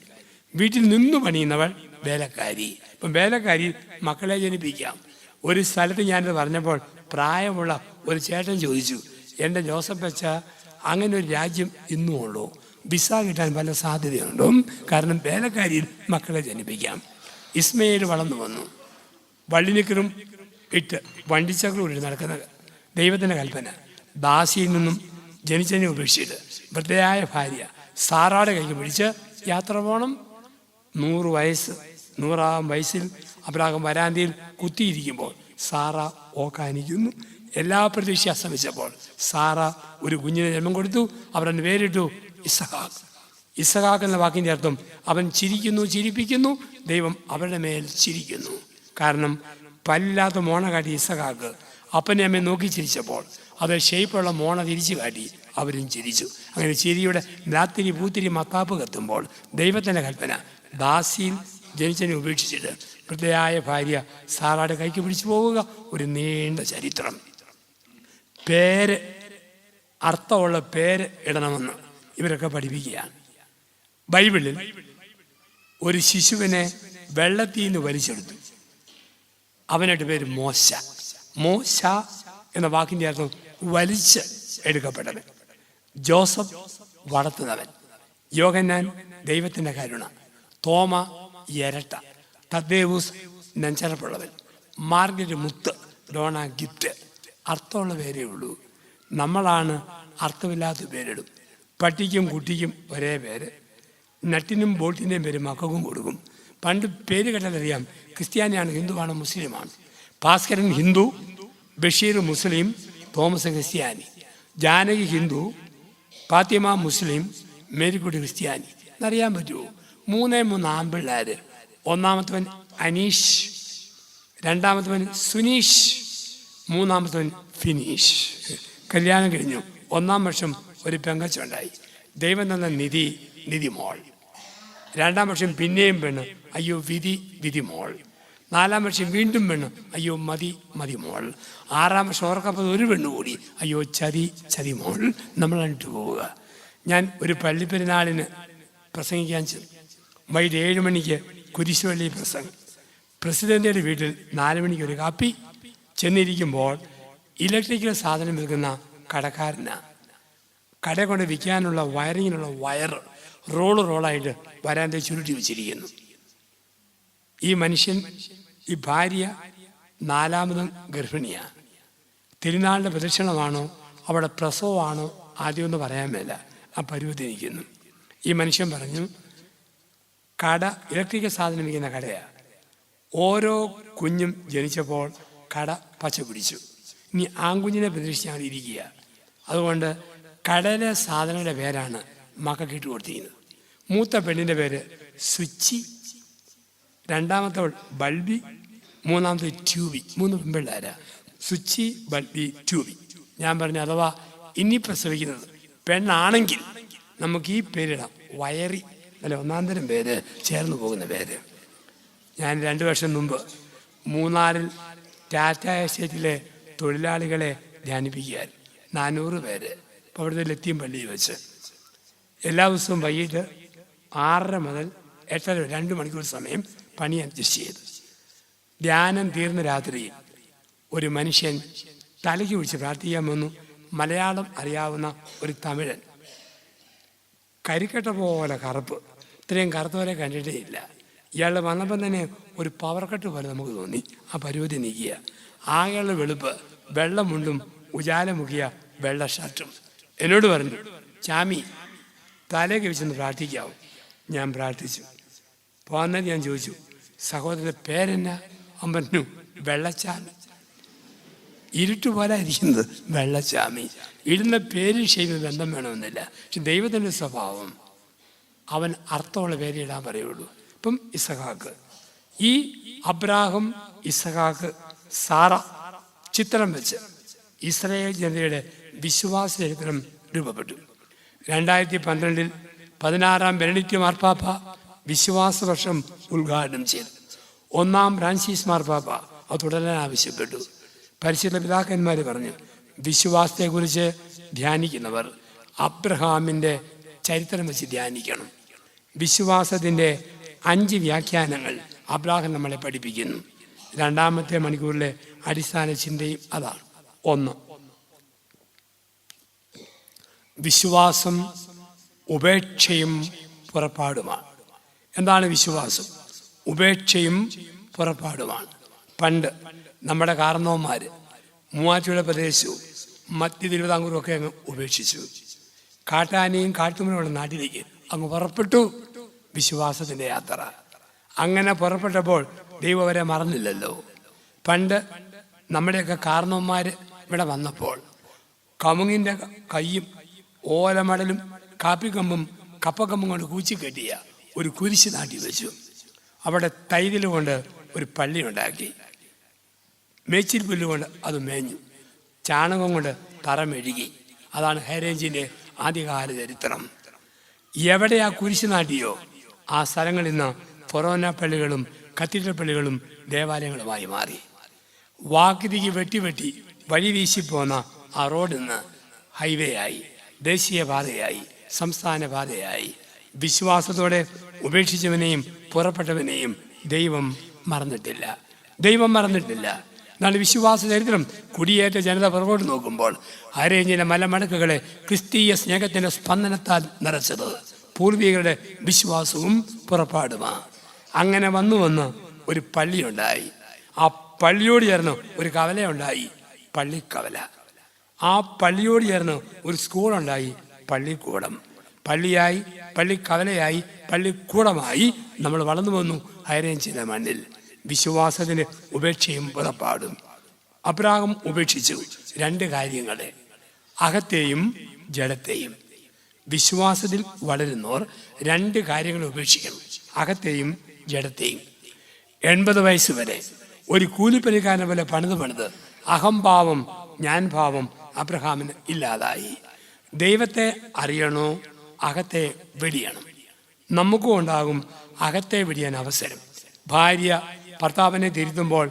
വീട്ടിൽ നിന്ന് പണിയുന്നവൾ വേലക്കാരി. ഇപ്പം വേലക്കാരി മക്കളെ ജനിപ്പിക്കാം. ഒരു സ്ഥലത്ത് ഞാനിത് പറഞ്ഞപ്പോൾ പ്രായമുള്ള ഒരു ചേട്ടൻ ചോദിച്ചു, എൻ്റെ ജോസഫ് അച്ഛ, അങ്ങനെ ഒരു രാജ്യം ഇന്നും ഉള്ളൂ? വിസ കിട്ടാൻ പല സാധ്യതയുണ്ടോ? കാരണം വേലക്കാരിയിൽ മക്കളെ ജനിപ്പിക്കാം. ഇസ്മയിൽ വളർന്നു വന്നു, വള്ളിനിക്കറും ഇട്ട് വണ്ടിച്ചക്രം നടക്കുന്ന ദൈവത്തിൻ്റെ കൽപ്പന. ദാസിയിൽ നിന്നും ജനിച്ചതിനെ ഉപേക്ഷിച്ചിട്ട് വൃദ്ധയായ ഭാര്യ സാറാടെ കൈക്ക് പിടിച്ച് യാത്ര പോകണം. 100 വയസ്സിൽ അബ്രാഹം വരാന്തയിൽ കുത്തിയിരിക്കുമ്പോൾ സാറ ഓക്കാനിക്കുന്നു. എല്ലാ പ്രതീക്ഷ അസ്തമിച്ചപ്പോൾ സാറ ഒരു കുഞ്ഞിനെ ജന്മം കൊടുത്തു. അവരന്ന് പേരിട്ടു ഇസഹാക്ക്. ഇസഹാക്ക് എന്ന വാക്കിൻ്റെ അർത്ഥം അവൻ ചിരിപ്പിക്കുന്നു. ദൈവം അവരുടെ മേൽ ചിരിക്കുന്നു. കാരണം പല്ലില്ലാത്ത മോണ കാട്ടി ഇസഹാക്ക് അപ്പനെ അമ്മയെ നോക്കി ചിരിച്ചപ്പോൾ അത് ഷേപ്പുള്ള മോണ തിരിച്ചു കാട്ടി അവരും ചിരിച്ചു. അങ്ങനെ ചിരിയുടെ രാത്രി പൂത്തിരി മത്താപ്പ് കത്തുമ്പോൾ ദൈവത്തിൻ്റെ കൽപ്പന, ദാസിയിൽ ജനിച്ചതിനെ ഉപേക്ഷിച്ചിട്ട് വൃദ്ധയായ ഭാര്യ സാറാടെ കൈക്ക് പിടിച്ചു പോവുക. ഒരു നീണ്ട ചരിത്രം. അർത്ഥമുള്ള പേര് ഇടണമെന്ന് ഇവരൊക്കെ പഠിപ്പിക്കുകയാണ്. ബൈബിളിൽ ഒരു ശിശുവിനെ വെള്ളത്തിൽ നിന്ന് വലിച്ചെടുത്തു. അവനായിട്ട് പേര് മോശ എന്ന വാക്കിൻ്റെ അർത്ഥം വലിച്ച് എടുക്കപ്പെട്ടവൻ. ജോസഫ് വളർത്തുന്നവൻ. യോഹന്നാൻ ദൈവത്തിൻ്റെ കരുണ. തോമ ഇരട്ട. തദ്ദേവൂസ് നെഞ്ചറപ്പുള്ളവൻ. മാർഗരറ്റ് മുത്ത്. Dona gift. അർത്ഥമുള്ള പേരേ ഉള്ളൂ. നമ്മളാണ് അർത്ഥമില്ലാത്ത പേരിടും. പട്ടിക്കും കുട്ടിക്കും ഒരേ പേര്. നട്ടിനും ബോൾട്ടിൻ്റെയും പേര് മക്കൾക്കും കൊടുക്കും. പണ്ട് പേര് കേട്ടാലറിയാം ക്രിസ്ത്യാനിയാണ്, ഹിന്ദുവാണ്, മുസ്ലിമാണ്. ഭാസ്കരൻ ഹിന്ദു, ബഷീർ മുസ്ലിം, തോമസ് ക്രിസ്ത്യാനി. ജാനകി ഹിന്ദു, ഫാത്തിമ മുസ്ലിം, മേരിക്കുട്ടി ക്രിസ്ത്യാനി. എന്നറിയാൻ പറ്റുമോ? 3 ആൺപിള്ളേർ. ഒന്നാമത്തവൻ അനീഷ്, രണ്ടാമത്തവൻ സുനീഷ്, മൂന്നാമത്തവൻ ഫിനീഷ്. കല്യാണം കഴിഞ്ഞു. 1-ാം വർഷം ഒരു പെങ്കച്ചുണ്ടായി. ദൈവം തന്ന നിധി മോൾ. 2-ാം വർഷം പിന്നെയും പെണ്ണ്, അയ്യോ വിധി മോൾ. 4-ാം വർഷം വീണ്ടും പെണ്ണ്, അയ്യോ മതി മോൾ. 6-ാം വർഷം ഓർക്കപ്പോൾ ഒരു പെണ്ണ് കൂടി, അയ്യോ ചതി മോൾ. നമ്മൾ കണ്ടിട്ട് പോവുക. ഞാൻ ഒരു പള്ളിപ്പെരുന്നാളിന് പ്രസംഗിക്കാൻ ചെന്നു. വൈകിട്ട് 7 മണിക്ക് കുരിശുപള്ളി പ്രസംഗം. പ്രസിഡന്റിൻ്റെ വീട്ടിൽ 4 മണിക്ക് ഒരു കാപ്പി. ചെന്നിരിക്കുമ്പോൾ ഇലക്ട്രിക്കൽ സാധനം വിൽക്കുന്ന കടക്കാരനാണ്. കട കൊണ്ട് വിൽക്കാനുള്ള വയറിങ്ങിനുള്ള വയർ റോളായിട്ട് വരാൻ്റെ ചുരുട്ടി വെച്ചിരിക്കുന്നു. ഈ മനുഷ്യൻ, ഈ ഭാര്യ 4ാമതും ഗർഭിണിയാണ്. തിരുനാളിൻ്റെ പ്രദക്ഷിണമാണോ അവിടെ പ്രസവമാണോ ആദ്യമൊന്നും പറയാൻ മേല. ആ പരുവത്തിരിക്കുന്നു. ഈ മനുഷ്യൻ പറഞ്ഞു, കട ഇലക്ട്രിക്കൽ സാധനം വിൽക്കുന്ന കടയാണ്. ഓരോ കുഞ്ഞും ജനിച്ചപ്പോൾ കട പച്ച പിടിച്ചു. ഇനി ആൺകുഞ്ഞിനെ പ്രതീക്ഷിച്ചാണ് ഇരിക്കുക. അതുകൊണ്ട് കടയിലെ സാധനങ്ങളുടെ പേരാണ് മക്കൾക്ക് ഇട്ട് കൊടുത്തിരിക്കുന്നത്. മൂത്ത പെണ്ണിൻ്റെ പേര് സ്വിച്ചി, 2ാമത്തവൾ ബൾബി, 3ാമത്തെ ട്യൂബി. 3 പെൺപിള്ളേരാ. സ്വിച്ചി, ബൾബി, ട്യൂബി. ഞാൻ പറഞ്ഞു, അഥവാ ഇനി പ്രസവിക്കുന്നത് പെണ്ണാണെങ്കിൽ നമുക്ക് ഈ പേരിടാം, വയറി. അല്ല, 1-ാം തരം പേര്, ചേർന്ന് പോകുന്ന പേര്. ഞാൻ 2 വർഷം മുമ്പ് മൂന്നാറിൽ ടാറ്റ എസ്റ്റേറ്റിലെ തൊഴിലാളികളെ ധ്യാനിപ്പിക്കുകയായിരുന്നു. 400 പേര്. ഇപ്പോൾ അവിടുത്തെ ലത്തീം പള്ളിയിൽ വെച്ച് എല്ലാ ദിവസവും വൈകിട്ട് 6:30 മുതൽ 8:30 2 മണിക്കൂർ സമയം പണി അഡ്ജസ്റ്റ് ചെയ്തു. ധ്യാനം തീർന്ന രാത്രിയിൽ ഒരു മനുഷ്യൻ തലയ്ക്ക് പിടിച്ച് പ്രാർത്ഥിക്കാൻ വന്നു. മലയാളം അറിയാവുന്ന ഒരു തമിഴൻ. കരിക്കട്ട പോലെ കറുപ്പ്. ഇത്രയും കറുത്തവരെ കണ്ടിട്ടേ ഇല്ല. ഇയാൾ വന്നപ്പം തന്നെ ഒരു പവർ കട്ട് പോലെ നമുക്ക് തോന്നി. ആ പരുവത്തി നീക്കിയ ആകെയുള്ള വെളുപ്പ്, വെള്ളമുണ്ടും ഉജാലമുക്കിയ വെള്ള ഷർട്ടും. എന്നോട് പറഞ്ഞു, ചാമി തലയ്ക്ക് വെച്ചൊന്ന് പ്രാർത്ഥിക്കാവും. ഞാൻ പ്രാർത്ഥിച്ചു. പോകാൻ ഞാൻ ചോദിച്ചു, സഹോദരൻ്റെ പേരെന്നാ? അവൻ പറഞ്ഞു, വെള്ളച്ചാമി. ഇരുട്ടുപോലെ ഇരിക്കുന്നത് വെള്ളച്ചാമി. ഇടുന്ന പേര് ചെയ്യുന്ന ബന്ധം വേണമെന്നില്ല. പക്ഷെ ദൈവത്തിൻ്റെ സ്വഭാവം അവൻ അർത്ഥമുള്ള പേര് ഇടാൻ പറയുള്ളൂ. ഇപ്പം ഇസഹാക്ക്, ഈ അബ്രാഹം, ഇസഹാക്ക്, സാറ ചിത്രം വെച്ച് ഇസ്രായേൽ ജനതയുടെ വിശ്വാസ ചരിത്രം രൂപപ്പെട്ടു. 2012 16 ബെനഡിക്റ്റ് മാർപ്പാപ്പ വിശ്വാസ വർഷം ഉദ്ഘാടനം ചെയ്തു. 1 ഫ്രാൻസിസ് മാർപ്പാപ്പ അത് തുടരാൻ ആവശ്യപ്പെട്ടു. പരിശുദ്ധ പിതാക്കന്മാർ പറഞ്ഞു, വിശ്വാസത്തെക്കുറിച്ച് ധ്യാനിക്കുന്നവർ അബ്രഹാമിൻ്റെ ചരിത്രം വെച്ച് ധ്യാനിക്കണം. വിശ്വാസത്തിൻ്റെ 5 വ്യാഖ്യാനങ്ങൾ അബ്രാഹം നമ്മളെ പഠിപ്പിക്കുന്നു. 2ാമത്തെ മണിക്കൂറിലെ അടിസ്ഥാന ചിന്തയും അതാണ്. 1, വിശ്വാസം ഉപേക്ഷയും പുറപ്പാടുമാണ്. എന്താണ് വിശ്വാസം? ഉപേക്ഷയും പുറപ്പാടുമാണ്. പണ്ട് നമ്മുടെ കാരണവന്മാർ മൂവാറ്റുപുഴ പ്രദേശവും മധ്യ തിരുവിതാംകൂറും ഒക്കെ അങ്ങ് ഉപേക്ഷിച്ചു. കാട്ടാനയും കാട്ടുമനുള്ള നാട്ടിലേക്ക് അങ്ങ് പുറപ്പെട്ടു. വിശ്വാസത്തിൻ്റെ യാത്ര. അങ്ങനെ പുറപ്പെട്ടപ്പോൾ ദൈവം അവരെ മറന്നില്ലല്ലോ. പണ്ട് നമ്മുടെയൊക്കെ കാരണവന്മാർ ഇവിടെ വന്നപ്പോൾ കമുങ്ങിൻ്റെ കയ്യും ഓലമടലും കാപ്പിക്കമ്പും കപ്പക്കമ്പും കൊണ്ട് കൂച്ചി കെട്ടിയ ഒരു കുരിശ് നാട്ടി വെച്ചു. അവിടെ തൈതിൽ കൊണ്ട് ഒരു പള്ളി ഉണ്ടാക്കി. മേച്ചിൽ പുല്ലുകൊണ്ട് അത് മേഞ്ഞു. ചാണകം കൊണ്ട് തറ മെഴുകി. അതാണ് ഹൈറേഞ്ചിൻ്റെ ആദ്യകാല ചരിത്രം. എവിടെ ആ കുരിശ് നാട്ടിയോ ആ സ്ഥലങ്ങളിൽ നിന്ന് ഫൊറോന പള്ളികളും കത്തീഡ്രൽ പള്ളികളും ദേവാലയങ്ങളുമായി മാറി. വാക്കിതിക്ക് വെട്ടി വഴി വീശിപ്പോന്ന ആ റോഡിൽ നിന്ന് ഹൈവേ ആയി, ദേശീയപാതയായി, സംസ്ഥാന പാതയായി. വിശ്വാസത്തോടെ ഉപേക്ഷിച്ചവനെയും പുറപ്പെട്ടവനെയും ദൈവം മറന്നിട്ടില്ല. എന്നാണ് വിശ്വാസ ചരിത്രം. കുടിയേറ്റ ജനത പുറകോട്ട് നോക്കുമ്പോൾ ഹൈറേഞ്ചിലെ മലമടക്കുകളെ ക്രിസ്തീയ സ്നേഹത്തിൻ്റെ സ്പന്ദനത്താൽ നിറച്ചത് പൂർവികരുടെ വിശ്വാസവും പുറപ്പാടുമാണ്. അങ്ങനെ വന്ന് ഒരു പള്ളിയുണ്ടായി. ആ പള്ളിയോട് ചേർന്ന് ഒരു കവലയുണ്ടായി, പള്ളിക്കവല. ആ പള്ളിയോട് ചേർന്ന് ഒരു സ്കൂളുണ്ടായി, പള്ളിക്കൂടം. പള്ളിയായി, പള്ളിക്കവലയായി, പള്ളിക്കൂടമായി നമ്മൾ വളർന്നു വന്നു ഹൈറേഞ്ചിലെ മണ്ണിൽ. വിശ്വാസത്തിന് ഉപേക്ഷയും പുറപ്പാടും. അബ്രാഹം ഉപേക്ഷിച്ചു 2 കാര്യങ്ങളെ, അകത്തെയും ജഡത്തെയും. വിശ്വാസത്തിൽ വളരുന്നവർ 2 കാര്യങ്ങൾ ഉപേക്ഷിക്കണം, അകത്തെയും ജഡത്തെയും. 80 വയസ്സ് വരെ ഒരു കൂലിപ്പണിക്കാരനെ പോലെ പണിത് അഹംഭാവം, ഞാൻ ഭാവം അബ്രഹാമിന് ഇല്ലാതായി. ദൈവത്തെ അറിയണോ, അകത്തെ വെടിയണം. നമുക്കും ഉണ്ടാകും അകത്തെ വെടിയാൻ അവസരം. ഭാര്യ ഭർത്താവിനെ തിരുത്തുമ്പോൾ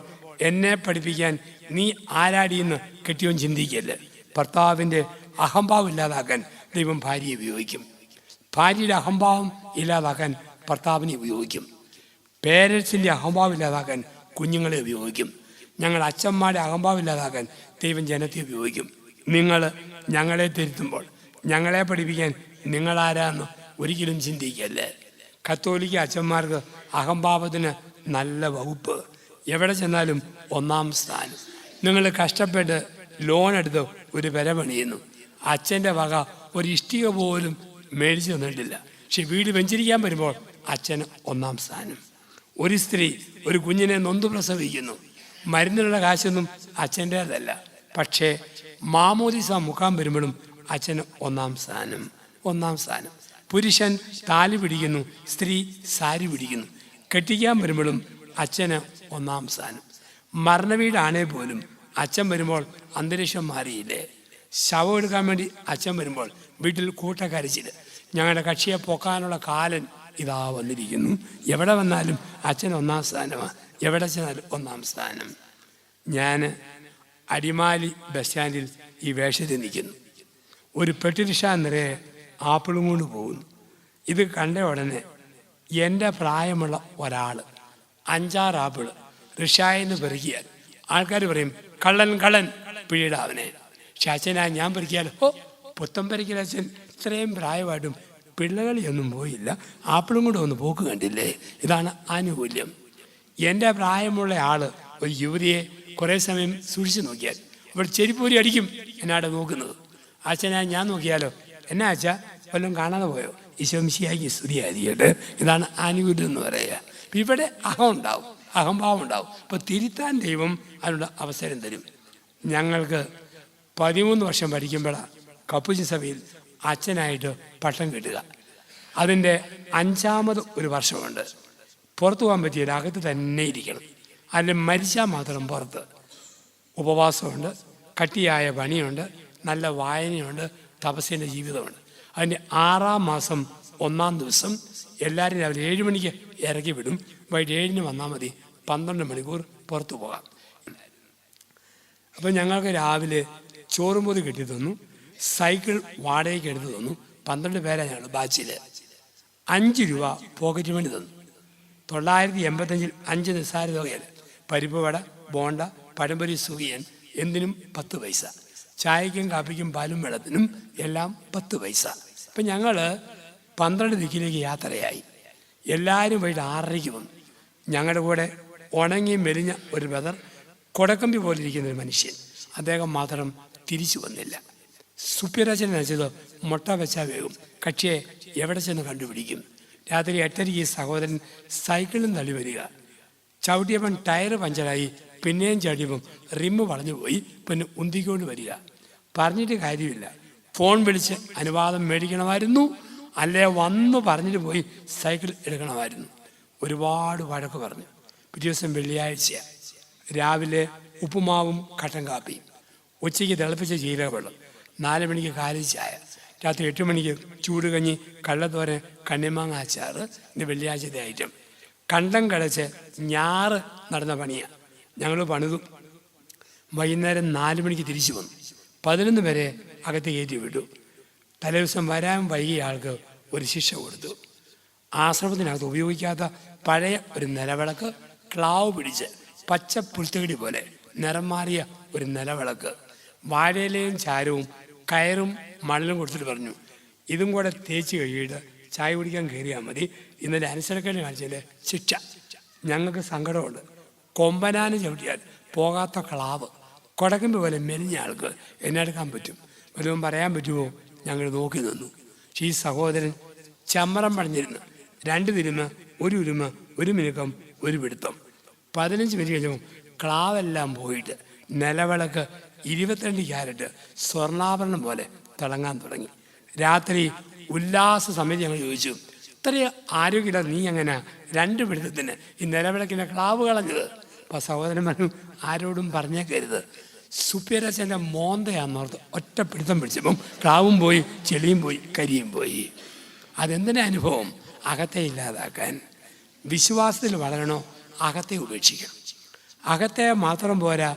എന്നെ പഠിപ്പിക്കാൻ നീ ആരാടിയെന്ന് കെട്ടിയോൻ ചിന്തിക്കല്ലേ. ഭർത്താവിൻ്റെ അഹംഭാവം ഇല്ലാതാക്കാൻ ദൈവം ഭാര്യയെ ഉപയോഗിക്കും. ഭാര്യയുടെ അഹംഭാവം ഇല്ലാതാക്കാൻ ഭർത്താവിനെ ഉപയോഗിക്കും. പേരൻസിൻ്റെ അഹംഭാവം ഇല്ലാതാക്കാൻ കുഞ്ഞുങ്ങളെ ഉപയോഗിക്കും. ഞങ്ങൾ അച്ഛന്മാരുടെ അഹംഭാവം ഇല്ലാതാക്കാൻ ദൈവം ജനത്തെ ഉപയോഗിക്കും. നിങ്ങൾ ഞങ്ങളെ തിരുത്തുമ്പോൾ ഞങ്ങളെ പഠിപ്പിക്കാൻ നിങ്ങളാരാന്ന് ഒരിക്കലും ചിന്തിക്കല്ലേ. കത്തോലിക്ക അച്ഛന്മാർക്ക് അഹംഭാവത്തിന് നല്ല വകുപ്പ്. എവിടെ ചെന്നാലും 1-ാം സ്ഥാനം. നിങ്ങൾ കഷ്ടപ്പെട്ട് ലോൺ എടുത്ത് ഒരു പെര പണിയുന്നു. അച്ഛൻ്റെ വക ഒരു ഇഷ്ടിക പോലും മേടിച്ചു തന്നിട്ടില്ല. പക്ഷെ വീട് വെഞ്ചരിക്കാൻ വരുമ്പോൾ അച്ഛന് 1-ാം സ്ഥാനം. ഒരു സ്ത്രീ ഒരു കുഞ്ഞിനെ നൊന്തു പ്രസവിക്കുന്നു. മരുന്നിനുള്ള കാശൊന്നും അച്ഛൻ്റേതല്ല. പക്ഷേ മാമോദിസ മുഖാൻ വരുമ്പോഴും അച്ഛന് 1-ാം സ്ഥാനം. പുരുഷൻ താലി പിടിക്കുന്നു, സ്ത്രീ സാരി പിടിക്കുന്നു. കെട്ടിക്കാൻ വരുമ്പോഴും അച്ഛന് 1-ാം സ്ഥാനം. മരണവീടാണേ പോലും അച്ഛൻ വരുമ്പോൾ അന്തരീക്ഷം മാറിയില്ലേ. ശവം എടുക്കാൻ വേണ്ടി അച്ഛൻ വരുമ്പോൾ വീട്ടിൽ കൂട്ടക്കരച്ചിൽ. ഞങ്ങളുടെ കക്ഷിയെ പൊക്കാനുള്ള കാലൻ ഇതാ വന്നിരിക്കുന്നു. എവിടെ വന്നാലും അച്ഛൻ 1-ാം സ്ഥാനമാണ്. എവിടെ ചെന്നാലും 1-ാം സ്ഥാനം. ഞാൻ അടിമാലി ബസ് സ്റ്റാൻഡിൽ ഈ വേഷത്തിൽ നിൽക്കുന്നു. ഒരു പെട്ടിരിഷ നിറയെ ആപ്പിളും കൊണ്ട് പോകുന്നു. ഇത് കണ്ട ഉടനെ എൻ്റെ പ്രായമുള്ള ഒരാൾ 5-6 ആപ്പിൾ റിഷായെന്ന് പെറുക്കിയാൽ ആൾക്കാർ പറയും, കള്ളൻ പിഴീടാവനെ. പക്ഷെ അച്ഛനാ ഞാൻ പെറുക്കിയാൽ, പുത്തൻ പെറുക്കിയ അച്ഛൻ ഇത്രയും പ്രായമായിട്ടും പിള്ളകളിയൊന്നും പോയില്ല, ആപ്പിളും കൂടെ ഒന്ന് പോക്ക് കണ്ടില്ലേ. ഇതാണ് ആനുകൂല്യം. എൻ്റെ പ്രായമുള്ള ആൾ ഒരു യുവതിയെ കുറേ സമയം സൂക്ഷിച്ച് നോക്കിയാൽ അവൾ ചെരിപ്പൂരി അടിക്കും എന്നാടെ നോക്കുന്നത്. അച്ഛനാ ഞാൻ നോക്കിയാലോ, എന്നാ അച്ഛാ വല്ലതും കാണാതെ പോയോ? ഈശോമിശിഹായ്ക്ക് സ്തുതിയായിരിക്കട്ടെ. ഇതാണ് ആനുകൂല്യം എന്ന് പറയുക. ഇവിടെ അഹംഭാവം ഉണ്ടാവും. അപ്പോൾ തിരുത്താൻ ദൈവം അതിനുള്ള അവസരം തരും. ഞങ്ങൾക്ക് 13 വർഷം പഠിക്കുമ്പോഴാണ് കപ്പുച്ചിൻ സഭയിൽ അച്ഛനായിട്ട് പട്ടം കിട്ടുക. അതിൻ്റെ 5ാമത് ഒരു വർഷമുണ്ട്. പുറത്തു പോകാൻ പറ്റിയില്ല, അകത്ത് തന്നെ ഇരിക്കണം, അല്ലെങ്കിൽ മരിച്ചാൽ മാത്രം പുറത്ത്. ഉപവാസമുണ്ട്, കട്ടിയായ പണിയുണ്ട്, നല്ല വായനയുണ്ട്, തപസ്സിൻ്റെ ജീവിതമുണ്ട്. അതിൻ്റെ 6ാം മാസം 1ാം ദിവസം എല്ലാവരും രാവിലെ 7 മണിക്ക് ഇറക്കി വിടും. വൈകിട്ട് 7-ന് വന്നാൽ മതി, 12 മണിക്കൂർ പുറത്തു പോകാം. അപ്പോൾ ഞങ്ങൾക്ക് രാവിലെ ചോറും പൊതി കെട്ടി തന്നു, സൈക്കിൾ വാടകയ്ക്ക് എടുത്ത് തന്നു. 12 പേരാണ് ഞങ്ങൾ ബാച്ചിൽ. 5 രൂപ പോക്കറ്റ് മണി തന്നു. 985 5 നിസ്സാര തുകയിൽ പരിപ്പ് വട, ബോണ്ട, പഴംപൊരി, സുഖിയൻ എന്തിനും 10 പൈസ. ചായയ്ക്കും കാപ്പിക്കും പാലും വെള്ളത്തിനും എല്ലാം 10 പൈസ. ഇപ്പം ഞങ്ങൾ 12 ദിക്കിലേക്ക് യാത്രയായി. എല്ലാവരും വൈകിട്ട് 6:30 വന്നു. ഞങ്ങളുടെ കൂടെ ഉണങ്ങി മെലിഞ്ഞ ഒരു ബ്രദർ, കൊടക്കമ്പി പോലെ ഇരിക്കുന്ന ഒരു മനുഷ്യൻ, അദ്ദേഹം മാത്രം തിരിച്ചു വന്നില്ല. സുപ്യരചന വെച്ചത് മുട്ട വെച്ചാൽ വേഗം, കക്ഷിയെ എവിടെ ചെന്ന് കണ്ടുപിടിക്കും. രാത്രി 8:30 ഈ സഹോദരൻ സൈക്കിളിൽ തള്ളി വരിക. ചവിട്ടിയപ്പൻ ടയർ പഞ്ചറായി, പിന്നെയും ചവിട്ടിയപ്പം റിമ്മ് വളഞ്ഞു പോയി, പിന്നെ ഉന്തിക്കൊണ്ട് വരിക. പറഞ്ഞിട്ട് കാര്യമില്ല, ഫോൺ വിളിച്ച് അനുവാദം മേടിക്കണമായിരുന്നു, അല്ലേ വന്നു പറഞ്ഞിട്ട് പോയി സൈക്കിൾ എടുക്കണമായിരുന്നു. ഒരുപാട് വഴക്ക് പറഞ്ഞു. പിറ്റേ ദിവസം വെള്ളിയാഴ്ച രാവിലെ ഉപ്പുമാവും കട്ടൻ കാപ്പിയും, ഉച്ചയ്ക്ക് തിളപ്പിച്ച ജീരകവെള്ളം, 4 മണിക്ക് കാലി ചായ, രാത്രി 8 മണിക്ക് ചൂട് കഞ്ഞി, കള്ളത്തോരൻ, കണ്ണിമാങ്ങ അച്ചാറ്. ഇത് വെള്ളിയാഴ്ചത്തെ ഐറ്റം. കണ്ടം കടച്ച് ഞാറ് നടന്ന പണിയാണ്. ഞങ്ങൾ പണിതു. വൈകുന്നേരം 4 മണിക്ക് തിരിച്ചു വന്നു. 11 വരെ അകത്ത് കയറ്റി വിട്ടു. തലേദിവസം വരാൻ വൈകിയ ആൾക്ക് ഒരു ശിക്ഷ കൊടുത്തു. ആശ്രമത്തിനകത്ത് ഉപയോഗിക്കാത്ത പഴയ ഒരു നിലവിളക്ക്, ക്ലാവ് പിടിച്ച് പച്ച പുൽത്തകിടി പോലെ നിറം മാറിയ ഒരു നിലവിളക്ക്, വാഴയിലയും ചാരവും കയറും മണലും കൊടുത്തിട്ട് പറഞ്ഞു, ഇതും കൂടെ തേച്ച് കഴുകിയിട്ട് ചായ കുടിക്കാൻ കയറിയാൽ മതി. ഇന്നലെ അനുസരണക്കേട് കാണിച്ചതിൻ്റെ ശിക്ഷ. ഞങ്ങൾക്ക് സങ്കടമുണ്ട്. കൊമ്പനാന ചവിട്ടിയാൽ പോകാത്ത ക്ലാവ്, കൊടക്കമ്പ് പോലെ മെലിഞ്ഞ ആൾക്ക് എന്നെ എടുക്കാൻ പറ്റും, വല്ലതും പറയാൻ പറ്റുമോ? ഞങ്ങൾ നോക്കി നിന്നു. പക്ഷേ ഈ സഹോദരൻ ചമ്മറം പണിഞ്ഞിരുന്നു. 2 തിരുമ, 1 ഉരുമ, 1 മിനുക്കം, 1 പിടുത്തം. 15 മിനിറ്റ് കഴിഞ്ഞപ്പോൾ ക്ലാവെല്ലാം പോയിട്ട് നിലവിളക്ക് 22 ക്യാരറ്റ് സ്വർണ്ണാഭരണം പോലെ തിളങ്ങാൻ തുടങ്ങി. രാത്രി ഉല്ലാസ സമയത്ത് ഞങ്ങൾ ചോദിച്ചു, ഇത്രയും ആരോഗ്യമില്ല, നീ അങ്ങനെ 2 പിടുത്തത്തിന് ഈ നിലവിളക്കിൻ്റെ ക്ലാവ് കളഞ്ഞത്? അപ്പോൾ സഹോദരന്മാരും ആരോടും പറഞ്ഞേക്കരുത്. സുപ്യരച്ചൻ്റെ മോന്തയാന്നോർത്ത് ഒറ്റ പിടുത്തം പിടിച്ചപ്പം ക്ലാവും പോയി, ചെളിയും പോയി, കരിയും പോയി. അതെന്തിനാ അനുഭവം? അകത്തെ ഇല്ലാതാക്കാൻ. വിശ്വാസത്തിൽ വളരണോ? അകത്തെ ഉപേക്ഷിക്കണം. അകത്തെ മാത്രം പോരാ,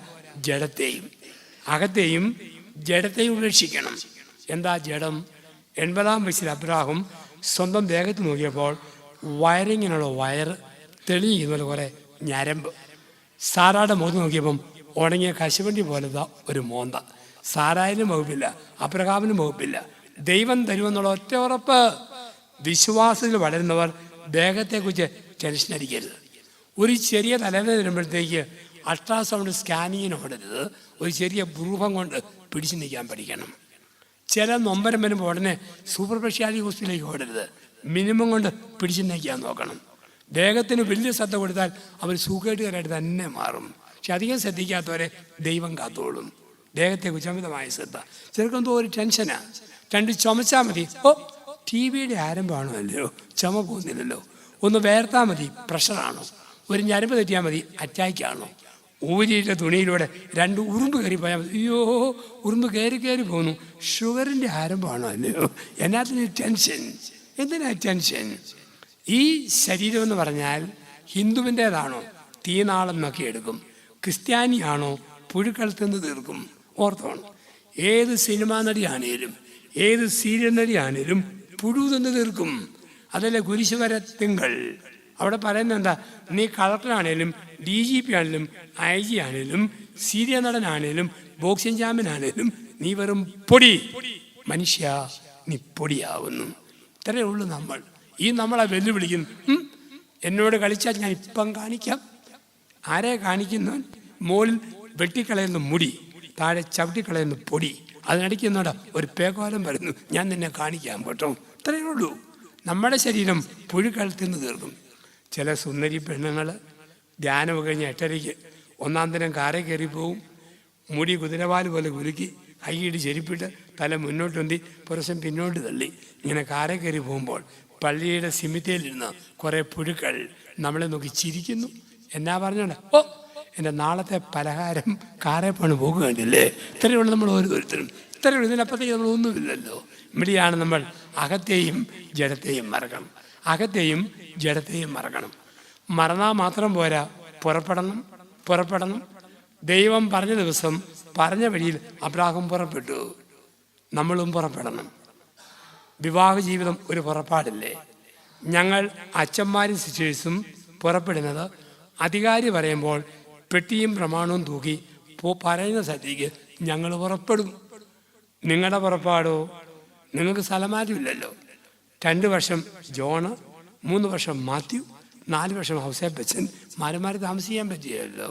ജഡത്തെയും. അകത്തെയും ജഡത്തെയും ഉപേക്ഷിക്കണം. എന്താ ജഡം? 80-ാം വയസ്സിൽ അബ്രാഹം സ്വന്തം ദേഹത്ത് നോക്കിയപ്പോൾ വയറിങ്ങിനുള്ള വയറ്, തെളിയിക്കുന്ന കുറേ ഞരമ്പ്. സാറായുടെ മുഖത്ത് നോക്കിയപ്പം ഉണങ്ങിയ കശുവണ്ടി പോലത്തെ ഒരു മോന്ത. സാറായിനും വകുപ്പില്ല, അബ്രഹാമിനും വകുപ്പില്ല. ദൈവം തരുമെന്നുള്ള ഒറ്റ ഉറപ്പ്. വിശ്വാസത്തിൽ വളരുന്നവർ ദേഹത്തെക്കുറിച്ച് ടെൻഷൻ അടിക്കരുത്. ഒരു ചെറിയ തലവേദന വരുമ്പോഴത്തേക്ക് അൾട്രാസൗണ്ട് സ്കാനിങ്ങിന് ഓടരുത്. ഒരു ചെറിയ ഭ്രൂഹം കൊണ്ട് പിടിച്ചു നിൽക്കാൻ പഠിക്കണം. ചില നൊമ്പരം വരുമ്പോൾ ഉടനെ സൂപ്പർ സ്പെഷ്യാലിറ്റി ഹോസ്പിറ്റലിലേക്ക് ഓടരുത്. മിനിമം കൊണ്ട് പിടിച്ചു നിൽക്കാൻ നോക്കണം. ദേഹത്തിന് വലിയ ശ്രദ്ധ കൊടുത്താൽ അവർ സുഖേട്ടുകാരായിട്ട് തന്നെ മാറും. പക്ഷെ അധികം ശ്രദ്ധിക്കാത്തവരെ ദൈവം കാത്തോളും. ദേഹത്തെക്കുറിച്ച് അമിതമായ ശ്രദ്ധ. ചെറുക്കെന്തോ ഒരു ടെൻഷനാണ്. 2 ചുമച്ചാൽ മതി, ഓ TV-യുടെ ആരംഭമാണോ അല്ലയോ, ചുമ പോകുന്നില്ലല്ലോ. ഒന്ന് വേർത്താൽ മതി, പ്രഷറാണോ. ഒരു ഞരമ്പ് തെറ്റിയാൽ മതി, അറ്റാക്കാണോ. ഊരിയിട്ട തുണിയിലൂടെ 2 ഉറുമ്പ് കയറി പോയാൽ മതി, അയ്യോ ഉറുമ്പ് കയറി പോകുന്നു. ഷുഗറിൻ്റെ ആരംഭമാണോ അല്ലയോ. എന്നാത്തിന് ടെൻഷൻ? എന്തിനാ ടെൻഷൻ? ഈ ശരീരം എന്ന് പറഞ്ഞാൽ ഹിന്ദുവിൻ്റേതാണോ? തീനാളം നോക്കി എടുക്കും. ക്രിസ്ത്യാനിയാണോ? പുഴുക്കളത്തുനിന്ന് തീർക്കും. ഓർത്തോണം, ഏത് സിനിമാ നടിയാണേലും ഏത് സീരിയൽ നടിയാണേലും പുഴു തന്ന് തീർക്കും. അതല്ലേ കുരിശുവര തിങ്കൾ. അവിടെ പറയുന്നത് എന്താ? നീ കളക്ടറാണേലും DGP ആണേലും IG ആണേലും സീരിയൽ നടനാണേലും ബോക്സിംഗ് ചാമ്പ്യനാണേലും നീ വെറും പൊടി. മനുഷ്യ, നീ പൊടിയാവുന്നു. ഇത്രയേ ഉള്ളൂ നമ്മൾ. ഈ നമ്മളെ വെല്ലുവിളിക്കുന്നു. എന്നോട് കളിച്ചാൽ ഞാൻ ഇപ്പം കാണിക്കാം. ആരെ കാണിക്കുന്നു? മോളിൽ വെട്ടിക്കളയുന്ന മുടി, താഴെ ചവിട്ടിക്കളയുന്ന പൊടി, അതിനടിക്കുന്നോടെ ഒരു പേക്കോലം വരുന്നു, ഞാൻ നിന്നെ കാണിക്കാം കേട്ടോ. ഇത്രയേ ഉള്ളൂ. നമ്മുടെ ശരീരം പുഴുക്കളത്തിന്ന് തീർക്കും. ചില സുന്ദരി പെണ്ണുങ്ങൾ ധ്യാനം കഴിഞ്ഞ് 8:30 1-ാം ദിനം കാറിൽ കയറി പോവും. മുടി കുതിരവാല് പോലെ കുലുക്കി, കൈയിട്ട് ചെരിപ്പിട്ട് തല മുന്നോട്ടുന്തി പുരുഷൻ പിന്നോട്ട് തള്ളി ഇങ്ങനെ കാറെ കയറി പോകുമ്പോൾ പള്ളിയുടെ സിമിത്തേലിരുന്ന് കുറേ പുഴുക്കൾ നമ്മളെ നോക്കി ചിരിക്കുന്നു. എന്നാ പറഞ്ഞോണ്ട്, ഓ എൻ്റെ നാളത്തെ പലഹാരം കാറെ പണി പോകുകയല്ലേ. ഇത്രയുള്ള നമ്മൾ ഓരോരുത്തരും ഇത്രയുള്ളൂ, ഇതിനപ്പുറത്തേക്ക് നമ്മളൊന്നുമില്ലല്ലോ. ഇവിടെയാണ് നമ്മൾ അകത്തെയും ജഡത്തെയും മറക്കണം. അകത്തെയും ജഡത്തെയും മറക്കണം. മറന്നാൽ മാത്രം പോരാ, പുറപ്പെടണം. ദൈവം പറഞ്ഞ ദിവസം പറഞ്ഞ വഴിയിൽ അബ്രാഹാം പുറപ്പെട്ടു. നമ്മളും പുറപ്പെടണം. വിവാഹ ജീവിതം ഒരു പുറപ്പാടില്ലേ? ഞങ്ങൾ അച്ഛന്മാരും സിസ്റ്റേഴ്സും പുറപ്പെടുന്നത് അധികാരി പറയുമ്പോൾ പെട്ടിയും പ്രമാണവും തൂക്കി പറയുന്ന സ്ഥലത്തേക്ക് ഞങ്ങൾ പുറപ്പെടും. നിങ്ങളുടെ പുറപ്പാടോ? നിങ്ങൾക്ക് സ്ഥലമാറ്റമില്ലല്ലോ. 2 വർഷം ജോണ്, 3 വർഷം മാത്യു, 4 വർഷം ഹൗസേപ്പച്ചൻ മാറി താമസിക്കാൻ പറ്റിയല്ലോ.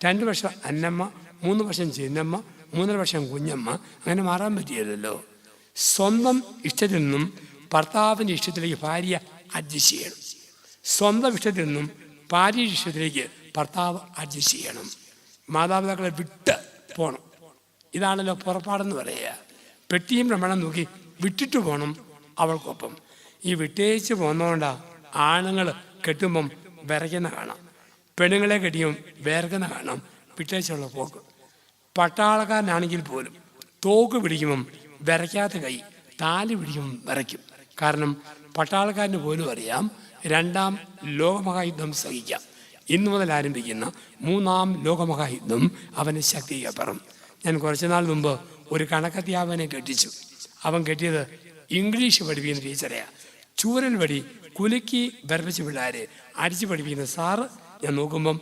2 വർഷം അന്നമ്മ, 3 വർഷം ചിന്നമ്മ, 3.5 വർഷം കുഞ്ഞമ്മ, അങ്ങനെ മാറാൻ പറ്റിയല്ലോ. സ്വന്തം ഇഷ്ടത്തിൽ നിന്നും ഭർത്താവിൻ്റെ ഇഷ്ടത്തിലേക്ക് ഭാര്യ അഡ്ജസ്റ്റ് ചെയ്യണം. സ്വന്തം ഇഷ്ടത്തിൽ നിന്നും ഭാര്യയുടെ ഇഷ്ടത്തിലേക്ക് ഭർത്താവ് അഡ്ജസ്റ്റ് ചെയ്യണം. മാതാപിതാക്കളെ വിട്ട് പോകണം. ഇതാണല്ലോ പുറപ്പാടെന്ന് പറയുക. പെട്ടിയും ഭ്രമണം നോക്കി വിട്ടിട്ട് പോകണം അവൾക്കൊപ്പം. ഈ വിട്ടേച്ച് പോകുന്നതുകൊണ്ടാണ് ആണുങ്ങൾ കെട്ടുമ്പം വിറയ്ക്കുന്ന കാണാം, പെണ്ണുങ്ങളെ കെട്ടിയും വേർക്കുന്ന കാണാം. വിട്ടേച്ചുള്ള പോക്ക്. പട്ടാളക്കാരനാണെങ്കിൽ പോലും തോക്ക് പിടിക്കുമ്പം വിറയ്ക്കാത്ത കൈ, താലി പിടിക്കുമ്പം വിറയ്ക്കും. കാരണം പട്ടാളക്കാരന് പോലും അറിയാം 2ാം ലോകമഹായുദ്ധം സഹിക്കാം. ഇന്നു മുതൽ ആരംഭിക്കുന്ന 3ാം ലോകമഹായുദ്ധം അവന് ശക്തിക്കപ്പുറം. ഞാൻ കുറച്ച് നാൾ മുമ്പ് ഒരു കണക്കധ്യാപകനെ കെട്ടിച്ചു. അവൻ കെട്ടിയത് ഇംഗ്ലീഷ് പഠിപ്പിക്കുന്ന ടീച്ചറെയാണ്. ചൂരൽ വടി കുലുക്കി വിറപ്പിച്ച പിള്ളേരെ അടിച്ചു പഠിപ്പിക്കുന്ന സാറ്. ഞാൻ നോക്കുമ്പം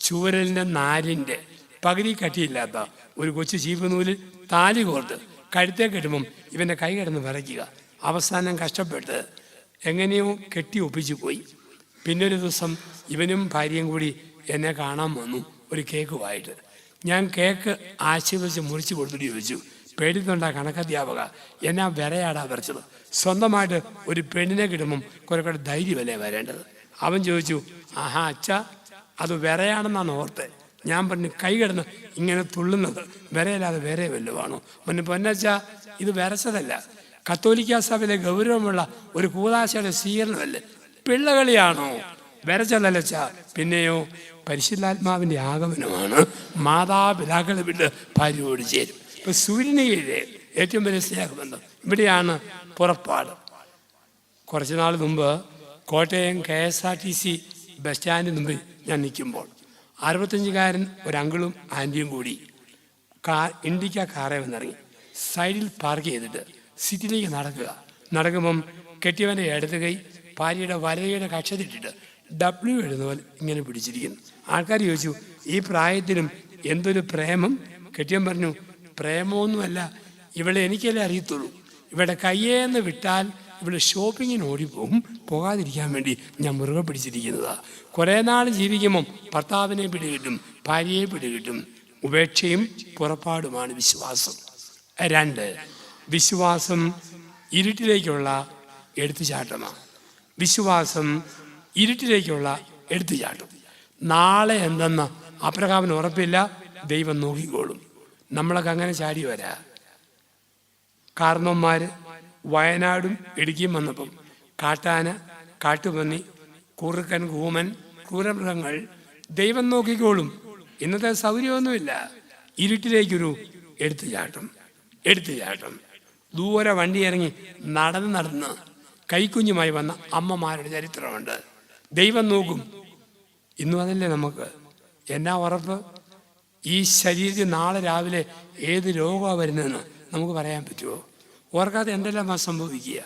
ചൂരലിൻ്റെ നാരിൻ്റെ പകുതി കട്ടിയില്ലാത്ത ഒരു കൊച്ചു ചീപ്പ് നൂലിൽ താലി കോർത്ത് കഴുത്തേ കെട്ടുമ്പം ഇവൻ്റെ കൈ കിടന്ന് വിറയ്ക്കുക. അവസാനം കഷ്ടപ്പെട്ട് എങ്ങനെയോ കെട്ടി ഒപ്പിച്ചു പോയി. പിന്നൊരു ദിവസം ഇവനും ഭാര്യയും കൂടി എന്നെ കാണാൻ വന്നു ഒരു കേക്കുമായിട്ട്. ഞാൻ കേക്ക് ആശീർവദിച്ച് മുറിച്ച് കൊടുത്തിട്ട് ചോദിച്ചു, പേടിത്തൊണ്ട കണക്കധ്യാപക, എന്നാ വിറയാടാ വരച്ചത്? സ്വന്തമായിട്ട് ഒരു പെണ്ണിനെ കിട്ടുമ്പം കുറെ ധൈര്യമല്ലേ വരേണ്ടത്? അവൻ ചോദിച്ചു, ആഹാ അച്ഛാ, അത് വിറയാണെന്നാണ് ഓർത്ത്. ഞാൻ പറഞ്ഞു, കൈ കിടന്ന് ഇങ്ങനെ തുള്ളുന്നത് വിറയല്ലാതെ വേറെ വല്ലതുമാണോ? പൊന്നച്ച, ഇത് വിറച്ചതല്ല, കത്തോലിക്ക സഭയിലെ ഗൗരവമുള്ള ഒരു കൂതാശയുടെ സ്വീകരണമല്ലേ, പിള്ളകളിയാണോ? വിറച്ചതല്ലച്ച. പിന്നെയോ പരിശുദ്ധാത്മാവിൻ്റെ ആഗമനമാണ്. മാതാപിതാക്കളെ വിട്ട് ഭാര്യയോട് ചേരും. ഇപ്പൊ സൂര്യനിലെ ഏറ്റവും വലിയ സ്നേഹബന്ധം ഇവിടെയാണ് പുറപ്പാട്. കുറച്ച് നാൾ മുമ്പ് കോട്ടയം KSRTC ബസ് സ്റ്റാൻഡിന് മുമ്പിൽ ഞാൻ നിൽക്കുമ്പോൾ 65കാരൻ ഒരു അങ്കിളും ആൻറ്റിയും കൂടി ഇൻഡിക്ക കാറേ വന്നിറങ്ങി സൈഡിൽ പാർക്ക് ചെയ്തിട്ട് സിറ്റിയിലേക്ക് നടക്കുമ്പം കെട്ടിയവൻ്റെ ഇടത് കൈ ഭാര്യയുടെ വലയുടെ കക്ഷത്തിട്ടിട്ട് W എഴുതുന്ന പോലെ ഇങ്ങനെ പിടിച്ചിരിക്കുന്നു. ആൾക്കാർ ചോദിച്ചു, ഈ പ്രായത്തിലും എന്തൊരു പ്രേമം? കെട്ടിയൻ പറഞ്ഞു, പ്രേമമൊന്നുമല്ല, ഇവളെ എനിക്കല്ലേ അറിയത്തുള്ളൂ. ഇവിടെ കയ്യേന്ന് വിട്ടാൽ ഇവിടെ ഷോപ്പിങ്ങിന് ഓടിപ്പോകും, പോകാതിരിക്കാൻ വേണ്ടി ഞാൻ മുറുകെ പിടിച്ചിരിക്കുന്നതാണ്. കുറേ നാൾ ജീവിക്കുമ്പം ഭർത്താവിനെ പിടികിട്ടും, ഭാര്യയെ പിടികിട്ടും. ഉപേക്ഷയും പുറപ്പാടുമാണ് വിശ്വാസം. 2, വിശ്വാസം ഇരുട്ടിലേക്കുള്ള എടുത്തുചാട്ടമാണ്. വിശ്വാസം ഇരുട്ടിലേക്കുള്ള എടുത്തുചാട്ടം. നാളെ എന്തെന്ന് അബ്രഹാമിന് ഉറപ്പില്ല, ദൈവം നോക്കിക്കോളും. നമ്മളൊക്കെ അങ്ങനെ ചാടി വരാ. കാരണവന്മാർ വയനാടും ഇടുക്കിയും വന്നപ്പം കാട്ടാന, കാട്ടുപന്നി, കുറുക്കൻ, കൂമൻ, ക്രൂരമൃഗങ്ങൾ ദൈവം നോക്കിക്കോളും. ഇന്നത്തെ സൗകര്യമൊന്നുമില്ല. ഇരുട്ടിലേക്കൊരു എടുത്തുചാട്ടം. ദൂരെ വണ്ടി ഇറങ്ങി നടന്ന് കൈക്കുഞ്ഞുമായി വന്ന അമ്മമാരുടെ ചരിത്രമുണ്ട്. ദൈവം നോക്കും. ഇന്നും അതല്ലേ നമുക്ക്. എന്നാ ഉറപ്പ്? ഈ ശരീരത്തിൽ നാളെ രാവിലെ ഏത് രോഗമാണ് വരുന്നതെന്ന് നമുക്ക് പറയാൻ പറ്റുമോ? ഓർക്കാതെ എന്തെല്ലാം സംഭവിക്കുക.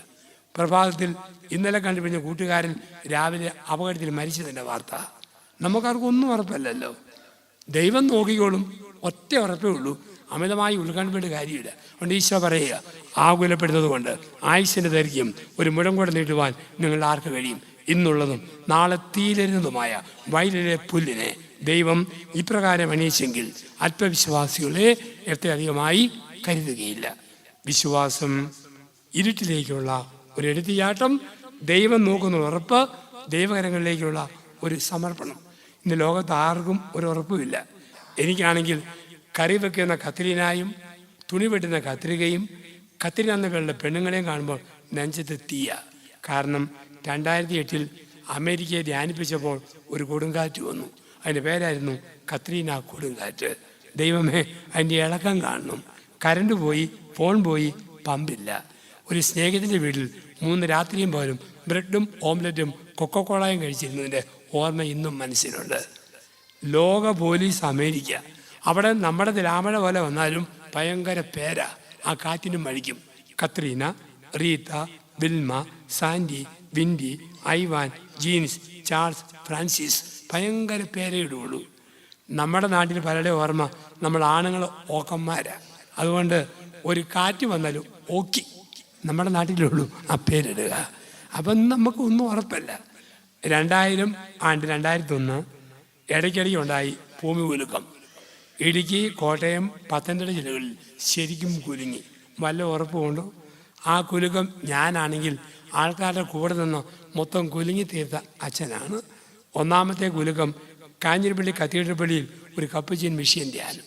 പ്രഭാതത്തിൽ ഇന്നലെ കണ്ടുപിടിച്ച കൂട്ടുകാരൻ രാവിലെ അപകടത്തിൽ മരിച്ചതിൻ്റെ വാർത്ത. നമുക്കാർക്കും ഒന്നും ഉറപ്പല്ലല്ലോ. ദൈവം നോക്കിക്കോളും. ഒറ്റ ഉറപ്പേ ഉള്ളൂ, അമിതമായി ഉൾക്കാണ്ടിട്ട് കാര്യമില്ല. അതുകൊണ്ട് ഈശോ പറയുക, ആകുലപ്പെടുന്നത് കൊണ്ട് ആയുസ്സിൻ്റെ ദൈർഘ്യം ഒരു മുഴം കൂടെ നീട്ടുവാൻ നിങ്ങൾ ആർക്ക് കഴിയും? ഇന്നുള്ളതും നാളെ തീരുന്നതുമായ വയലിലെ പുല്ലിനെ ദൈവം ഇപ്രകാരം അണിയിച്ചെങ്കിൽ അല്പവിശ്വാസികളെ എത്ര അധികമായി കരുതുകയില്ല. വിശ്വാസം ഇരുട്ടിലേക്കുള്ള ഒരു എടുത്തുചാട്ടം, ദൈവം നോക്കുന്ന ഉറപ്പ്, ദൈവകരങ്ങളിലേക്കുള്ള ഒരു സമർപ്പണം. ഇന്ന് ലോകത്ത് ആർക്കും ഒരു ഉറപ്പുമില്ല. എനിക്കാണെങ്കിൽ കറി വെക്കുന്ന കത്രീനായും തുണി വെട്ടുന്ന കത്രികയും കത്രീന എന്ന പേരുള്ള പെണ്ണുങ്ങളെയും കാണുമ്പോൾ നെഞ്ചത്ത് തീയ. കാരണം 2008 അമേരിക്കയെ ധ്യാനിപ്പിച്ചപ്പോൾ ഒരു കൊടുങ്കാറ്റ് വന്നു. അതിൻ്റെ പേരായിരുന്നു കത്രീന കൊടുങ്കാറ്റ്. ദൈവമേ, അതിൻ്റെ ഇളക്കം കാണണം. കറണ്ട് പോയി, ഫോൺ പോയി, പമ്പില്ല. ഒരു സ്നേഹിതൻ്റെ വീട്ടിൽ 3 രാത്രിയും പോലും ബ്രെഡും ഓംലെറ്റും കൊക്കക്കോളയും കഴിച്ചിരുന്നതിൻ്റെ ഓർമ്മ ഇന്നും മനസ്സിലുണ്ട്. ലോക പോലീസ് അമേരിക്ക. അവിടെ നമ്മുടെ തിലാമഴ പോലെ വന്നാലും ഭയങ്കര പേരാ ആ കാറ്റിനും മഴിക്കും. Katrina, Rita, Wilma, Sandy, Windy, Ivan, Jeans, Charles, Frances, ഭയങ്കര പേരേ ഇടുകയുള്ളൂ. നമ്മുടെ നാട്ടിൽ പലരുടെ ഓർമ്മ നമ്മൾ ആണുങ്ങൾ ഓക്കന്മാരാ. അതുകൊണ്ട് ഒരു കാറ്റ് വന്നാലും ഓക്കി നമ്മുടെ നാട്ടിലുള്ളൂ ആ പേരിടുക. അപ്പം നമുക്കൊന്നും ഉറപ്പല്ല. 2001 ഇടയ്ക്കിടയ്ക്ക് ഉണ്ടായി ഭൂമി കുലുക്കം. ഇടുക്കി, കോട്ടയം, പത്തനംതിട്ട ജില്ലകളിൽ ശരിക്കും കുലുങ്ങി. വല്ല ഉറപ്പുകൊണ്ടോ? ആ കുലുക്കം ഞാനാണെങ്കിൽ ആൾക്കാരുടെ കൂടെ നിന്ന് മൊത്തം കുലുങ്ങി തീർത്ത അച്ഛനാണ്. ഒന്നാമത്തെ കുലുക്കം കാഞ്ഞിരപ്പള്ളി കത്തീഡ്രൽ പള്ളിയിൽ ഒരു കപ്പുച്ചീൻ മിഷ്യൻ ധ്യാനം.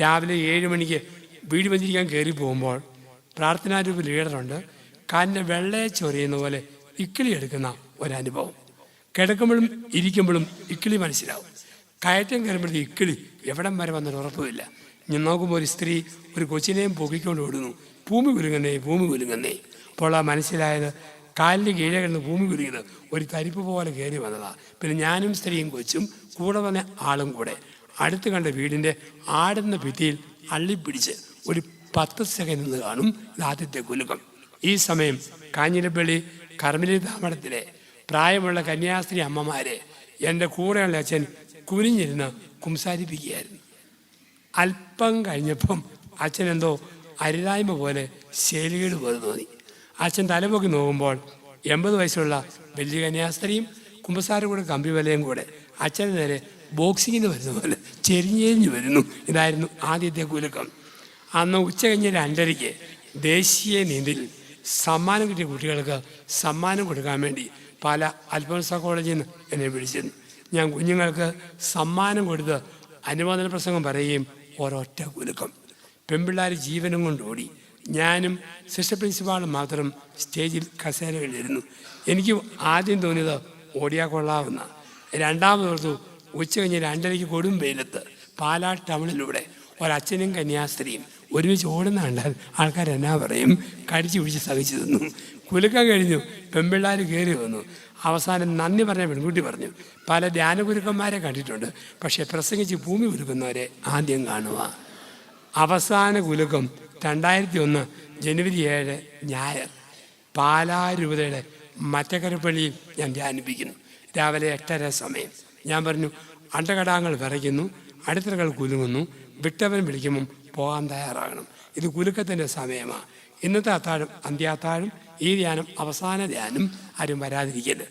രാവിലെ 7 മണിക്ക് വീട് ബന്ധിരിക്കാൻ കയറി പോകുമ്പോൾ പ്രാർത്ഥനാരൂപ ലീഡറുണ്ട്. കാലിൻ്റെ വെള്ളയെ ചൊറിയുന്ന പോലെ ഇക്കിളി എടുക്കുന്ന ഒരനുഭവം. കിടക്കുമ്പോഴും ഇരിക്കുമ്പോഴും ഇക്കിളി മനസ്സിലാവും. കയറ്റം കയറുമ്പോഴത്തെ ഇക്കിളി എവിടം വരെ വന്നൊരു ഉറപ്പുമില്ല. ഞാൻ നോക്കുമ്പോൾ ഒരു സ്ത്രീ ഒരു കൊച്ചിനെയും പൊക്കിക്കൊണ്ട് ഓടുന്നു. ഭൂമി കുലുങ്ങുന്നേ, ഭൂമി കുലുങ്ങുന്നേ. അപ്പോൾ ആ മനസ്സിലായത് കാലിൻ്റെ കീഴെ കിടന്ന് ഭൂമി കുലുങ്ങിയത് ഒരു തരിപ്പ് പോലെ കയറി വന്നതാണ്. പിന്നെ ഞാനും സ്ത്രീയും കൊച്ചും കൂടെ വന്ന ആളും കൂടെ അടുത്ത് കണ്ട വീടിൻ്റെ ആടുന്ന ഭിത്തിയിൽ അള്ളിപ്പിടിച്ച് ഒരു 10 സെക്കൻഡ് നിന്ന് കാണും ഇത് ആദ്യത്തെ കുലുക്കം. ഈ സമയം കാഞ്ഞിരപ്പള്ളി കർമ്മലി താമടത്തിലെ പ്രായമുള്ള കന്യാസ്ത്രീ അമ്മമാരെ എൻ്റെ കൂടെയുള്ള അച്ഛൻ കുനിഞ്ഞിരുന്ന് കുംസാരിപ്പിക്കുകയായിരുന്നു. അല്പം കഴിഞ്ഞപ്പം അച്ഛൻ എന്തോ അരുതായ്മ പോലെ ശേലികേട് പോലെ തോന്നി. അച്ഛൻ തലപൊക്കി നോക്കുമ്പോൾ 80 വയസ്സുള്ള വലിയ കന്യാസ്ത്രീയും കുമ്പസാരകൂടെ കമ്പി വലയും കൂടെ അച്ഛന് നേരെ ബോക്സിങ്ങിന് വരുന്ന പോലെ ചെരിഞ്ഞെരിഞ്ഞ് വരുന്നു. ഇതായിരുന്നു ആദ്യത്തെ കുലുക്കം. അന്ന് ഉച്ച കഴിഞ്ഞ് 2:30 ദേശീയ നീന്തലിൽ സമ്മാനം കിട്ടിയ കുട്ടികൾക്ക് സമ്മാനം കൊടുക്കാൻ വേണ്ടി പല അൽഫോൻസ കോളേജിൽ നിന്ന് എന്നെ വിളിച്ചിരുന്നു. ഞാൻ കുഞ്ഞുങ്ങൾക്ക് സമ്മാനം കൊടുത്ത് അനുമോദന പ്രസംഗം പറയുകയും ഒരൊറ്റ കുലുക്കം. പെൺപിള്ളേർ ജീവനും കൊണ്ട് ഓടി. ഞാനും സിസ്റ്റർ പ്രിൻസിപ്പാളും മാത്രം സ്റ്റേജിൽ കസേരകളിലിരുന്നു. എനിക്ക് ആദ്യം തോന്നിയത് ഓടിയാൽ കൊള്ളാവുന്ന. രണ്ടാമതോർത്തു ഉച്ച കഴിഞ്ഞ് 2:30 കൊടും വെയിലത്ത് പാലാ ടൗണിലൂടെ ഒരച്ഛനും കന്യാസ്ത്രീയും ഒരുമിച്ച് ഓടുന്ന കണ്ടാൽ ആൾക്കാർ എന്നാ പറയും? കടിച്ചു പിടിച്ച് സഹിച്ചു തന്നു. കുലുക്കം കഴിഞ്ഞു. പെൺപിള്ളേർ കയറി വന്നു. അവസാനം നന്ദി പറഞ്ഞ പെൺകുട്ടി പറഞ്ഞു, പല ധ്യാനഗുരുക്കന്മാരെ കണ്ടിട്ടുണ്ട്, പക്ഷെ പ്രസംഗിച്ച് ഭൂമി കുലുക്കുന്നവരെ ആദ്യം കാണുക. അവസാന കുലുക്കം 2001 ജനുവരി 7 ഞായർ പാലാ രൂപതയുടെ മറ്റക്കരപ്പള്ളിയിൽ ഞാൻ ധ്യാനിപ്പിക്കുന്നു. രാവിലെ 8:30 സമയം. ഞാൻ പറഞ്ഞു, അണ്ടകടാങ്ങൾ വിറയ്ക്കുന്നു, അടിത്തറകൾ കുലുങ്ങുന്നു, വിട്ടവൻ വിളിക്കുമ്പം പോകാൻ തയ്യാറാകണം. ഇത് കുലുക്കത്തിൻ്റെ സമയമാണ്. ഇന്നത്തെ അത്താഴം അന്ത്യാത്താഴം, ഈ ധ്യാനം അവസാന ധ്യാനം, ആരും വരാതിരിക്കരുത്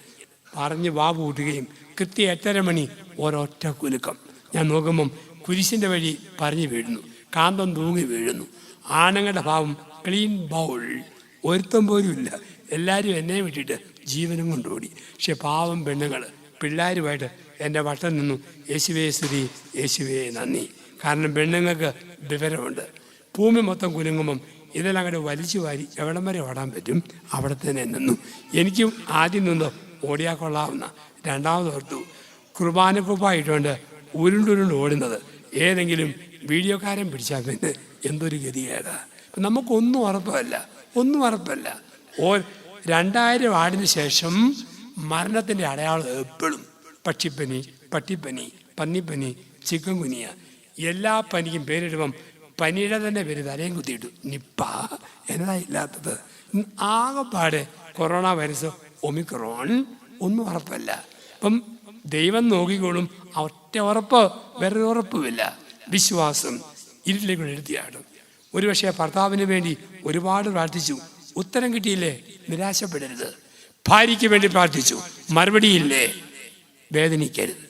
പറഞ്ഞ് വാ പൂട്ടുകയും കൃത്യം 8:30 മണി ഒരൊറ്റ കുലുക്കം. ഞാൻ നോക്കുമ്പം കുരിശിൻ്റെ വഴി പറഞ്ഞു വീഴുന്നു, കാന്തം തൂങ്ങി വീഴുന്നു. ആണുങ്ങളുടെ ഭാവം ക്ലീൻ ബൗൾ, ഒരുത്തം പോലും ഇല്ല. എല്ലാവരും എന്നെ വിട്ടിട്ട് ജീവനും കൊണ്ടോടി. പക്ഷെ പാവം പെണ്ണുങ്ങൾ പിള്ളേരുമായിട്ട് എൻ്റെ വട്ടം നിന്നു. യേശുവേ സ്തുതി, യേശുവേ നന്ദി. കാരണം പെണ്ണുങ്ങൾക്ക് വിവരമുണ്ട്. ഭൂമി മൊത്തം കുലുങ്ങുമ്പം ഇതെല്ലാം അങ്ങോട്ട് വലിച്ചു വാരി എവിടം വരെ ഓടാൻ പറ്റും അവിടെ തന്നെ നിന്നു. എനിക്കും ആദ്യം നിന്ന് ഓടിയാൽ കൊള്ളാവുന്ന. രണ്ടാമതോർത്തു കുർബാനക്കുപ്പായിട്ടുകൊണ്ട് ഉരുണ്ടുരുണ്ട് ഓടുന്നത് ഏതെങ്കിലും വീഡിയോക്കാരൻ പിടിച്ചാൽ പിന്നെ എന്തൊരു ഗതികേടാ. നമുക്കൊന്നും ഉറപ്പല്ല, ഒന്നും ഉറപ്പല്ല. 2000 ആടിന് ശേഷം മരണത്തിൻ്റെ അടയാളം എപ്പോഴും പക്ഷിപ്പനി, പട്ടിപ്പനി, പന്നിപ്പനി, ചിക്കൻ ഗുനിയ, എല്ലാ പനിക്കും പേരിടുമ്പം പനിയുടെ തന്നെ പേര് തലയും കുത്തിയിട്ടു. നിപ്പ എന്നതാ ഇല്ലാത്തത്. ആകെപ്പാടെ കൊറോണ വൈറസ്, ഒമിക്രോൺ, ഒന്നും ഉറപ്പല്ല. അപ്പം ദൈവം നോക്കിക്കോളും. ഒറ്റ ഉറപ്പ്, വേറെ ഉറപ്പുമില്ല. വിശ്വാസം ഇരുട്ടിലേക്ക് എഴുതിയാടും. ഒരുപക്ഷെ ഭർത്താവിന് വേണ്ടി ഒരുപാട് പ്രാർത്ഥിച്ചു, ഉത്തരം കിട്ടിയില്ലേ, നിരാശപ്പെടരുത്. ഭാര്യയ്ക്ക് വേണ്ടി പ്രാർത്ഥിച്ചു, മറുപടിയില്ലേ, വേദനിക്കരുത്.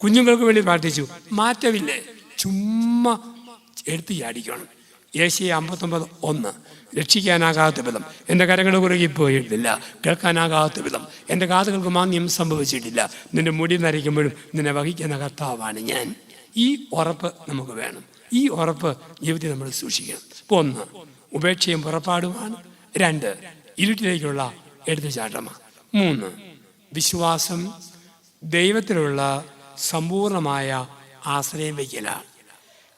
കുഞ്ഞുങ്ങൾക്ക് വേണ്ടി പ്രാർത്ഥിച്ചു, മാറ്റമില്ലേ, ചുമ്മാ എടുത്ത് ചാടിക്കണം. യേശയ്യ 59:1 രക്ഷിക്കാനാകാത്ത വിധം എൻ്റെ കരങ്ങളുടെ കുറുകെ പോയിട്ടില്ല, കേൾക്കാനാകാത്ത വിധം എൻ്റെ കാതുകൾക്ക് മാന്യം സംഭവിച്ചിട്ടില്ല. നിന്റെ മുടി നരയ്ക്കുമ്പോഴും നിന്നെ വഹിക്കുന്ന കർത്താവാണ് ഞാൻ. ഈ ഉറപ്പ് നമുക്ക് വേണം. ഈ ഉറപ്പ് ജീവിതത്തിൽ നമ്മൾ സൂക്ഷിക്കണം. ഇപ്പോൾ 1 ഉപേക്ഷയും പുറപ്പാടുമാണ്. 2 ഇരുട്ടിലേക്കുള്ള എടുത്തുചാട്ടമാണ്. 3 വിശ്വാസം ദൈവത്തിലുള്ള സമ്പൂർണമായ ആശ്രയം വയ്ക്കലാണ്.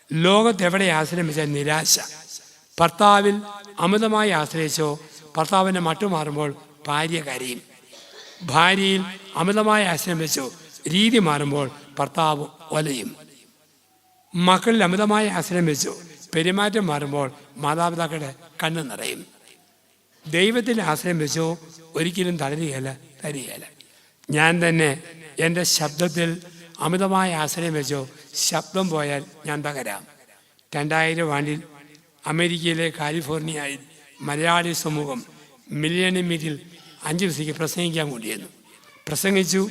ലോകത്തെവിടെ ആശ്രയം വെച്ചാൽ നിരാശ. ഭർത്താവിൽ അമിതമായി ആശ്രയിച്ചോ ഭർത്താവിൻ്റെ മട്ടുമാറുമ്പോൾ ഭാര്യ കരയും. ഭാര്യയിൽ അമിതമായ ആശ്രയം വെച്ചോ രീതി മാറുമ്പോൾ ഭർത്താവ് ഒലയും. മക്കളിൽ അമിതമായ ആശ്രയം വെച്ചോ പെരുമാറ്റം മാറുമ്പോൾ മാതാപിതാക്കളുടെ കണ്ണ് നിറയും. ദൈവത്തിൽ ആശ്രയം വെച്ചോ ഒരിക്കലും തളരുകയല്ല, തരികയല്ല. ഞാൻ തന്നെ എൻ്റെ ശബ്ദത്തിൽ അമിതമായ ആശ്രയം വെച്ചോ ശബ്ദം പോയാൽ ഞാൻ തകരാം. 2000 ആണ്ടിൽ അമേരിക്കയിലെ കാലിഫോർണിയയിൽ മലയാളി സമൂഹം മില്ലേനിയം മീറ്റിൽ 5 ദിവസത്തേക്ക് പ്രസംഗിക്കാൻ കൊണ്ടിരുന്നു. പ്രസംഗിച്ചു.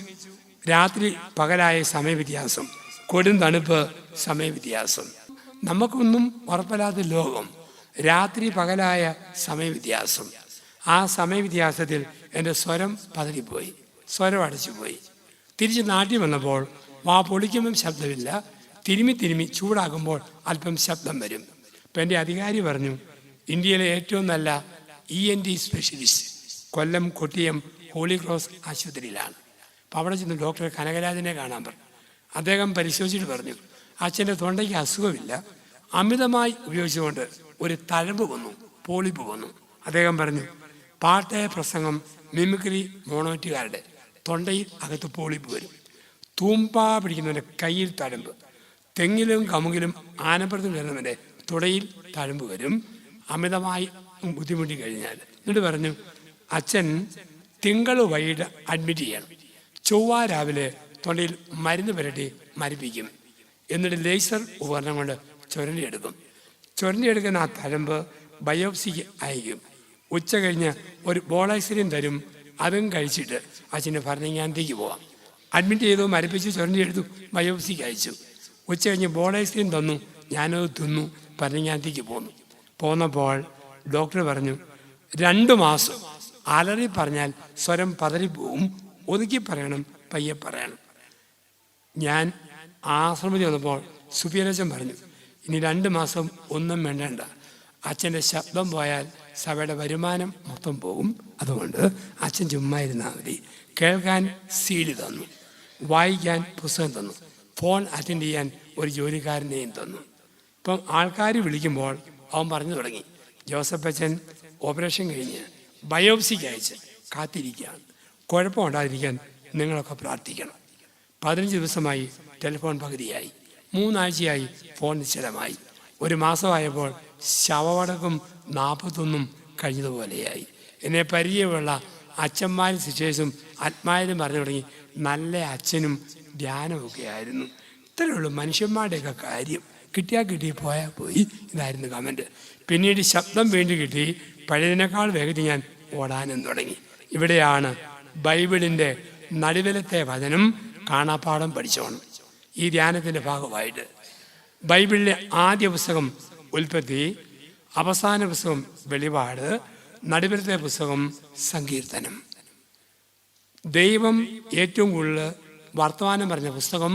രാത്രി പകലായ സമയവ്യത്യാസം, കൊടും തണുപ്പ്, സമയവ്യത്യാസം. നമുക്കൊന്നും ഉറപ്പില്ലാത്ത ലോകം, രാത്രി പകലായ സമയവ്യത്യാസം. ആ സമയവ്യത്യാസത്തിൽ എൻ്റെ സ്വരം പതറിപ്പോയി, സ്വരം അടച്ചുപോയി. തിരിച്ച് നാട്ടിൽ വന്നപ്പോൾ വാ പൊളിക്കുമ്പം ശബ്ദമില്ല, തിരുമ്മി ചൂടാകുമ്പോൾ അല്പം ശബ്ദം വരും. അപ്പം എൻ്റെ അധികാരി പറഞ്ഞു, ഇന്ത്യയിലെ ഏറ്റവും നല്ല ENT സ്പെഷ്യലിസ്റ്റ് കൊല്ലം കൊട്ടിയം ഹോളി ക്രോസ് ആശുപത്രിയിലാണ്. അപ്പോൾ അവിടെ ചെന്ന് ഡോക്ടർ കനകരാജനെ കാണാൻ പറഞ്ഞു. അദ്ദേഹം പരിശോധിച്ചിട്ട് പറഞ്ഞു, അച്ഛൻ്റെ തൊണ്ടയ്ക്ക് അസുഖമില്ല, അമിതമായി ഉപയോഗിച്ചുകൊണ്ട് ഒരു തഴമ്പ് വന്നു, പോളിപ്പ് വന്നു. അദ്ദേഹം പറഞ്ഞു, പാട്ട് പ്രസംഗം മിമിക്രി മോണോറ്റുകാരുടെ തൊണ്ടയിൽ അകത്ത് പോളിപ്പ് വരും. തൂമ്പാ പിടിക്കുന്നവൻ്റെ കയ്യിൽ തഴമ്പ്, തെങ്ങിലും കമുകിലും ആനപ്പുറത്തും കയറുന്നവൻ്റെ തുടയിൽ തഴമ്പ് വരും, അമിതമായി ബുദ്ധിമുട്ടി കഴിഞ്ഞാൽ. എന്നിട്ട് പറഞ്ഞു, അച്ഛൻ തിങ്കൾ വൈകിട്ട് അഡ്മിറ്റ് ചെയ്യണം, ചൊവ്വ രാവിലെ തൊണ്ടയിൽ മരുന്ന് പുരട്ടി മരിപ്പിക്കും, എന്നിട്ട് ലേസർ ഉപകരണം കൊണ്ട് ചുരണ്ടിയെടുക്കുന്ന ആ തഴമ്പ് ബയോപ്സിക്ക് അയക്കും. ഉച്ച കഴിഞ്ഞ് ഒരു ബോളൈസിനും തരും, അതും കഴിച്ചിട്ട് അച്ഛൻ്റെ ഭരണങ്ങാനത്തേക്ക് പോവാം. അഡ്മിറ്റ് ചെയ്തു, മരിപ്പിച്ച് ചുരണ്ടിയെടുത്തു, ബയോപ്സിക്ക് അയച്ചു. ഉച്ച കഴിഞ്ഞ് ബോളൈസിനും തന്നു, ഞാനത് തിന്നു, ഭരണങ്ങാനത്തേക്ക് പോന്നു. പോന്നപ്പോൾ ഡോക്ടർ പറഞ്ഞു, 2 മാസം അലറി പറഞ്ഞാൽ സ്വരം പതറിപ്പോവും, ഒതുക്കി പറയണം, പയ്യെ പറയണം. ഞാൻ ആശ്രമത്തിൽ വന്നപ്പോൾ സുഫിയലച്ചൻ പറഞ്ഞു, ഇനി 2 മാസം ഒന്നും വേണ്ട, അച്ഛൻ്റെ ശബ്ദം പോയാൽ സഭയുടെ വരുമാനം മൊത്തം പോകും, അതുകൊണ്ട് അച്ഛൻ ചുമ്മാ ഇരുന്നാൽ മതി. കേൾക്കാൻ CD തന്നു, വായിക്കാൻ പുസ്തകം തന്നു, ഫോൺ അറ്റൻഡ് ചെയ്യാൻ ഒരു ജോലിക്കാരനെയും തന്നു. ഇപ്പം ആൾക്കാർ വിളിക്കുമ്പോൾ അവൻ പറഞ്ഞു തുടങ്ങി, ജോസഫ് അച്ഛൻ ഓപ്പറേഷൻ കഴിഞ്ഞ് ബയോപ്സിക്ക് അയച്ച് കാത്തിരിക്കുകയാണ്, കുഴപ്പമുണ്ടാതിരിക്കാൻ നിങ്ങളൊക്കെ പ്രാർത്ഥിക്കണം. 15 ദിവസമായി ടെലിഫോൺ പകുതിയായി, 3 ആഴ്ചയായി ഫോൺ നിശ്ചലമായി, 1 മാസമായപ്പോൾ ശവവടക്കും 41 കഴിഞ്ഞതുപോലെയായി. എന്നെ പരിചയമുള്ള അച്ഛന്മാരും സിസ്റ്റേഴ്സും ആത്മാവിലും പറഞ്ഞു തുടങ്ങി, നല്ല അച്ഛനും ധ്യാനമൊക്കെ ആയിരുന്നു. ഇത്രയുള്ളൂ മനുഷ്യന്മാരുടെയൊക്കെ കാര്യം, കിട്ടിയാൽ കിട്ടി, പോയാൽ പോയി. ഇതായിരുന്നു കമൻറ്റ്. പിന്നീട് ശബ്ദം വീണ്ടും കിട്ടി, പഴയതിനേക്കാൾ വേഗത്തിൽ ഞാൻ ഓടാനും തുടങ്ങി. ഇവിടെയാണ് ബൈബിളിൻ്റെ നടുവിലത്തെ വചനം കാണാപ്പാഠം പഠിച്ചോണം. ഈ ധ്യാനത്തിൻ്റെ ഭാഗമായിട്ട് ബൈബിളിലെ ആദ്യ പുസ്തകം ഉൽപ്പത്തി, അവസാന പുസ്തകം വെളിപാട്, നടുവിലത്തെ പുസ്തകം സങ്കീർത്തനം. ദൈവം ഏറ്റവും കൂടുതൽ വർത്തമാനം പറഞ്ഞ പുസ്തകം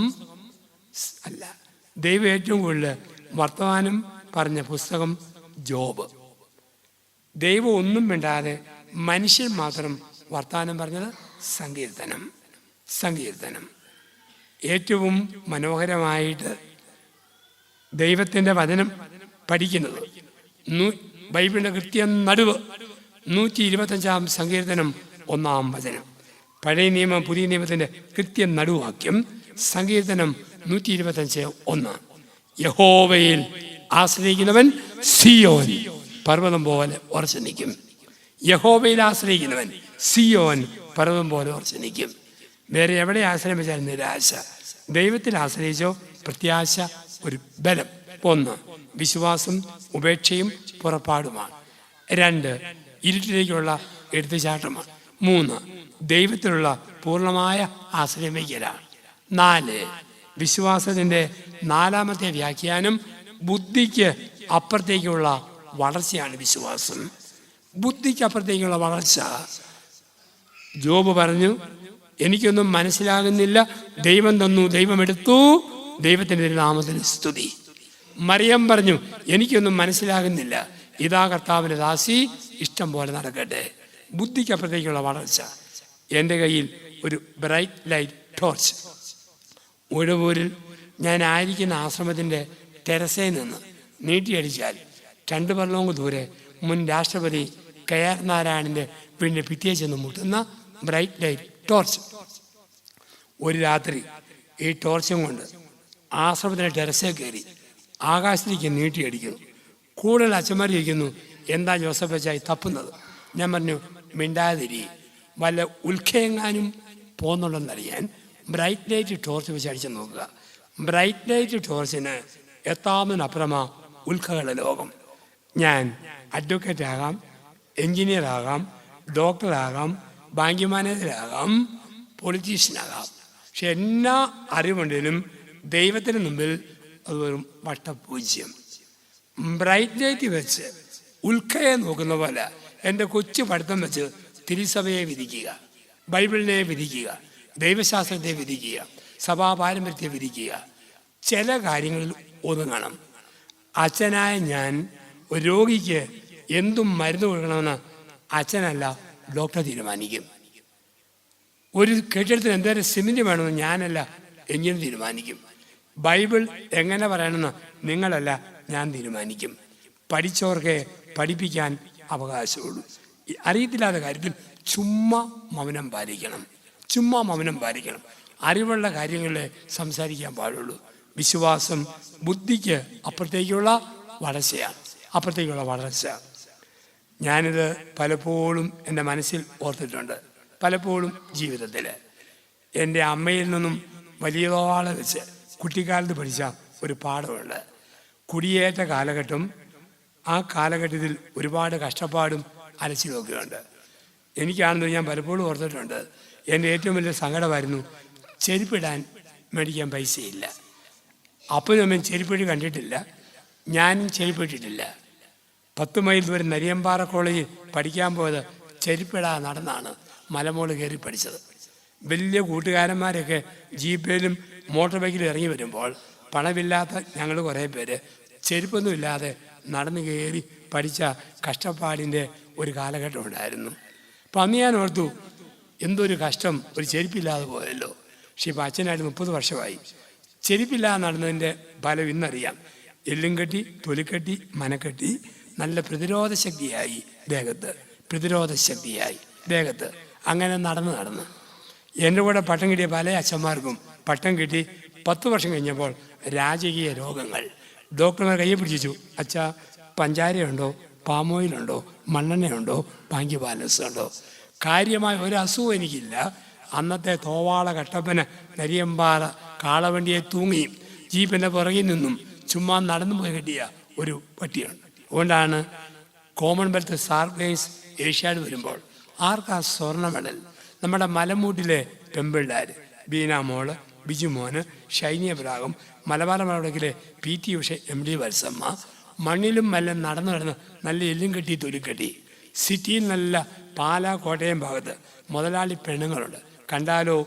അല്ല, ദൈവം ഏറ്റവും കൂടുതൽ വർത്തമാനം പറഞ്ഞ പുസ്തകം ജോബ്. ദൈവം ഒന്നും മിണ്ടാതെ മനുഷ്യൻ മാത്രം വർത്തമാനം പറഞ്ഞത് സങ്കീർത്തനം. ഏറ്റവും മനോഹരമായിട്ട് ദൈവത്തിൻ്റെ വചനം പഠിക്കുന്നത് ബൈബിളിൻ്റെ കൃത്യം നടുവ് 125 സങ്കീർത്തനം 1-ാം വചനം. പഴയ നിയമം പുതിയ നിയമത്തിൻ്റെ കൃത്യം നടുവാക്യം സങ്കീർത്തനം 125:1. യഹോവയിൽ ആശ്രയിക്കുന്നവൻ സിയോൻ പർവ്വതം പോലെ ഉറച്ചു നിൽക്കും. യഹോവയിൽ ആശ്രയിക്കുന്നവൻ സിയോൻ പർവ്വതം പോലെ ഉറച്ചു നിൽക്കും. വേറെ എവിടെ ആശ്രയം വെച്ചാൽ നിരാശ. ദൈവത്തിൽ ആശ്രയിച്ചോ പ്രത്യാശ, ഒരു ബലം. 1 വിശ്വാസം ഉപേക്ഷയും പുറപ്പാടുമാണ്. 2 ഇരുട്ടിലേക്കുള്ള എടുത്തുചാട്ടമാണ്. 3 ദൈവത്തിലുള്ള പൂർണ്ണമായ ആശ്രയം വയ്ക്കലാണ്. 4 വിശ്വാസത്തിൻ്റെ 4ാമത്തെ വ്യാഖ്യാനം ബുദ്ധിക്ക് അപ്പുറത്തേക്കുള്ള വളർച്ചയാണ് വിശ്വാസം. ബുദ്ധിക്ക് അപ്പുറത്തേക്കുള്ള വളർച്ച. ജോബ് പറഞ്ഞു, എനിക്കൊന്നും മനസ്സിലാകുന്നില്ല, ദൈവം തന്നു, ദൈവം എടുത്തു, ദൈവത്തിൻ്റെ നാമത്തിന് സ്തുതി. മറിയം പറഞ്ഞു, എനിക്കൊന്നും മനസ്സിലാകുന്നില്ല, ഇതാ കർത്താവിൻ്റെ ദാസി, ഇഷ്ടം പോലെ നടക്കട്ടെ. ബുദ്ധിക്കപ്പുറത്തേക്കുള്ള വളർച്ച. എൻ്റെ കയ്യിൽ ഒരു ബ്രൈറ്റ് ലൈറ്റ് ടോർച്ച്. ഉഴവൂരിൽ ഞാൻ ആയിരിക്കുന്ന ആശ്രമത്തിൻ്റെ ടെറസയിൽ നിന്ന് നീട്ടിയടിച്ചാൽ 2 പർലോങ് ദൂരെ മുൻ രാഷ്ട്രപതി KR നാരായണൻ്റെ വീടിൻ്റെ ഭിത്തിയെ ചെന്ന് മുട്ടുന്ന ബ്രൈറ്റ് ലൈറ്റ് ടോർച്ച്. ഒരു രാത്രി ഈ ടോർച്ചും കൊണ്ട് ആശ്രമത്തിൻ്റെ ടെറസയിൽ കയറി ആകാശത്തേക്ക് നീട്ടിയടിക്കുന്നു. കൂടുതൽ അച്ഛന്മാർ ചോദിക്കുന്നു, എന്താ ജോസഫ് അച്ചായി തപ്പുന്നത്? ഞാൻ പറഞ്ഞു, മിണ്ടാതിരി, വല്ല ഉൽക്കയെങ്ങാനും പോകുന്നുണ്ടെന്നറിയാൻ ബ്രൈറ്റ് ലൈറ്റ് ടോർച്ച് വെച്ച് അടിച്ചു നോക്കുക. ബ്രൈറ്റ് ലൈറ്റ് ടോർച്ചിന് എത്താവുന്നതിനപ്പുറമാ ഉൽക്കകളുടെ ലോകം. ഞാൻ അഡ്വക്കേറ്റ് ആകാം, എൻജിനീയർ ആകാം, ഡോക്ടറാകാം, ബാങ്ക് മാനേജറാകാം, പൊളിറ്റീഷ്യനാകാം. പക്ഷെ എല്ലാ അറിവുണ്ടെങ്കിലും ദൈവത്തിന് മുമ്പിൽ അത് വെറും വട്ടപൂജ്യം. ബ്രൈറ്റ് ലൈറ്റ് വെച്ച് ഉൽക്കയെ നോക്കുന്ന പോലെ എൻ്റെ കൊച്ചു പഠിത്തം വെച്ച് തിരുസഭയെ വിധിക്കുക, ബൈബിളിനെ വിധിക്കുക, ദൈവശാസ്ത്രത്തെ വിധിക്കുക, സഭാ പാരമ്പര്യത്തെ വിധിക്കുക. ചില കാര്യങ്ങളിൽ ഒതുങ്ങണം. അച്ഛനായ ഞാൻ ഒരു രോഗിക്ക് എന്തും മരുന്ന് കൊടുക്കണമെന്ന് അച്ഛനല്ല ഡോക്ടർ തീരുമാനിക്കും. ഒരു കെട്ടിടത്തിന് എന്തേലും സിമെൻറ്റ് വേണമെന്ന് ഞാനല്ല എഞ്ചിനീയർ തീരുമാനിക്കും. ബൈബിൾ എങ്ങനെ പറയണമെന്ന് നിങ്ങളല്ല ഞാൻ തീരുമാനിക്കും. പഠിച്ചവർക്ക് പഠിപ്പിക്കാൻ അവകാശമുള്ളൂ. അറിയത്തില്ലാത്ത കാര്യത്തിൽ ചുമ്മാ മൗനം പാലിക്കണം. അറിവുള്ള കാര്യങ്ങളെ സംസാരിക്കാൻ പാടുള്ളൂ. വിശ്വാസം ബുദ്ധിക്ക് അപ്പുറത്തേക്കുള്ള വളർച്ച. ഞാനിത് പലപ്പോഴും എൻ്റെ മനസ്സിൽ ഓർത്തിട്ടുണ്ട്. പലപ്പോഴും ജീവിതത്തിൽ എൻ്റെ അമ്മയിൽ നിന്നും വലിയതോളം വെച്ച് കുട്ടിക്കാലത്ത് പഠിച്ച ഒരു പാഠമുണ്ട്. കുടിയേറ്റ കാലഘട്ടം. ആ കാലഘട്ടത്തിൽ ഒരുപാട് കഷ്ടപ്പാടും അലച്ചിലൊക്കെയുണ്ട്. എനിക്കാണെന്ന് ഞാൻ പലപ്പോഴും ഓർത്തിട്ടുണ്ട്. എൻ്റെ ഏറ്റവും വലിയ സങ്കടമായിരുന്നു ചെരുപ്പിടാൻ മേടിക്കാൻ പൈസയില്ല. അപ്പനും അമ്മയും ചെരുപ്പിട്ട് കണ്ടിട്ടില്ല, ഞാനും ചെരുപ്പിട്ടിട്ടില്ല. 10 മൈൽ ദൂരം നരിയമ്പാറ കോളേജിൽ പഠിക്കാൻ പോയത് ചെരുപ്പിടാ നടന്നാണ് മലമോള് കയറി പഠിച്ചത്. വലിയ കൂട്ടുകാരന്മാരൊക്കെ ജീപ്പിലും മോട്ടോർ ബൈക്കിലും ഇറങ്ങി വരുമ്പോൾ പണമില്ലാത്ത ഞങ്ങൾ കുറേ പേര് ചെരുപ്പൊന്നും ഇല്ലാതെ നടന്നു കയറി പഠിച്ച കഷ്ടപ്പാടിൻ്റെ ഒരു കാലഘട്ടം ഉണ്ടായിരുന്നു. അപ്പം അന്ന് ഞാൻ ഓർത്തു, എന്തൊരു കഷ്ടം, ഒരു ചെരുപ്പില്ലാതെ പോയല്ലോ. പക്ഷെ ഇപ്പം അച്ഛനായിട്ട് 30 വർഷമായി. ചെരുപ്പില്ലാതെ നടന്നതിൻ്റെ ഫലം ഇന്നറിയാം. എല്ലും കെട്ടി, തൊലിക്കെട്ടി, മനക്കെട്ടി, നല്ല പ്രതിരോധ ശക്തിയായി ദേഹത്ത് അങ്ങനെ നടന്ന് എൻ്റെ കൂടെ പട്ടം കിട്ടിയ പല അച്ഛന്മാർക്കും പട്ടം കിട്ടി 10 വർഷം കഴിഞ്ഞപ്പോൾ രാജകീയ രോഗങ്ങൾ. ഡോക്ടർമാർ കയ്യെ പിടിച്ചു, അച്ഛാ പഞ്ചാരയുണ്ടോ, പാമോയിലുണ്ടോ, മണ്ണെണ്ണയുണ്ടോ, പാങ്കി ബാലൻസ് ഉണ്ടോ? കാര്യമായ ഒരു അസുഖം എനിക്കില്ല. അന്നത്തെ തോവാള കട്ടപ്പന നരിയമ്പാറ കാളവണ്ടിയെ തൂങ്ങി ജീപ്പിൻ്റെ പുറകിൽ നിന്നും ചുമ്മാ നടന്നു പോയി കിട്ടിയ ഒരു പട്ടിയാണ്. അതുകൊണ്ടാണ് കോമൺവെൽത്ത് സാർ ഗെയിംസ് ഏഷ്യാഡ് വരുമ്പോൾ ആർക്കാ സ്വർണ്ണ മെഡൽ? നമ്മുടെ മലമൂട്ടിലെ പെമ്പിള്ളാർ, ബീന മോള്, ബിജു മോന്, ഷൈനി അബ്രാഹം, മലബാർ മലബടക്കിലെ PT ഉഷ, MD വത്സമ്മ. മണ്ണിലും മെല്ലെ നടന്ന് നല്ല എല്ലും കെട്ടി തൊലിക്കെട്ടി. സിറ്റിയിൽ നല്ല പാലാ കോട്ടയം ഭാഗത്ത് മുതലാളി പെണ്ണുങ്ങളുണ്ട്. കണ്ടാലോ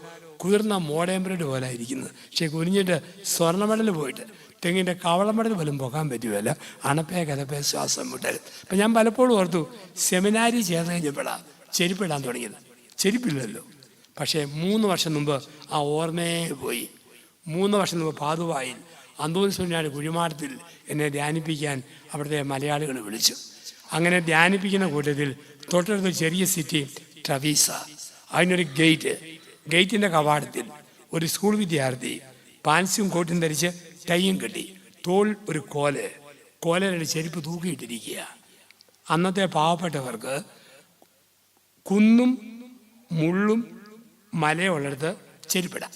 കുതിർന്ന മോഡേൺ ബ്രെഡ് പോലെ ഇരിക്കുന്നത്. പക്ഷെ കുനിഞ്ഞിട്ട് സ്വർണ്ണ മെഡൽ പോയിട്ട് തെങ്ങിൻ്റെ കവളമെടൽ പോലും പോകാൻ പറ്റുമല്ല. അണപ്പേ കഥപ്പേ ശ്വാസം മുട്ടൽ. അപ്പം ഞാൻ പലപ്പോഴും ഓർത്തു, സെമിനാരി ചേർന്ന് കഴിഞ്ഞപ്പോഴാണ് ചെരുപ്പിടാൻ തുടങ്ങിയത്. ചെരുപ്പില്ലല്ലോ. പക്ഷേ 3 വർഷം മുമ്പ് ആ ഓർമ്മയെ പോയി. 3 വർഷം മുമ്പ് പാതുവായിൽ അന്തോണിസ്വാമിയുടെ കുഴിമാടത്തിൽ എന്നെ ധ്യാനിപ്പിക്കാൻ അവിടുത്തെ മലയാളികൾ വിളിച്ചു. അങ്ങനെ ധ്യാനിപ്പിക്കുന്ന കൂട്ടത്തിൽ തൊട്ടടുത്ത ചെറിയ സിറ്റി ട്രവീസ. അതിനൊരു ഗേറ്റിൻ്റെ കവാടത്തിൽ ഒരു സ്കൂൾ വിദ്യാർത്ഥി പാൻസും കോട്ടും ധരിച്ച് ടൈയും കെട്ടി തോൾ ഒരു കോലയുടെ ചെരുപ്പ് തൂക്കിയിട്ടിരിക്കുക. അന്നത്തെ പാവപ്പെട്ടവർക്ക് കുന്നും മുള്ളും മലയുള്ളിടത്ത് ചെരുപ്പിടാം.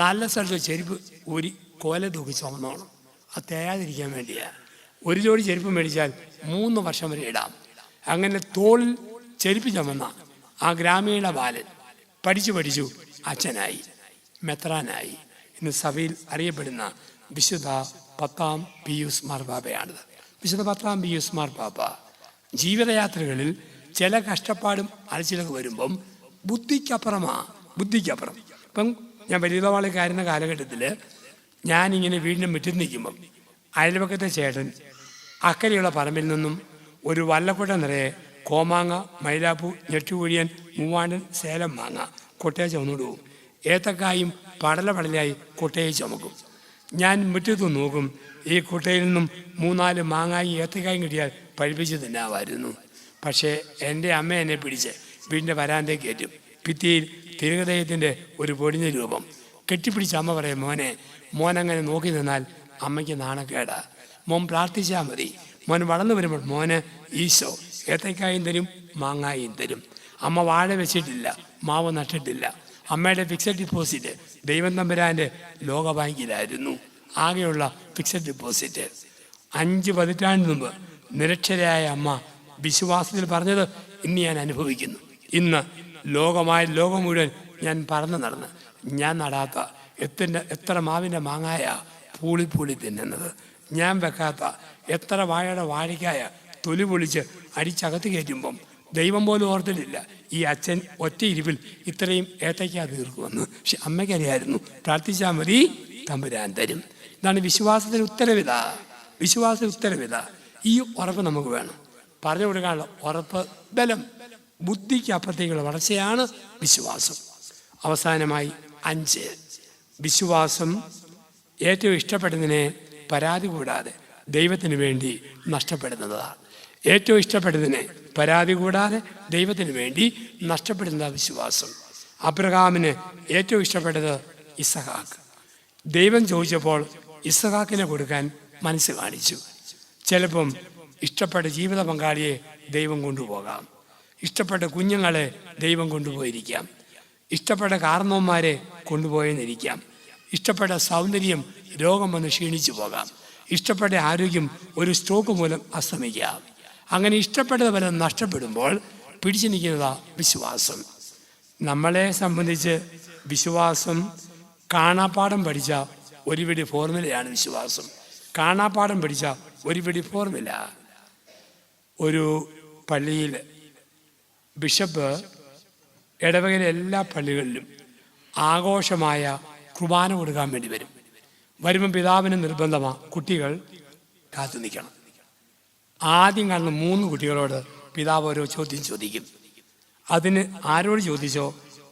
നല്ല സ്ഥലത്ത് ചെരുപ്പ് ഒരു കോല തൂക്കി ചുമന്നോണം. അത് തേയാതിരിക്കാൻ വേണ്ടിയാണ്. ഒരു ജോഡി ചെരുപ്പ് മേടിച്ചാൽ 3 വർഷം വരെ ഇടാം. അങ്ങനെ തോളിൽ ചെരുപ്പ് ചുമന്ന ആ ഗ്രാമീണ ബാലൻ പഠിച്ചു അച്ഛനായി, മെത്രാനായി. ഇന്ന് സഭയിൽ അറിയപ്പെടുന്ന വിശുദ്ധ 10-ാം പിയൂസ് മാർപ്പാപ്പയാണിത്. വിശുദ്ധ 10-ാം പിയൂസ് മാർപ്പാപ്പ ജീവിതയാത്രകളിൽ ചില കഷ്ടപ്പാടും അലച്ചിലൊക്കെ വരുമ്പം ബുദ്ധിക്കപ്പുറം. ഇപ്പം ഞാൻ വലിയതവാളക്കാരുന്ന കാലഘട്ടത്തിൽ ഞാനിങ്ങനെ വീടിൻ്റെ മുറ്റത്ത് നിൽക്കുമ്പം അയൽപക്കത്തെ ചേട്ടൻ അക്കരെയുള്ള പറമ്പിൽ നിന്നും ഒരു വല്ലക്കുട്ട നിറയെ കോമാങ്ങ, മൈലാപ്പൂ, ഞെട്ടുകുഴിയൻ, മൂവാണ്ടൻ, സേലം മാങ്ങ കൊട്ടയെ ചുമന്നുകൊണ്ട് പോകും. ഏത്തക്കായും പടലയായി കൊട്ടയെ ചുമക്കും. ഞാൻ മുറ്റത്ത് നോക്കും. ഈ കുട്ടയിൽ നിന്നും 3-4 മാങ്ങായും ഏത്തക്കായും കിട്ടിയാൽ പഴിപ്പിച്ച് തിന്നാമായിരുന്നു. പക്ഷേ എൻ്റെ അമ്മ എന്നെ പിടിച്ച് വീടിൻ്റെ വരാന്തേ കയറ്റും. ഭിത്തിയിൽ തിരുഹൃദയത്തിൻ്റെ ഒരു പൊടിഞ്ഞ രൂപം കെട്ടിപ്പിടിച്ച് അമ്മ പറയും, മോനങ്ങനെ നോക്കി നിന്നാൽ അമ്മയ്ക്ക് നാണക്കേടാ. മോൻ പ്രാർത്ഥിച്ചാൽ മതി. മോൻ വളർന്നു വരുമ്പോൾ മോന് ഈശോ ഏത്തക്കായും തരും, മാങ്ങായും തരും. അമ്മ വാഴ വെച്ചിട്ടില്ല, മാവ് നട്ടിട്ടില്ല. അമ്മയുടെ ഫിക്സഡ് ഡിപ്പോസിറ്റ് ദൈവം തമ്പുരാൻ്റെ ലോക ബാങ്കിലായിരുന്നു. ആകെയുള്ള ഫിക്സഡ് ഡിപ്പോസിറ്റ് 5 പതിറ്റാണ്ട് മുമ്പ് നിരക്ഷരയായ അമ്മ വിശ്വാസത്തിൽ പറഞ്ഞത് ഇന്ന് ഞാൻ അനുഭവിക്കുന്നു. ഇന്ന് ലോകം മുഴുവൻ ഞാൻ പറന്ന് നടന്ന് ഞാൻ നടാത്ത എത്ര മാവിൻ്റെ മാങ്ങായ പൂളി തിന്നുന്നത്, ഞാൻ വെക്കാത്ത എത്ര വാഴയുടെ വാഴയ്ക്കായ തൊലി പൊളിച്ച് അടിച്ചകത്ത് കയറ്റുമ്പം ദൈവം പോലും ഓർത്തിട്ടില്ല ഈ അച്ഛൻ ഒറ്റ ഇരിപ്പിൽ ഇത്രയും ഏത്തയ്ക്കാ തീർക്കുമെന്ന്. പക്ഷെ അമ്മയ്ക്കറിയായിരുന്നു, പ്രാർത്ഥിച്ചാൽ മതി, തമ്പുരാൻ തരും. ഇതാണ് വിശ്വാസത്തിന് ഉത്തരവിത. ഈ ഉറപ്പ് നമുക്ക് വേണം. പറഞ്ഞു കൊടുക്കാനുള്ള ഉറപ്പ്, ബലം, ബുദ്ധിക്ക് അപ്പുറത്തേക്കുള്ള വളർച്ചയാണ് വിശ്വാസം. അവസാനമായി 5, വിശ്വാസം ഏറ്റവും ഇഷ്ടപ്പെടുന്നതിനെ പരാതി കൂടാതെ ദൈവത്തിന് വേണ്ടി നഷ്ടപ്പെടുന്നതാണ്. ഏറ്റവും ഇഷ്ടപ്പെടുന്നതിനെ പരാതി കൂടാതെ ദൈവത്തിന് വേണ്ടി നഷ്ടപ്പെടുന്ന വിശ്വാസം. അബ്രഹാമിന് ഏറ്റവും ഇഷ്ടപ്പെട്ടത് ഇസഹാക്ക്. ദൈവം ചോദിച്ചപ്പോൾ ഇസഹാക്കിനെ കൊടുക്കാൻ മനസ്സ് കാണിച്ചു. ചിലപ്പം ഇഷ്ടപ്പെട്ട ജീവിത പങ്കാളിയെ ദൈവം കൊണ്ടുപോകാം, ഇഷ്ടപ്പെട്ട കുഞ്ഞുങ്ങളെ ദൈവം കൊണ്ടുപോയിരിക്കാം, ഇഷ്ടപ്പെട്ട കാരണവന്മാരെ കൊണ്ടുപോയെന്നിരിക്കാം, ഇഷ്ടപ്പെട്ട സൗന്ദര്യം രോഗം വന്ന് ക്ഷീണിച്ചു പോകാം, ഇഷ്ടപ്പെട്ട ആരോഗ്യം ഒരു സ്ട്രോക്ക് മൂലം അസ്തമിക്കാം. അങ്ങനെ ഇഷ്ടപ്പെട്ടത് പലതും നഷ്ടപ്പെടുമ്പോൾ പിടിച്ചു നിൽക്കുന്നതാ വിശ്വാസം. നമ്മളെ സംബന്ധിച്ച് വിശ്വാസം കാണാപ്പാഠം പഠിച്ച ഒരു പിടി ഫോർമുലയാണ് വിശ്വാസം. കാണാപ്പാഠം പഠിച്ച ഒരു പിടി ഫോർമുല. ഒരു പള്ളിയിൽ ബിഷപ്പ് ഇടവകയിലെ എല്ലാ പള്ളികളിലും ആഘോഷമായ കുർബാന കൊടുക്കാൻ വേണ്ടി വരുമ്പം പിതാവിന് നിർബന്ധമാണ് കുട്ടികൾ കാത്തു നിൽക്കണം. ആദ്യം കാണുന്ന 3 കുട്ടികളോട് പിതാവ് ഓരോ ചോദ്യം ചോദിക്കും. അതിന് ആരോട് ചോദിച്ചോ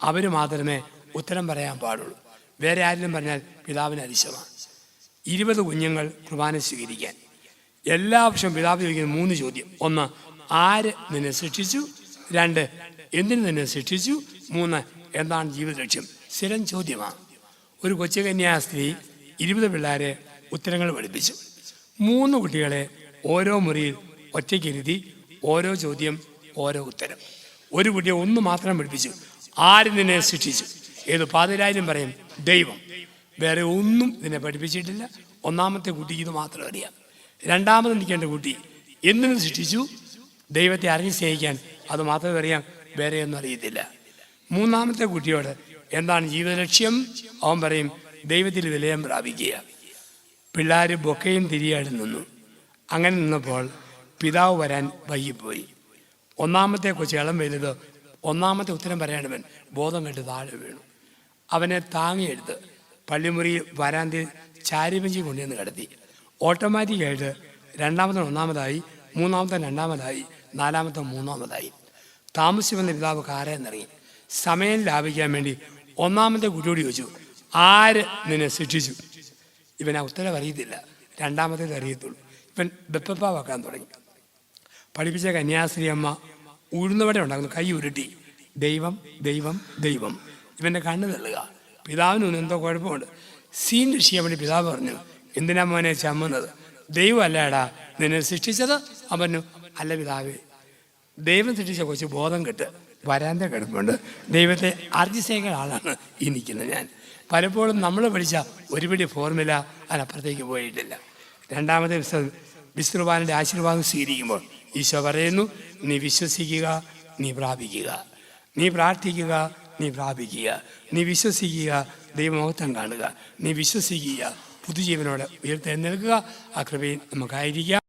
അവർ മാത്രമേ ഉത്തരം പറയാൻ പാടുള്ളൂ. വേറെ ആരെങ്കിലും പറഞ്ഞാൽ പിതാവിന് അരിശമാണ്. 20 കുഞ്ഞുങ്ങൾ കുർബാന സ്വീകരിക്കാൻ എല്ലാ വർഷവും പിതാവ് ചോദിക്കുന്ന 3 ചോദ്യം. 1, ആര് നിന്നെ സൃഷ്ടിച്ചു? 2, എന്തിനു നിന്നെ സൃഷ്ടിച്ചു? 3, എന്താണ് ജീവിത ലക്ഷ്യം? സ്ഥിരം ചോദ്യമാണ്. ഒരു കൊച്ചു കന്യാസ്ത്രീ 20 പിള്ളേരെ ഉത്തരങ്ങൾ പഠിപ്പിച്ചു. 3 കുട്ടികളെ ഓരോ മുറിയിൽ ഒറ്റയ്ക്കിരുത്തി ഓരോ ചോദ്യം ഓരോ ഉത്തരം. ഒരു കുട്ടിയെ 1 മാത്രം പഠിപ്പിച്ചു. ആര് നിന്നെ സൃഷ്ടിച്ചു? ഏത് പാതിരായാലും പറയും ദൈവം. വേറെ ഒന്നും ഇതിനെ പഠിപ്പിച്ചിട്ടില്ല. 1ാമത്തെ കുട്ടിക്ക് ഇത് മാത്രം അറിയാം. 2ാമത് നിൽക്കേണ്ട കുട്ടി എന്തിനു സൃഷ്ടിച്ചു? ദൈവത്തെ അറിഞ്ഞ് സ്നേഹിക്കാൻ. അത് മാത്രമേ അറിയാം, വേറെ ഒന്നും അറിയത്തില്ല. 3ാമത്തെ കുട്ടിയോട് എന്താണ് ജീവിത ലക്ഷ്യം? അവൻ പറയും ദൈവത്തിൽ വിലയം പ്രാപിക്കുക. പിള്ളേർ ബൊക്കയും തിരിയായിട്ട് നിന്നു. അങ്ങനെ നിന്നപ്പോൾ പിതാവ് വരാൻ വൈകിപ്പോയി. 1ാമത്തെ കൊച്ചു ഇളം വലുത് 1ാമത്തെ ഉത്തരം പറയാനവൻ ബോധം കെട്ട് താഴെ വീണു. അവനെ താങ്ങിയെടുത്ത് പള്ളിമുറിയിൽ വരാന്തിൽ ചാരിപഞ്ചി കൊണ്ടുവന്ന് കിടത്തി. ഓട്ടോമാറ്റിക്കായിട്ട് 2ാമത്തെ 1ാമതായി, 3ാമത്തെ 2ാമതായി, 4ാമത്തെ 3ാമതായി. താമസിച്ച് വന്ന പിതാവ് കാരെന്നിറങ്ങി. സമയം ലാഭിക്കാൻ വേണ്ടി 1ാമത്തെ കുട്ടിയോട് ചോദിച്ചു, ആര് നിന്നെ സൃഷ്ടിച്ചു? ഇവൻ ആ ഉത്തരം അറിയത്തില്ല. 2ാമത്തേത് അറിയത്തുള്ളൂ. ഇവൻ ബെപ്പപ്പ വെക്കാൻ തുടങ്ങി. പഠിപ്പിച്ച കന്യാസ്ത്രീ അമ്മ ഉഴുന്നവടെ ഉണ്ടാക്കുന്നു. കൈ ഉരുട്ടി ദൈവം ദൈവം ദൈവം. ഇവൻ്റെ കണ്ണ് തള്ളുക. പിതാവിനൊന്നും എന്തോ കുഴപ്പമുണ്ട്. സീൻ രക്ഷിക്കാൻ വേണ്ടി പിതാവ് പറഞ്ഞു, എന്തിനാ മോനെ ചമ്മുന്നത്? ദൈവം അല്ലേടാ നിന്നെ സൃഷ്ടിച്ചത്? അവനു അല്ല പിതാവേ, ദൈവം സൃഷ്ടിച്ച കൊച്ചു ബോധം കെട്ട് വരാൻ്റെ കിടപ്പുണ്ട്. ദൈവത്തെ അർജിസേക്കുന്ന ആളാണ് ഈ നിൽക്കുന്നത് ഞാൻ. പലപ്പോഴും നമ്മൾ പഠിച്ച ഒരു പിടി ഫോർമുല അതിനപ്പുറത്തേക്ക് പോയിട്ടില്ല. 2ാമത്തെ വിസ്തൃപാലൻ്റെ ആശീർവാദം സ്വീകരിക്കുമ്പോൾ ഈശോ പറയുന്നു, നീ വിശ്വസിക്കുക, നീ പ്രാപിക്കുക. നീ പ്രാർത്ഥിക്കുക, നീ പ്രാപിക്കുക. നീ വിശ്വസിക്കുക, ദൈവമഹത്വം കാണുക. നീ വിശ്വസിക്കുക, പുതുജീവനോടെ ഉയർത്തെഴുന്നേൽക്കുക. ആ കൃപയിൽ നമുക്കായിരിക്കാം.